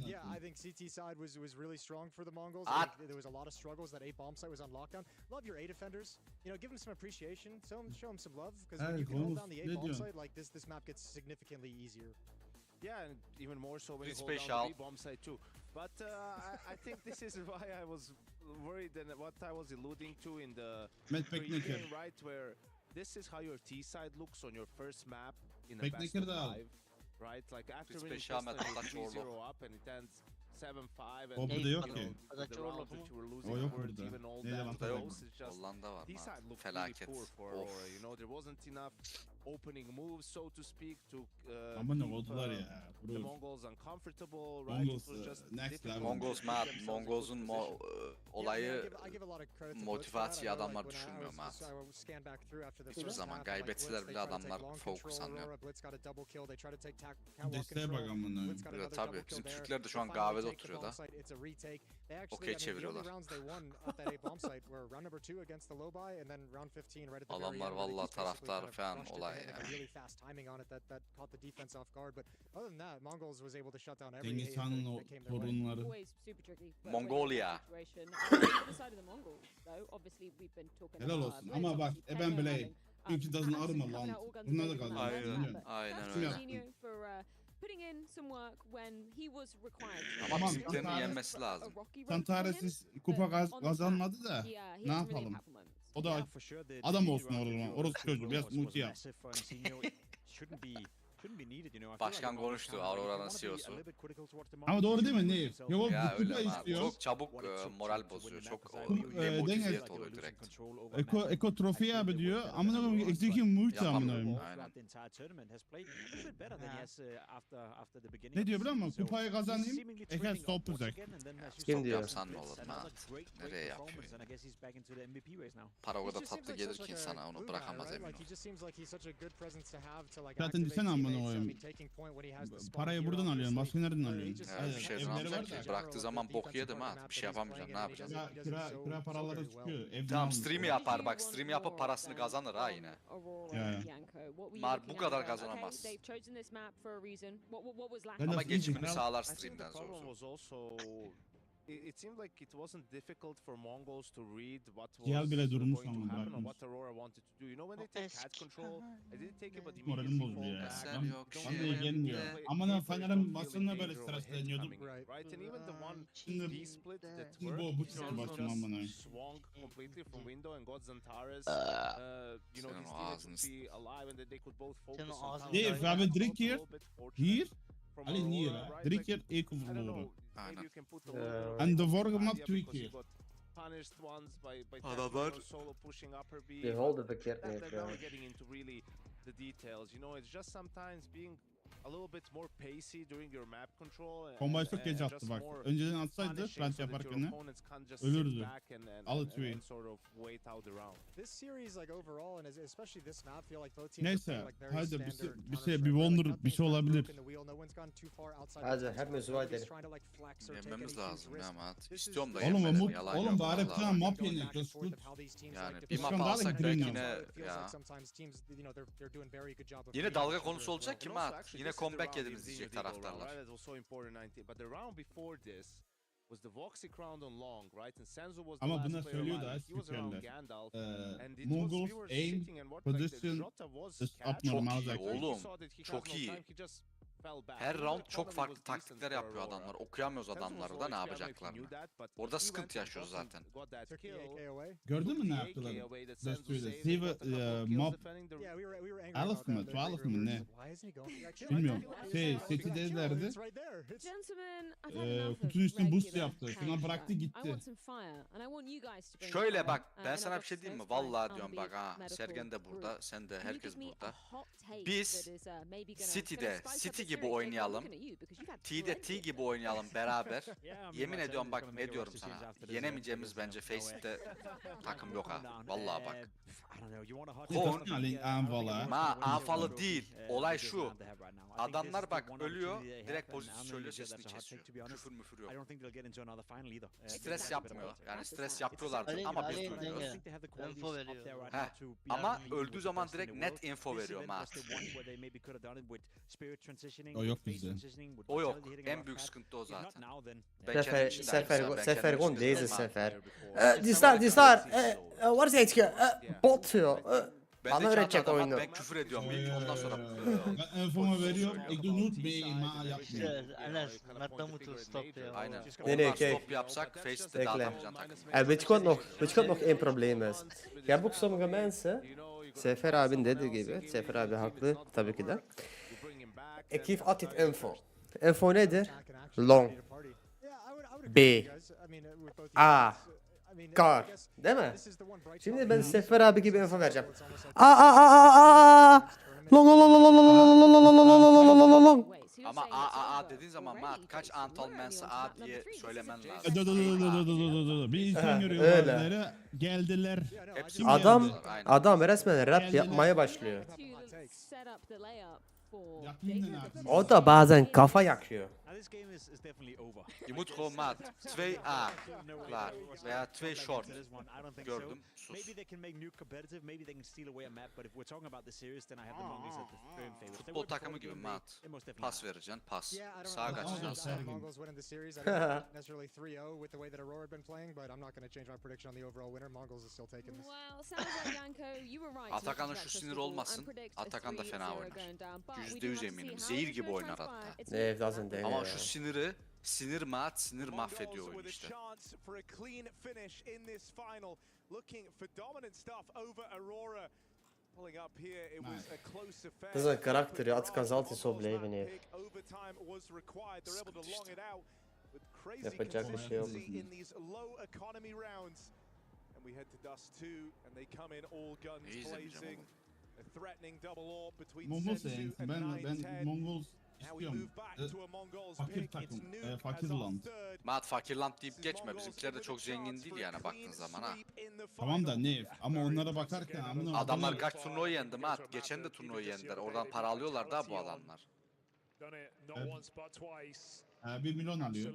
yeah, I think CT side was really strong for the Mongols. There was a lot of struggles. That A bomb site was on lockdown. Love your A defenders. You know, give them some appreciation. Show them some love because when you can hold down the A bomb site like this map gets significantly easier. Yeah, and even more so when you hold Special. down the B-bomb side too. But I think this is why I was worried and what I was alluding to in the pre-game, right? Where this is how your T side looks on your first map in a best of 5, right? Like after winning first 3-0 up and it ends 7-5 and burada yok ki. the round that you were O losing yok weren't burada. even all Ne that yalan close. söyleyeyim. It's just Hollanda var. T side looked really Felaket. poor for Aurora. You know, there wasn't enough opening moves, so to speak, to Amına keep, koydular ya. the Bro. Mongols uncomfortable, right? Mongols, It was just next difficult level. to Mongols keep Mat, themselves in Mongolz'un good position. olayı I give a lot of credit to motivasyon Blitz, adamlar when I düşünmüyor was- Mat. I scanned back through after the Hiçbir first zaman half, like kaybetseler Blitz, bile they tried to adamlar take long focus control, anlıyor. Aurora, Blitz got a double kill. They tried to take catwalk Desteğe bak control. amına Blitz koyayım. got Evet, another tabii. double kill Bizim there. Türkler de şu They an finally kahvede take the oturuyor bomb da. site. It's a retake. They actually, Okey I mean, the only çeviriyorlar. rounds they won at that A bomb site were round number 2 against the low buy and then round 15 right at the very Adamlar end. where they vallahi just basically taraftar kind of falan rushed it. olay They had, like, a yani. really fast timing on it that caught the defense off guard. But other than that, Mongols was able to shut down every Cengiz A that Han'ın o came their way. torunları. Always super tricky. but Mongolia. situation. On the side of the Mongols, though, obviously we've been talking Helal about olsun. Blitz, Ama bak obviously ben Tenno bile having, ülke tadını absolutely arıma coming lan. out all guns Bunlar da blazing on that kazandı. first Aynen, map, but aynen that's öyle. Coutinho for putting in some work when he was required to. Ama Tamam, bizimkilerin Tantares- yenmesi lazım. Tantares kupa kazanmadı da ne yapalım? O da adam olsun orada. Orası çocuğu biraz multi yap. Başkan konuştu, Aurora'nın CEO'su. Ama doğru değil mi? Ne? Yok oğlum Ya bu öyle kupa abi. istiyor. Çok çabuk moral bozuyor. Çok Denge- demotivate oluyor direkt. Eko trofi abi diyor. Amına koyayım execute multi amına koyayım. Aynen. Ne diyor biliyor musun? Kupayı kazanayım. Eken stoplayacak. Kim diyor? Yapsan ne olur Mat? Nereye yapıyor? Para o kadar tatlı gelir ki insana onu bırakamaz emin ol. Zaten desene amına amına koyayım. Parayı buradan alıyorsun, başka nereden alıyorsun? Evet, bir şeyden alacak ki. Bıraktığı zaman bok yedim ha. Bir şey yapamayacaksın, ne yapacaksın? Kira paraları çıkıyor. Tamam, stream yapar bak, stream yapıp parasını kazanır ha yine. Bu kadar kazanamaz. Ama geçimini sağlar streamden zor. It seemed like it wasn't difficult for Mongols to read what Gel was bile durmuş going to ama happen and bırakmış. what Aurora wanted to do. You know when they take head control, I didn't take it but Moralim immediately bozdu ya. fall back. Sen yok Ben de gelmiyor. Aman Fener'in basınla böyle stresleniyordum. Right, and even the one Şimdi D-split that bu worked, çıktı başıma amına. swung completely from window and got Zantares. You know, Senin his o teammates ağzını would be alive and that they could both focus Senin on ağzını power. Değil, abi drink here. Here? From Ali Aurora, niye? right? Drink Like, here, e I don't kuvvulu. know, Aynen. maybe you can put a little And the more wargam not idea tweak because you here. got punished once by Adamlar Techno solo pushing upper B. Beholder verkeerd They're niet, ja. not getting into really the details. You know, it's just sometimes being a little bit more pacey during your map control. Kombayı çok geç attı bak. Önceden atsaydı plant yaparken ne? Ölürdü. Al tweet. This series, like overall, and especially this map, feel like both teams Neyse, are playing like very hadi standard bir Wonder Counter-Strike, bir şey olabilir. broken the wheel, no one's gone too far outside Hadi, the hepimiz box. dua Nobody's edelim. trying to, like, flex or take Yenmemiz any huge lazım risk. ya Mahat. This is İstiyorum da Oğlum yenmeleri, Umut, yalan oğlum yok bari vallahi. plan map Going yenik. back and Just forth good. of how these teams, Yani like, bir defend map Skandal alsak green belki yok. yine it feels ya. like sometimes teams, you know, they're doing very good job of Yine reading dalga each other konusu as olacak well. ki Mahat. Yine comeback yediniz diyecek taraftarlar. Right? It was so important 90. But the round before this was the Voxy crown on long, right? And Senzo was the Ama last buna player söylüyor alive. da He was around spikerler. Gandalf. And it was, Mongols we were aim, sitting and what, like, the position Jota was is catching. abnormal Çok iyi zaten. oğlum. He saw that he Çok has no iyi. time, he just fell back. Her Even round the çok economy farklı was decent taktikler for yapıyor Aurora. adamlar. Okuyamıyoruz Senzo was adamları da always ne playing like he yapacaklarını. knew that, but Orada he sıkıntı went and yaşıyoruz got zaten. got that Took the kill. AK away. Gördün mü ne AK yaptılar? away that Just Senzo söyle. saved, Steve got a couple kills mob defending the Yeah, we were angry Alf about mı? that. The Tualif angry mı rumors ne? of why isn't he going? Yeah, Bilmiyorum. Like, Seti dedilerdi. it's right there. It's Gentlemen, I've had enough of Kutunun üstüne boost regular yaptı. Şuna Counter-Strike. bıraktı I gitti. want some fire, and I want you guys to bring Şöyle fire. bak, ben And sana I've bir şey got diyeyim mi? those guys Vallahi on diyorum the bak ha. medical Sergen de burada, group. sen de, Can you herkes give me a burada. hot take Biz that is, maybe gonna City'de, spice up City the gibi series? oynayalım. Looking at you because you've had T'de plenty T of gibi them. oynayalım beraber. Yeah, Yemin ediyorum bak, ne diyorum to sana. change after this, Yenemeyeceğimiz because, bence no way. Face'te takım yok ha. Vallahi bak. I don't know, you want a hot Kon- take? Ali Anvala. Ma anfalı değil. Olay şu. Adamlar Adamlar bak ölüyor, direkt pozisyon söylüyor, sesini kesiyor. Küfür müfür yok. I don't think they'll get into another final either. Stres yapmıyor. Yani stres yapıyorlardı Ali- ama biz Ali duymuyoruz. denge. Info veriyor. Heh, ama öldüğü zaman direkt net info veriyor Mahat. O yok bizde. O yok. En büyük sıkıntı o zaten. Ben Sefer, kendim için de sefer, aynısı, ben sefer kendim gon için de deze söyleyeyim sefer. ha. Dislar, var zit je? Bot diyor. Ben Bana de öğretecek adam, oyunu. ben küfür ediyorum ilk, ondan sonra Ben infomu veriyorum. Ignore ma yapmıyor. İşte Enes, Matamutu stop ya. aynen. Nee, nee, Ondan kijk. stop yapsak Face'te Bekle. dağıtamayacaksın takımı. Weet je wat nog één probleem is? Je hebt ook sommige mensen, Sefer abin dediği gibi, Sefer abi haklı tabii ki de. Ik geef altijd info. Info nedir? Long. B. A. Kar. Değil mi? Şimdi ben Sefer abi gibi info vereceğim. Long long long long long long long long long long long long long. Ama A dediğin zaman Mahat kaç Antalmense A diye söylemen lazım. Bir insan görüyor Öyle. bazıları. Geldiler. Hepsi Adam geldiler, aynen. adam resmen rap yapmaya başlıyor. Set up the layup for Yakın ne Jacob. yapayım? O da bazen kafa yakıyor. This game is definitely over. Je moet gewoon Maat 2A klaar veya 2 short. Gördüm. Sus. Maybe they can make nuke competitive, maybe they can steal away a map, but if we're talking about the series, then I have the Mongols at the firm favorite. Futbol takımı gibi Maat. Pas vereceksin, pas. Sağa kaçacaksın. Sergen. Mongols winning the series. I don't necessarily 3-0 with the way that Aurora had been playing, but I'm not going to change my prediction on the overall winner. Mongols is still taking this. Well, sounds like Yanko, you were right. Atakan'ın şu sinir olmasın. Atakan da fena oynar. %100 eminim. Zehir gibi oynar hatta. Nee, dat is een ding. Ama şu sinir Maat, sinir mahvediyor oyunu işte. Dat is een karakter, ja. Het kan ze altijd zo blijven hier. Yapacak bir şey yok. İyi izlemeyeceğim oğlum. Mongols ben Mongols istiyorum. Fakir takım, fakir land. Mat fakirland deyip geçme. Bizimkiler de çok zengin değil yani baktığın zaman ha. Tamam da ne? Ama onlara bakarken amına Adamlar kaç turnuvayı yendi Mat? Geçen de turnuvayı yendiler. Oradan para alıyorlar da bu adamlar. 1 milyon alıyor.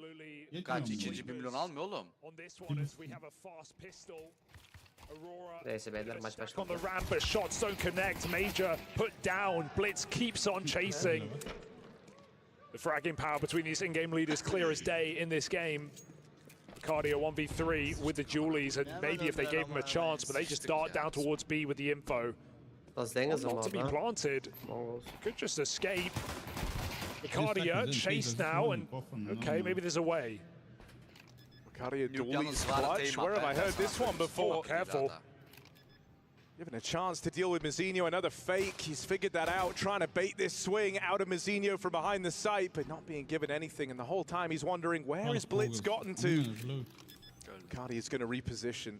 Kaç? İkinci 1 milyon almıyor oğlum. Neyse beyler maç on başladı. the ramp, but shots don't connect. Major put down. Blitz keeps on chasing. The fragging power between these in-game leaders clear as day in this game. Cardio 1v3 with the Julies, and maybe if they gave him a chance, but they just dart down towards B with the info. Not to be planted. Could just escape. Cardio chased now, and okay, maybe there's a way. Cardio Dooley's clutch. Where have I heard this one before? Careful. Given a chance to deal with Mazinho, another fake. He's figured that out, trying to bait this swing out of Mazinho from behind the site, but not being given anything. And the whole time he's wondering, where has Blitz gotten to? Cardio's going to reposition.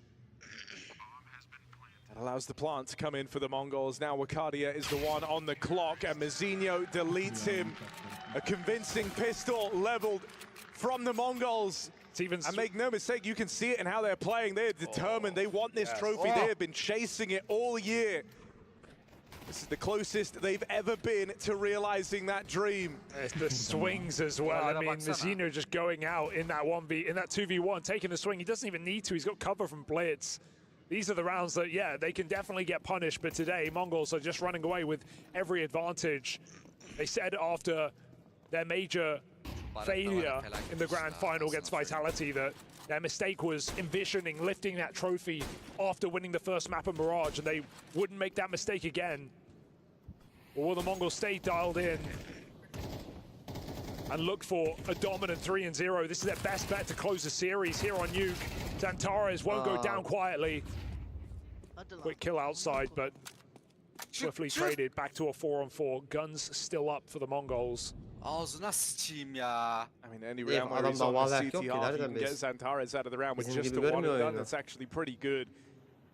That allows the plant to come in for the Mongols. Now Wakadia is the one on the clock, and Mazinho deletes him. A convincing pistol leveled from the Mongols. And make no mistake, you can see it in how they're playing. They're determined. They want this trophy. They have been chasing it all year. This is the closest they've ever been to realizing that dream. It's the swings as well. I mean, Mazinho just going out in that 2v1, taking the swing. He doesn't even need to. He's got cover from Blitz. These are the rounds that, yeah, they can definitely get punished. But today, Mongols are just running away with every advantage. They said after their major failure in the grand final against Vitality that their mistake was envisioning lifting that trophy after winning the first map of Mirage, and they wouldn't make that mistake again. Or will the Mongols stay dialed in and look for a dominant 3-0? This is their best bet to close the series here on Nuke. Zantares won't go down quietly. Quick kill outside, but swiftly traded back to a 4-on-4. Guns still up for the Mongols. Ağzına sıçayım ya. I mean, any round where he's on the CT half, you can get Zantares out of the round with just the one and done. That's actually pretty good.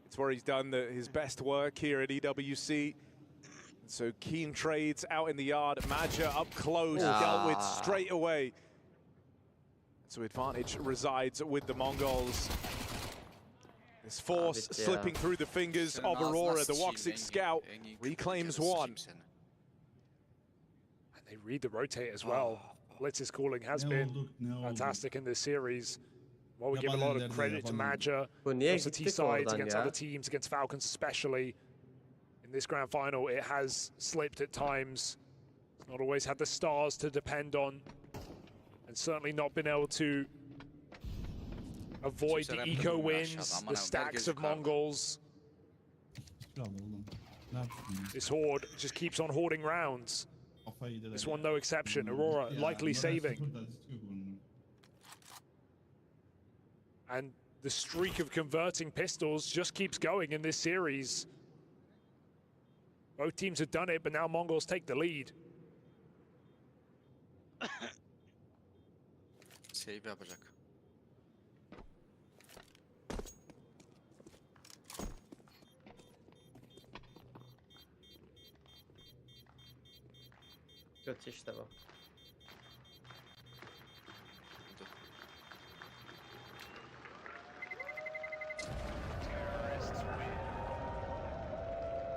It's where he's done his best work here at EWC. So keen trades out in the yard. Maja up close, dealt with straight away. So advantage resides with the Mongols. This force slipping through the fingers of Aurora. The Woxic scout reclaims one. They read the rotate as well. Blitz's calling has been fantastic in this series. Well, we give a lot of credit to Maja, also T-sides against other teams, against Falcons especially. In this grand final, it has slipped at times. It's not always had the stars to depend on, and certainly not been able to avoid the eco wins, the stacks of Mongols. This horde just keeps on hoarding rounds. This one no exception. Aurora likely saving. And the streak of converting pistols just keeps going in this series. Both teams have done it, but now Mongols take the lead. Save yapacak. Kötü işte bu.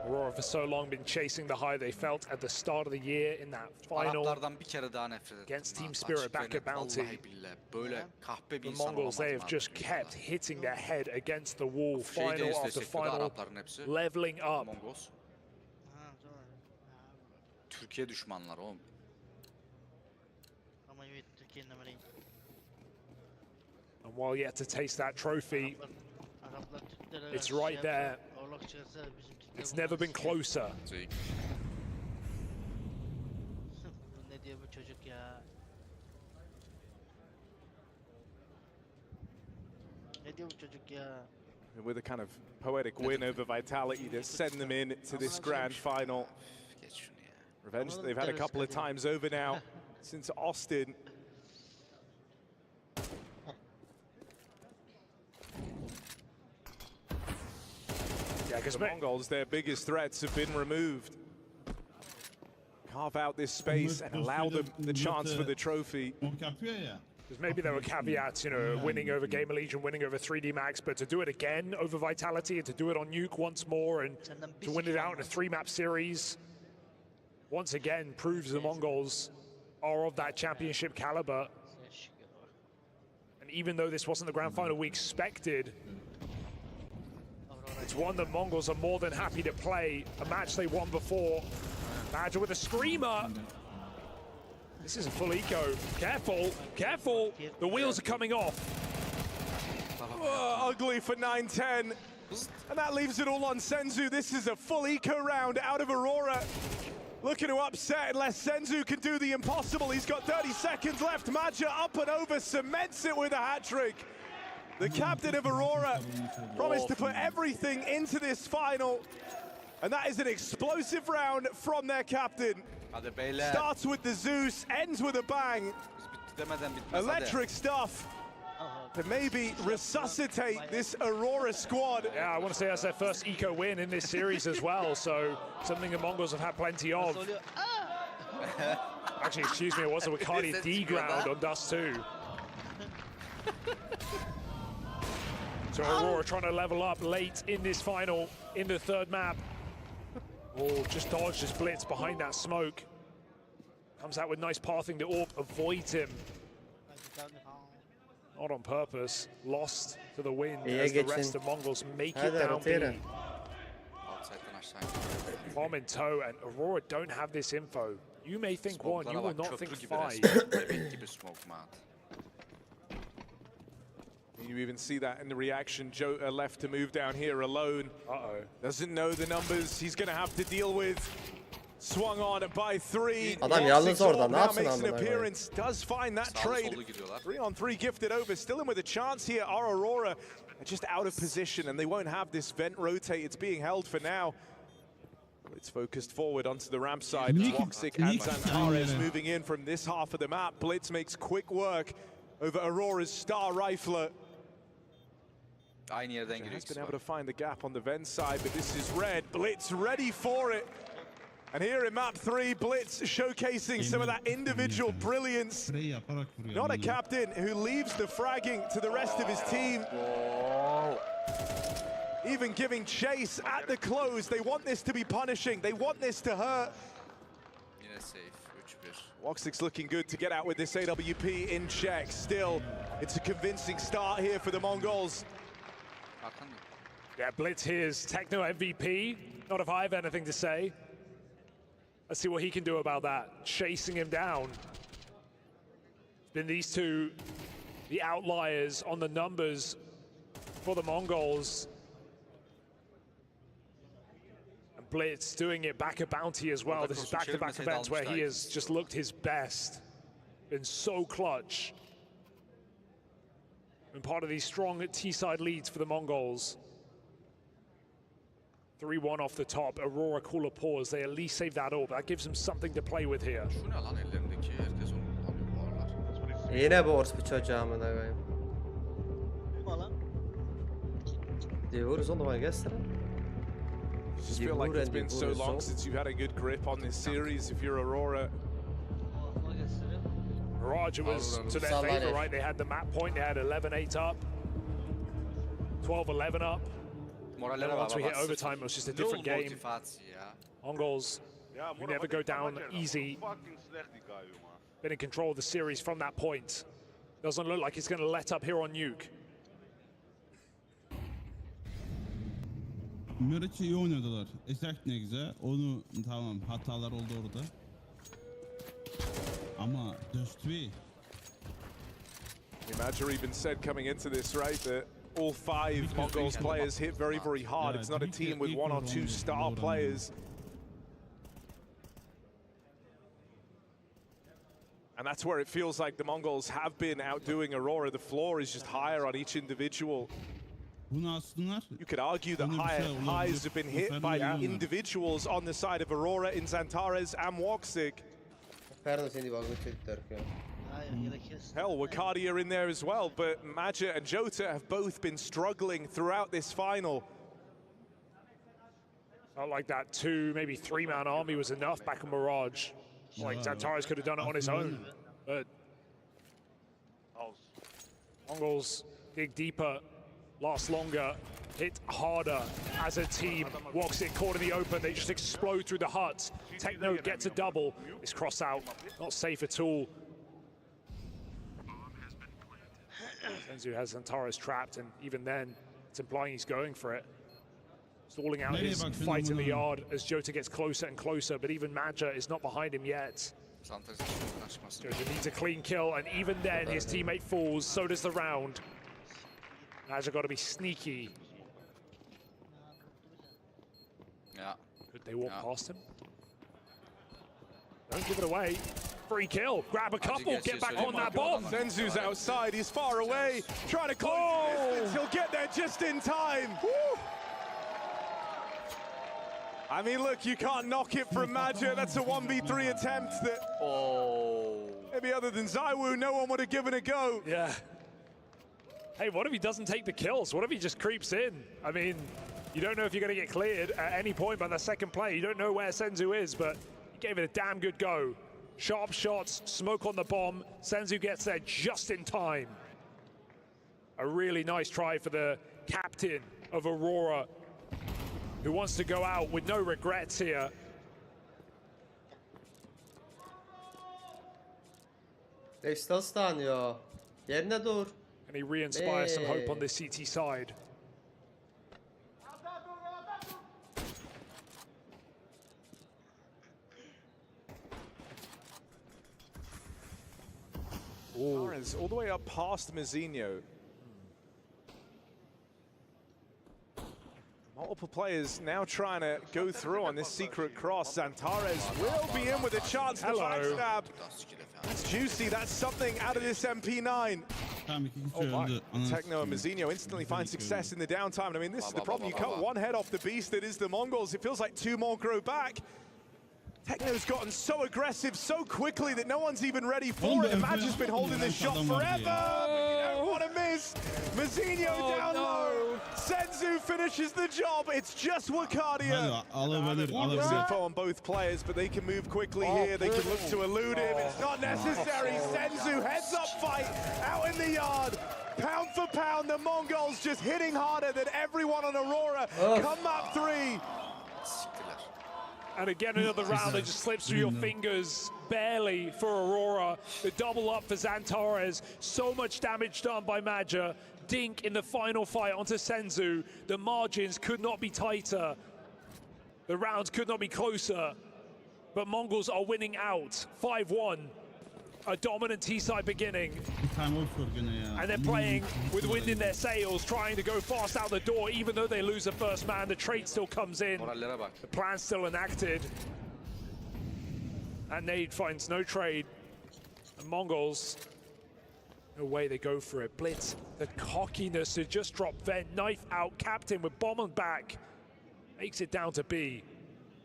Aurora for so long been chasing the high they felt at the start of the year in that final against Team Spirit back at Bounty. The Mongols, they have just kept hitting their head against the wall, final after final, leveling up. Türkiye düşmanlar oğlum. And while yet to taste that trophy, it's right there. It's never been closer. With a kind of poetic win over Vitality to send them in to this grand final. Revenge they've had a couple of times over now since Austin. Yeah, because the Mongols, their biggest threats have been removed. Carve out this space and allow them the chance for the trophy. Because maybe there were caveats, you know, winning over Gamer Legion, winning over 3D Max, but to do it again over Vitality and to do it on Nuke once more and to win it out in a 3-map series, once again proves the Mongols are of that championship caliber. And even though this wasn't the grand final we expected, it's one that Mongols are more than happy to play. A match they won before. Badger with a screamer. This is a full eco. Careful, careful. The wheels are coming off. Oh, ugly for 9-10. And that leaves it all on Senzu. This is a full eco round out of Aurora. Looking to upset unless Senzu can do the impossible. He's got 30 seconds left. Maja up and over, cements it with a hat trick. The captain of Aurora promised to put everything into this final. And that is an explosive round from their captain. Starts with the Zeus, ends with a bang. Electric stuff to maybe resuscitate this Aurora squad. Yeah, I want to say that's their first eco win in this series as well, so something the Mongols have had plenty of. Actually, excuse me, it was a Wakadi D ground on Dust 2. So Aurora trying to level up late in this final, in the third map. Oh, just dodged his blitz behind that smoke. Comes out with nice pathing to AWP, avoids him. Not on purpose, lost to the wind as the rest of Mongols make it down B. Bomb in tow, and Aurora don't have this info. You may think one, you will not think five. You even see that in the reaction. Jota left to move down here alone. Doesn't know the numbers he's going to have to deal with. Swung on by 3. Adam yalnız orada. Ne now yapsın makes an amına koyayım? appearance. Does find that trade. 3-on-3 gifted over. Still in with a chance here. Are Aurora just out of position, and they won't have this vent rotate. It's being held for now. It's focused forward onto the ramp side. Woxic and Zantares moving in from this half of the map. Blitz makes quick work over Aurora's star rifler. Has been able to find the gap on the vent side, but this is red. Blitz ready for it. And here in map 3, Blitz showcasing some of that individual brilliance. Not a captain who leaves the fragging to the rest of his team. Even giving chase at the close. They want this to be punishing. They want this to hurt. Woxic's looking good to get out with this AWP in check. Still, it's a convincing start here for the Mongols. Yeah, Blitz here's Techno MVP. Not if I have anything to say. Let's see what he can do about that. Chasing him down. It's been these two, the outliers on the numbers for the Mongols. And Blitz doing it back at Bounty as well. This is back-to-back events where he has just looked his best. Been so clutch. And part of these strong T-side leads for the Mongols. 3-1 off the top. Aurora call a pause. They at least save that all, but that gives them something to play with here. Yine bu orospu çocuğu amına koyayım. Diyoruz oğlum göster. Just feel like it's been so long since you've had a good grip on this series if you're Aurora. Mirage was to their favor, right? They had the map point, they had 11-8 up, 12-11 up. Once we hit overtime, it was just a different game. Mongols, we never go down easy. Been in control of the series from that point. Doesn't look like it's going to let up here on Nuke. Miraç iyi oynadılar. Exact ne güzel. Onu tamam hatalar oldu orada. Ama Dustby. Imagine even said coming into this, right, that all 5 Mongols players hit very, very hard. It's not a team with 1 or 2 star players. And that's where it feels like the Mongols have been outdoing Aurora. The floor is just higher on each individual. You could argue that highs have been hit by individuals on the side of Aurora in Zantares and Woxic. Hell, Wakadi are in there as well, but Maja and Jota have both been struggling throughout this final. Felt like that 2, maybe 3-man army was enough back in Mirage. Like Zantares could have done it on his own, but Mongols dig deeper, last longer, hit harder as a team. Walks it caught in the open, they just explode through the hut. Techno gets a double. It's cross out, not safe at all. Senzu has Antares trapped, and even then, it's implying he's going for it. Stalling out his fight in the yard as Jota gets closer and closer, but even Maja is not behind him yet. Jota needs a clean kill, and even then his teammate falls, so does the round. Maja got to be sneaky. Yeah. Could they walk past him? Don't give it away. Free kill, grab a couple, get back on that bomb. Senzu's outside, he's far away, trying to close the distance, he'll get there just in time. Woo! I mean, look, you can't knock it from Maja. That's a 1v3 attempt that, maybe other than Zaiwu, no one would have given a go. Yeah. Hey, what if he doesn't take the kills? What if he just creeps in? I mean, you don't know if you're going to get cleared at any point by the second play. You don't know where Senzu is, but he gave it a damn good go. Sharp shots, smoke on the bomb. Senzu gets there just in time. A really nice try for the captain of Aurora, who wants to go out with no regrets here. They still stand, yo. Yerine dur. And he re-inspires some hope on this CT side. Torres all the way up past Mazinho. Multiple players now trying to go through on this secret cross. Antares will be in with a chance to backstab. That's juicy. That's something out of this MP9. Techno and Mazinho instantly find success in the downtime. I mean, this is the problem. You cut one head off the beast that is the Mongols. It feels like two more grow back. Techno's gotten so aggressive so quickly that no one's even ready for it. And Maja's been holding this shot forever. But you don't want to miss. Mazinho down low. Senzu finishes the job. It's just Wakadia. Info on both players, but they can move quickly here. They can look to elude him. It's not necessary. Senzu heads up fight out in the yard. Pound for pound, the Mongols just hitting harder than everyone on Aurora. Come map 3. And again, another round that just slips through your fingers, barely for Aurora. The double up for Xantares. So much damage done by Maja. Dink in the final fight onto Senzu. The margins could not be tighter. The rounds could not be closer. But Mongols are winning out, 5-1. A dominant T-side beginning. And they're playing with wind in their sails, trying to go fast out the door. Even though they lose the first man, the trade still comes in. The plan's still enacted. And Nade finds no trade. And Mongols, no way they go for it. Blitz, the cockiness to just drop Vent, knife out, captain with bomb on back. Makes it down to B.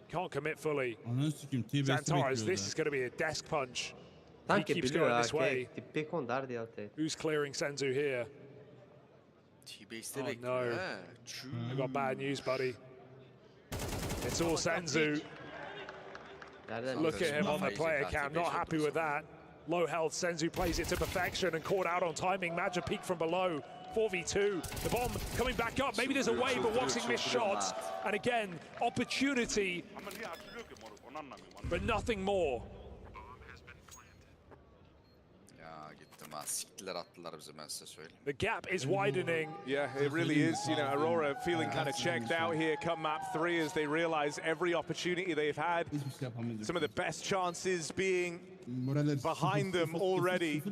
Can't commit fully. Xantares, this is going to be a desk punch. He keeps going this way. Who's clearing Senzu here? Oh no. I got bad news, buddy. It's all Senzu. Look at him on the player cam, not happy with that. Low health, Senzu plays it to perfection and caught out on timing. Maja peek from below. 4v2. The bomb coming back up. Maybe there's a wave, but Woxing missed shots. And again, opportunity, but nothing more. The gap is widening. Yeah, it really is. You know, Aurora feeling kind of checked out here come map 3 as they realize every opportunity they've had. Some of the best chances being behind them already.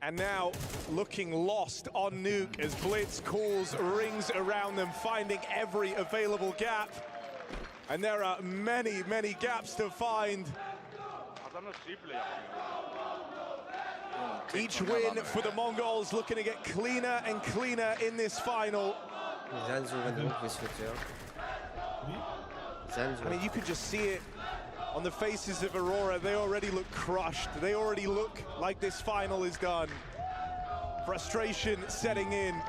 And now looking lost on Nuke as Blitz calls rings around them, finding every available gap. And there are many, many gaps to find. Each win for the Mongols looking to get cleaner and cleaner in this final. I mean, you could just see it on the faces of Aurora. They already look crushed. They already look like this final is done. Frustration setting in.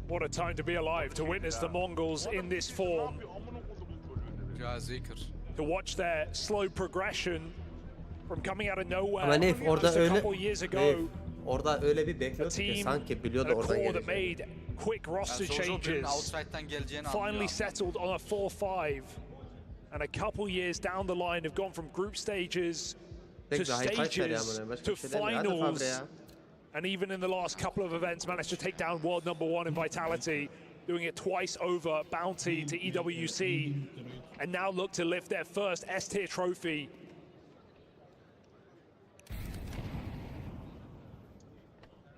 What a time to be alive, to witness the Mongols in this form. To watch their slow progression from coming out of nowhere. Ama Nef orada just a öyle couple years ago, Nef, orada öyle bir a bekliyordu ki team sanki biliyordu and a oradan core that gelecek. made quick roster changes finally settled on a 4-5, and a couple years down the line have gone from group stages to stages to finals, and even in the last couple of events managed to take down world #1 in Vitality, doing it twice over Bounty to EWC, and now look to lift their first S-tier trophy.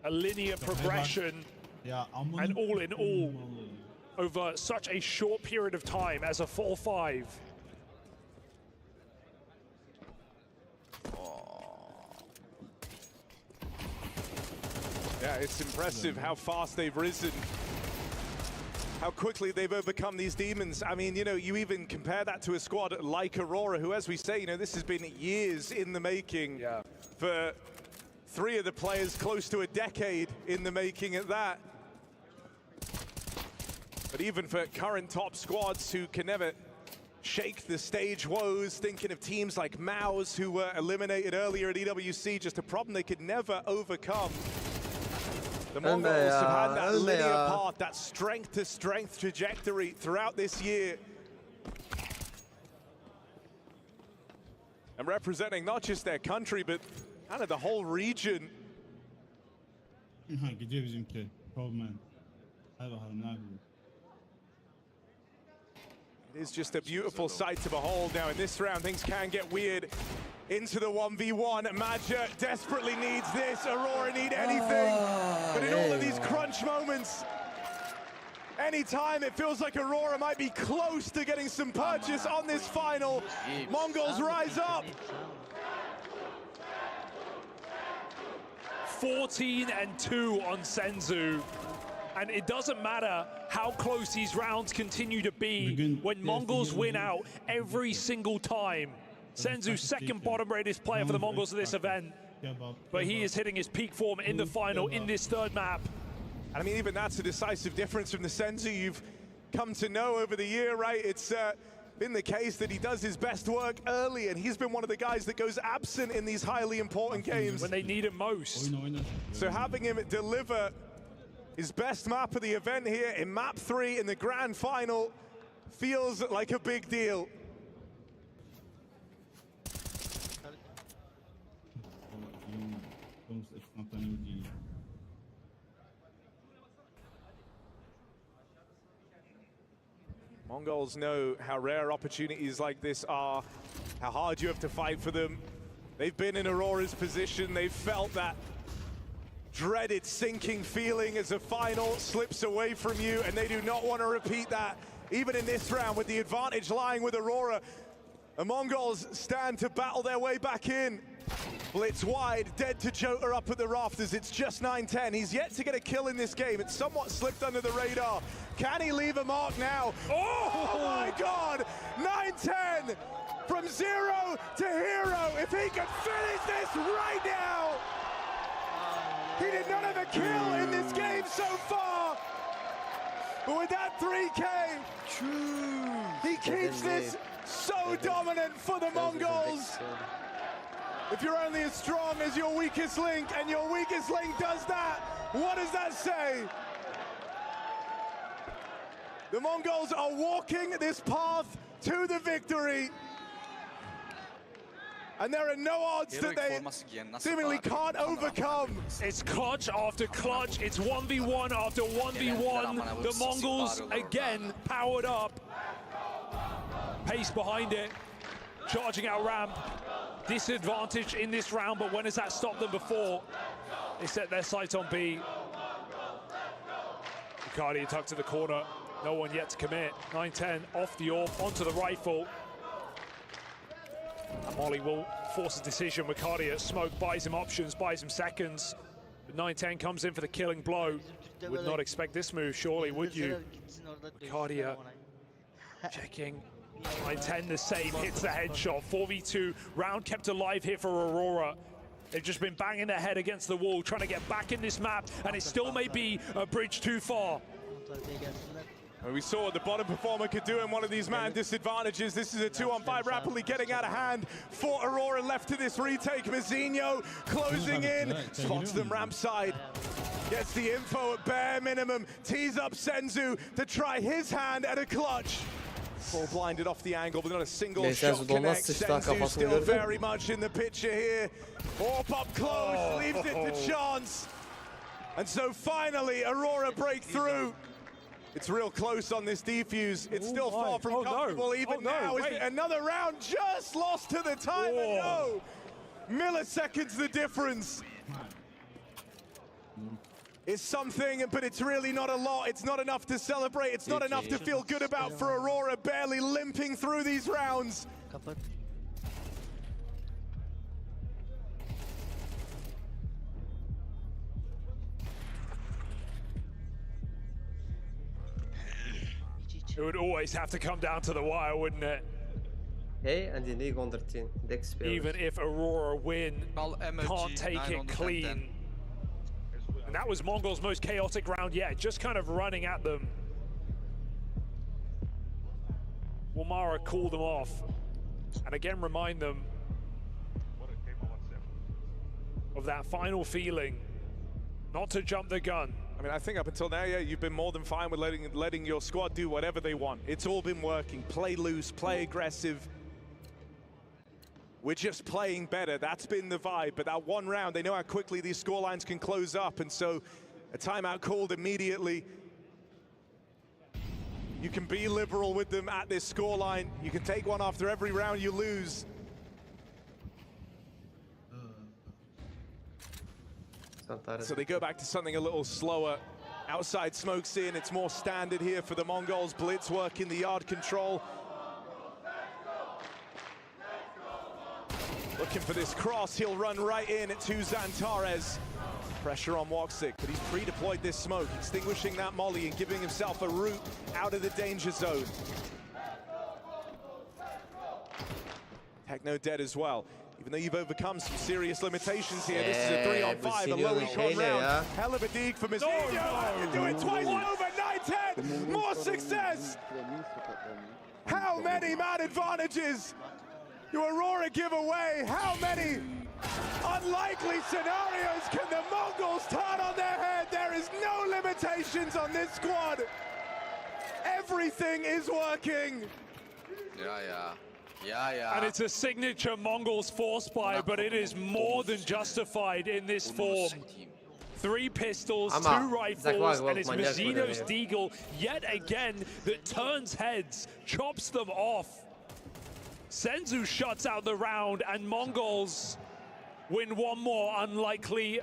A linear progression, and all in all, over such a short period of time as a 4-5. Yeah, it's impressive how fast they've risen, how quickly they've overcome these demons. I mean, you know, you even compare that to a squad like Aurora, who, as we say, you know, this has been years in the making for 3 of the players, close to a decade in the making at that. But even for current top squads who can never shake the stage woes, thinking of teams like Maus, who were eliminated earlier at EWC, just a problem they could never overcome. The Mongols have had that linear path, that strength-to-strength trajectory throughout this year. And representing not just their country, but kind of the whole region. Gidiyor bizimki. Coleman. Hadi bakalım ne yapıyor? It is just a beautiful sight to behold. Now in this round, things can get weird. Into the 1v1, Maja desperately needs this. Aurora need anything. But in all of these crunch moments, anytime it feels like Aurora might be close to getting some purchase on this final, Mongols rise up. 14-2 on Senzu. And it doesn't matter how close these rounds continue to be when Mongols win out every single time. Senzu, second bottom-rated player for the Mongols of this event, but he is hitting his peak form in the final in this third map. And I mean, even that's a decisive difference from the Senzu you've come to know over the year, right? It's been the case that he does his best work early, and he's been one of the guys that goes absent in these highly important games. When they need him most. So having him deliver his best map of the event here in map 3 in the grand final feels like a big deal. Mongols know how rare opportunities like this are, how hard you have to fight for them. They've been in Aurora's position, they've felt that dreaded sinking feeling as a final slips away from you, and they do not want to repeat that, even in this round with the advantage lying with Aurora. The Mongols stand to battle their way back in. Blitz wide, dead to Jota up at the rafters. It's just 9-10. He's yet to get a kill in this game. It's somewhat slipped under the radar. Can he leave a mark now? Oh my God! 9-10 from 0 to hero. If he can finish this right now! He did not have a kill in this game so far. But with that 3K, he keeps this so dominant for the Mongols. If you're only as strong as your weakest link, and your weakest link does that, what does that say? The Mongols are walking this path to the victory. And there are no odds that they seemingly can't overcome. It's clutch after clutch. It's 1v1 after 1v1. The Mongols again powered up. Pace behind it. Charging out ramp. Disadvantage in this round, but when has that stopped them before? They set their sights on B. Ricardi tucked to the corner. No one yet to commit. 9-10 off the AWP, onto the rifle. And Molly will force a decision. Ricardi Smoke buys him options, buys him seconds. But 9-10 comes in for the killing blow. Would not expect this move, surely, would you? Ricardi checking. 9-10 the same, hits the headshot. 4v2, round kept alive here for Aurora. They've just been banging their head against the wall, trying to get back in this map, and it still may be a bridge too far. And we saw what the bottom performer could do in one of these man disadvantages. This is a 2-on-5 rapidly getting out of hand for Aurora. Left to this retake. Mazinho closing in, spots them ramp side. Gets the info at bare minimum. Tees up Senzu to try his hand at a clutch. Full blinded off the angle, but not a single shot connect. Senzu still very much in the picture here. Orp up close, leaves it to chance. And so finally, Aurora break through. It's real close on this defuse. It's still far from comfortable even now. Is it another round just lost to the timer? No! Milliseconds the difference. It's something, but it's really not a lot. It's not enough to celebrate. It's not enough to feel good about for Aurora, barely limping through these rounds. It would always have to come down to the wire, wouldn't it? Hey, en die 910 dekspelers. Even if Aurora win, can't take it clean. And that was Mongol's most chaotic round yet, just kind of running at them. Wilmara called them off. And again, remind them of that final feeling, not to jump the gun. I mean, I think up until now, yeah, you've been more than fine with letting your squad do whatever they want. It's all been working. Play loose, play aggressive. We're just playing better. That's been the vibe. But that one round, they know how quickly these scorelines can close up. And so a timeout called immediately. You can be liberal with them at this scoreline. You can take one after every round you lose. So they go back to something a little slower. Outside smokes in, it's more standard here for the Mongols. Blitz work in the yard control. Looking for this cross, he'll run right in to Xantares. Pressure on Woxic, but he's pre-deployed this smoke, extinguishing that molly and giving himself a route out of the danger zone. Techno dead as well. Even though you've overcome some serious limitations here, this is a 3-on-5, a low econ round. Hell of a dig for Mazinho. You do it twice over 9-10. More success. How many man advantages do Aurora give away? How many unlikely scenarios can the Mongols turn on their head? There is no limitations on this squad. Everything is working. And it's a signature Mongols force buy, but it is more than justified in this form. 3 pistols, 2 rifles, and it's Mazinho's Deagle yet again that turns heads, chops them off. Senzu shuts out the round, and Mongols win one more unlikely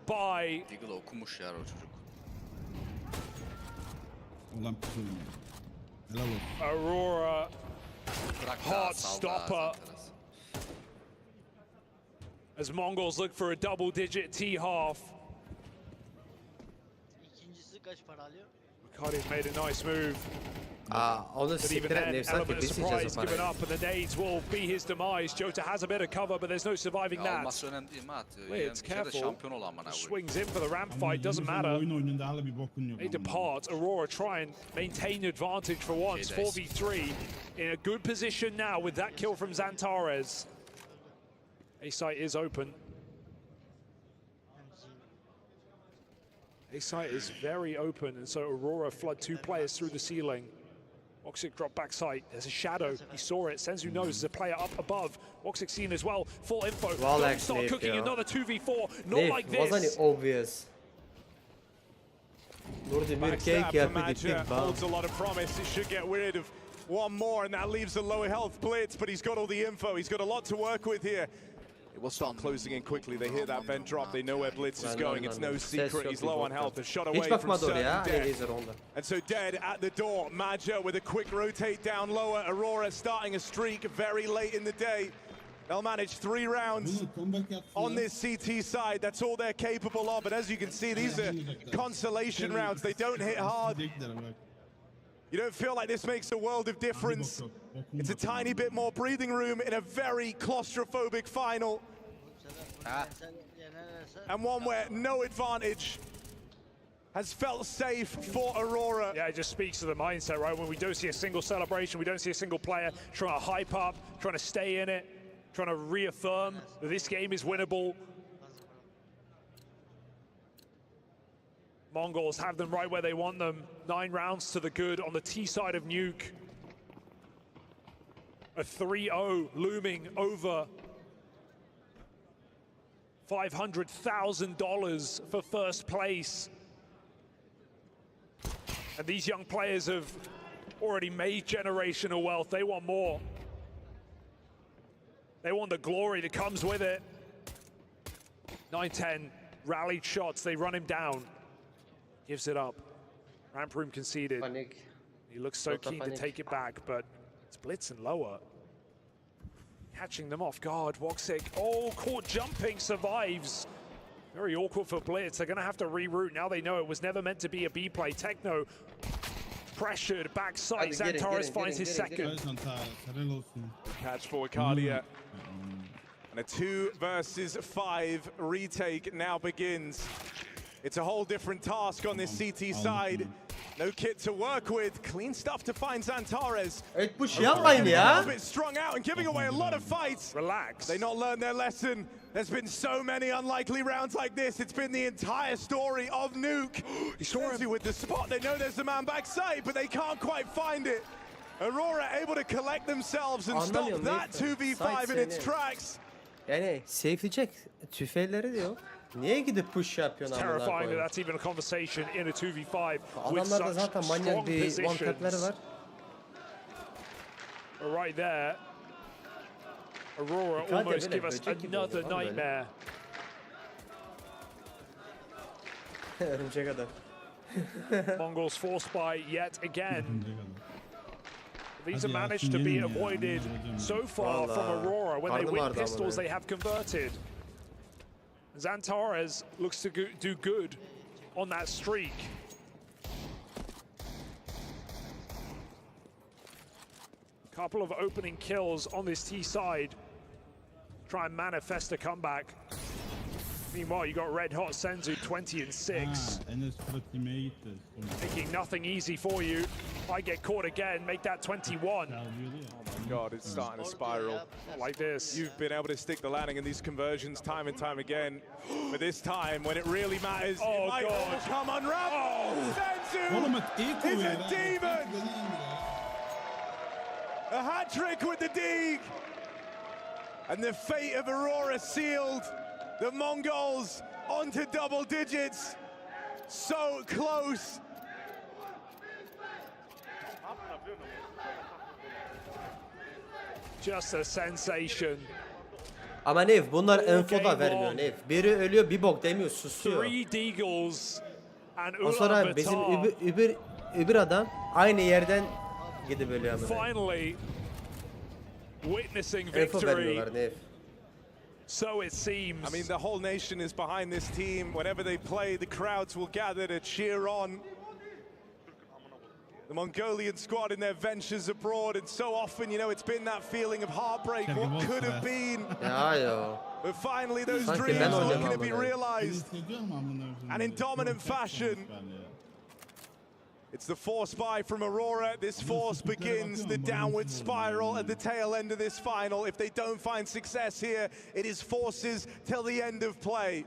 buy. Aurora, hard stopper. As Mongols look for a double-digit T-half. Cardi's made a nice move. Onu siktir et, Nevzat Element of surprise given up, and the nades will be his demise. Jota has a bit of cover, but there's no surviving that. It's careful. Swings in for the ramp fight, doesn't matter. They depart. Aurora try and maintain advantage for once. 4v3 in a good position now with that kill from Xantares. A site is open. A site is very open, and so Aurora flood 2 players through the ceiling. Woxic drop back sight. There's a shadow. He saw it. Senzu knows there's a player up above. Woxic seen as well. Full info. Don't start cooking another 2v4. Not like this. Wasn't obvious. Holds a lot of promise. It should get rid of one more, and that leaves a lower health Blitz, but he's got all the info. He's got a lot to work with here. It will start closing in quickly. They hear that vent drop. They know where Blitz is going. It's no secret. He's low on health. A shot away from certain death. And so dead at the door. Maja with a quick rotate down lower. Aurora starting a streak very late in the day. They'll manage 3 rounds on this CT side. That's all they're capable of. But as you can see, these are consolation rounds. They don't hit hard. You don't feel like this makes a world of difference. It's a tiny bit more breathing room in a very claustrophobic final. And one where no advantage has felt safe for Aurora. Yeah, it just speaks to the mindset, right? When we don't see a single celebration, we don't see a single player trying to hype up, trying to stay in it, trying to reaffirm that this game is winnable. Mongols have them right where they want them. 9 rounds to the good on the T side of Nuke. A 3-0 looming over $500,000 for first place. And these young players have already made generational wealth. They want more. They want the glory that comes with it. 9-10, rallied shots, they run him down. Gives it up. Ramp room conceded. Panic. He looks so keen to take it back, but it's blitzing lower. Catching them off guard. Woxic, oh, caught jumping, survives. Very awkward for Blitz. They're going to have to reroute. Now they know it was never meant to be a B play. Techno pressured, backside. Xantares finds his second. Catch for Arcadia. And a 2 versus 5 retake now begins. It's a whole different task on this CT side. No kit to work with. Clean stuff to find Xantares. Evet push yapmayın ya. A bit strung out and giving away a lot of fights. Relax. They not learned their lesson. There's been so many unlikely rounds like this. It's been the entire story of Nuke. He's with the spot. They know there's a man backside, but they can't quite find it. Aurora able to collect themselves and stop that 2v5 in its tracks. Yani safe'leyecek tüfeğleri diyor. Niye gidip push yapıyorsun amına Terrifying that koyayım? that's even a conversation in a 2v5 with Adamlarda such zaten manyak strong bir one positions. tap'leri var. Right there. Aurora almost give us another nightmare. Örümcek adam. Mongols forced by yet again. These have managed to be avoided so far from Aurora. When they win pistols, they have converted. Xantares looks to do good on that streak. Couple of opening kills on this T side. Try and manifest a comeback. Meanwhile, you got red hot Senzu 20-6. Making nothing easy for you. I get caught again, make that 21. Oh my God, it's starting to spiral. Not like this. You've been able to stick the landing in these conversions time and time again. But this time, when it really matters, it might all come unraveled. Senzu is a demon! A hat trick with the dig! And the fate of Aurora sealed. The Mongols onto double digits. So close. Just a sensation. Ama Nev bunlar info da vermiyor Nev. Biri ölüyor bir bok demiyor susuyor. O sonra bizim öbür adam aynı yerden gidip ölüyor. Finally witnessing Info victory. vermiyorlar Nev. So it seems. I mean, the whole nation is behind this team. Whenever they play, the crowds will gather to cheer on the Mongolian squad in their ventures abroad. And so often, you know, it's been that feeling of heartbreak, what could have been. But finally, those dreams are looking to be realized. And in dominant fashion, it's the force buy from Aurora. This force begins the downward spiral at the tail end of this final. If they don't find success here, it is forces till the end of play.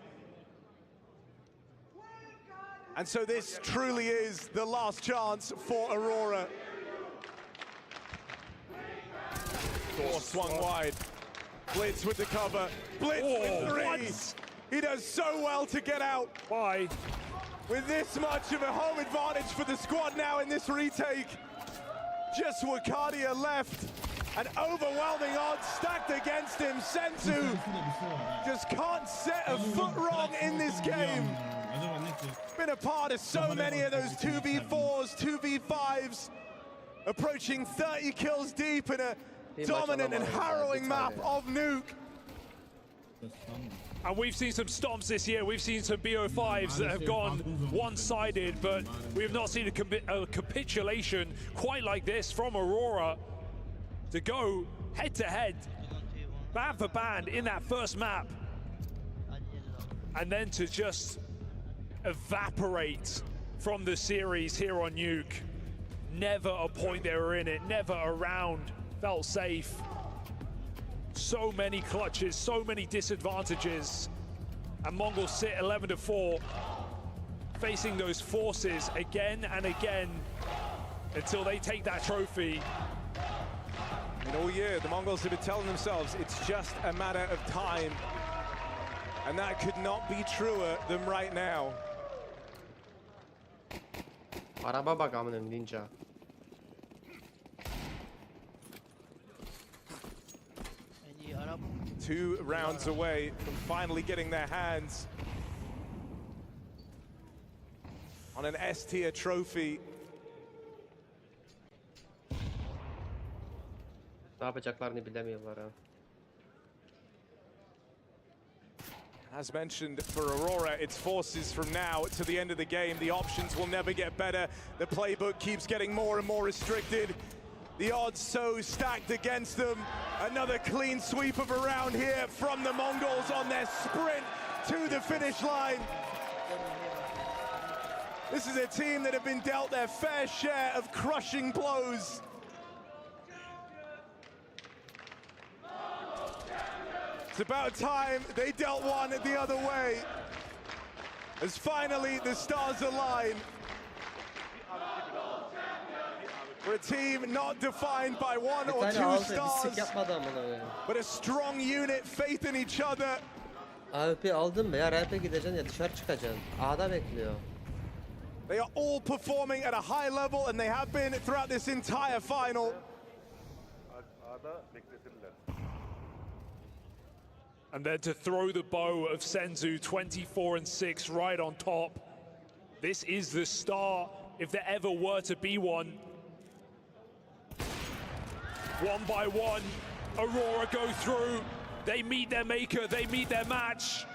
And so this truly is the last chance for Aurora. Force swung wide. Blitz with the cover. Blitz with 3. What? He does so well to get out. Why? With this much of a home advantage for the squad now in this retake. Just Arcadia left. And overwhelming odds stacked against him. Senzu just can't set a foot wrong in this game. Been a part of so many of those 2v4s, 2v5s. Approaching 30 kills deep in a dominant and harrowing map of Nuke. And we've seen some stomps this year. We've seen some BO5s that have gone one-sided, but we have not seen a capitulation quite like this from Aurora to go head-to-head, band for band in that first map, and then to just evaporate from the series here on Nuke. Never a point they were in it, never a round felt safe. So many clutches, so many disadvantages. And Mongolz sit 11-4, facing those forces again and again until they take that trophy. And all year, the Mongols have been telling themselves it's just a matter of time. And that could not be truer than right now. Araba bak amına ninja. 2 rounds away from finally getting their hands on an S-tier trophy. Ne yapacaklarını bilemiyorlar ha. As mentioned, for Aurora, it's forces from now to the end of the game. The options will never get better. The playbook keeps getting more and more restricted. The odds so stacked against them. Another clean sweep of a round here from the Mongols on their sprint to the finish line. This is a team that have been dealt their fair share of crushing blows. It's about time they dealt one the other way, as finally the stars align. For a team not defined by 1 or 2 stars, but a strong unit, faith in each other. AWP aldın mı ya? Ramp'e gideceksin ya dışarı çıkacaksın. A'da bekliyor. They are all performing at a high level, and they have been throughout this entire final. And then to throw the bow of Senzu, 24-6 right on top. This is the start, if there ever were to be one. One by one, Aurora go through. They meet their maker, they meet their match.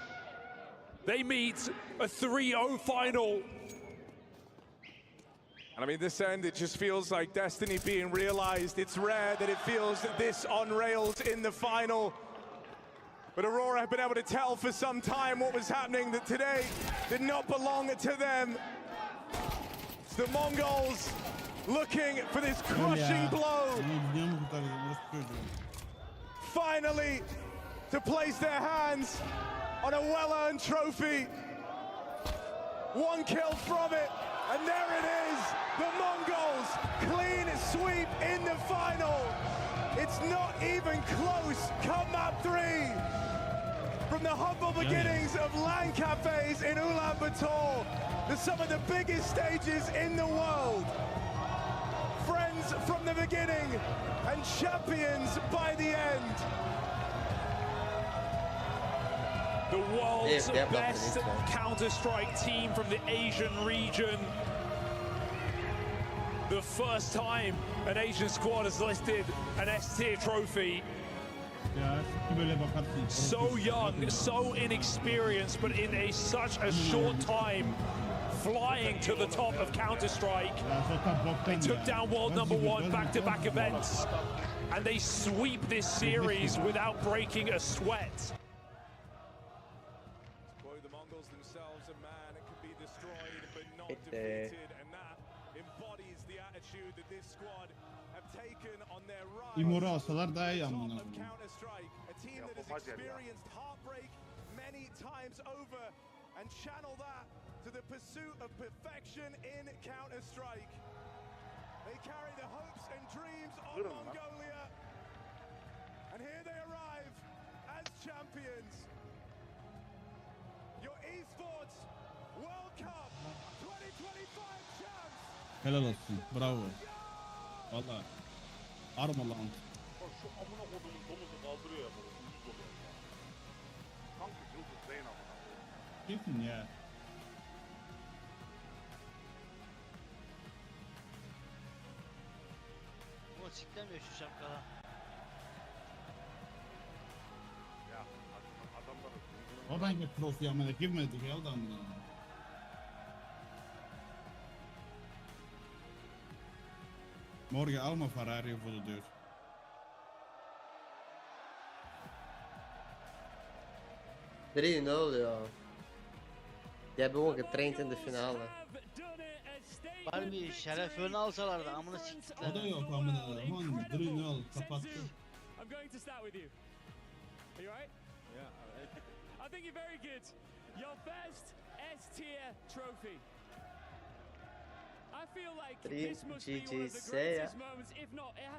They meet a 3-0 final. And I mean, this end, it just feels like destiny being realized. It's rare that it feels this on rails in the final. But Aurora have been able to tell for some time what was happening, that today did not belong to them. It's the Mongols looking for this crushing blow. Finally, to place their hands on a well-earned trophy. 1 kill from it, and there it is. The Mongols, clean sweep in the final. It's not even close. Come map 3. From the humble beginnings of LAN cafes in Ulaanbaatar to some of the biggest stages in the world. Friends from the beginning and champions by the end. The world's best Counter-Strike team from the Asian region. The first time an Asian squad has lifted an S-tier trophy. So young, so inexperienced, but in such a short time, flying to the top of Counter-Strike. They took down world #1 back-to-back events, and they sweep this series without breaking a sweat. The Mongols themselves, a man can be destroyed but not defeated, and that embodies the attitude that this squad have taken on their rise. İmor'u alsalar daha iyi amına. Counter-Strike, a team that has experienced heartbreak many times over and channel that to the pursuit of perfection in Counter-Strike. They carry the hopes and dreams of Mongolia, and here they arrive as champions. Your esports World Cup 2025 champs. Helal olsun. Bravo. Valla. Arma lan. Şu amına kodumun domuzu kaldırıyor ya bunu. Yüz oluyor ya. Kanka yıldız değil amına. Kesin ya. O siklemiyor şu şapkada. Ya adamları. O da bir trofi amına girmedi geldi amına. Morgan alma Ferrari bunu diyor. Drie, ne oluyor? Die hebben gewoon getraind in de finale. Harbi şeref önü alsalardı amına siktikler. O da yok amına. Aman Drill'i al kapattı. I'm going to start with you. Are you right? Yeah. I think you're very good. Your first S-tier trophy. I feel like this must be one of the greatest moments, if not, it has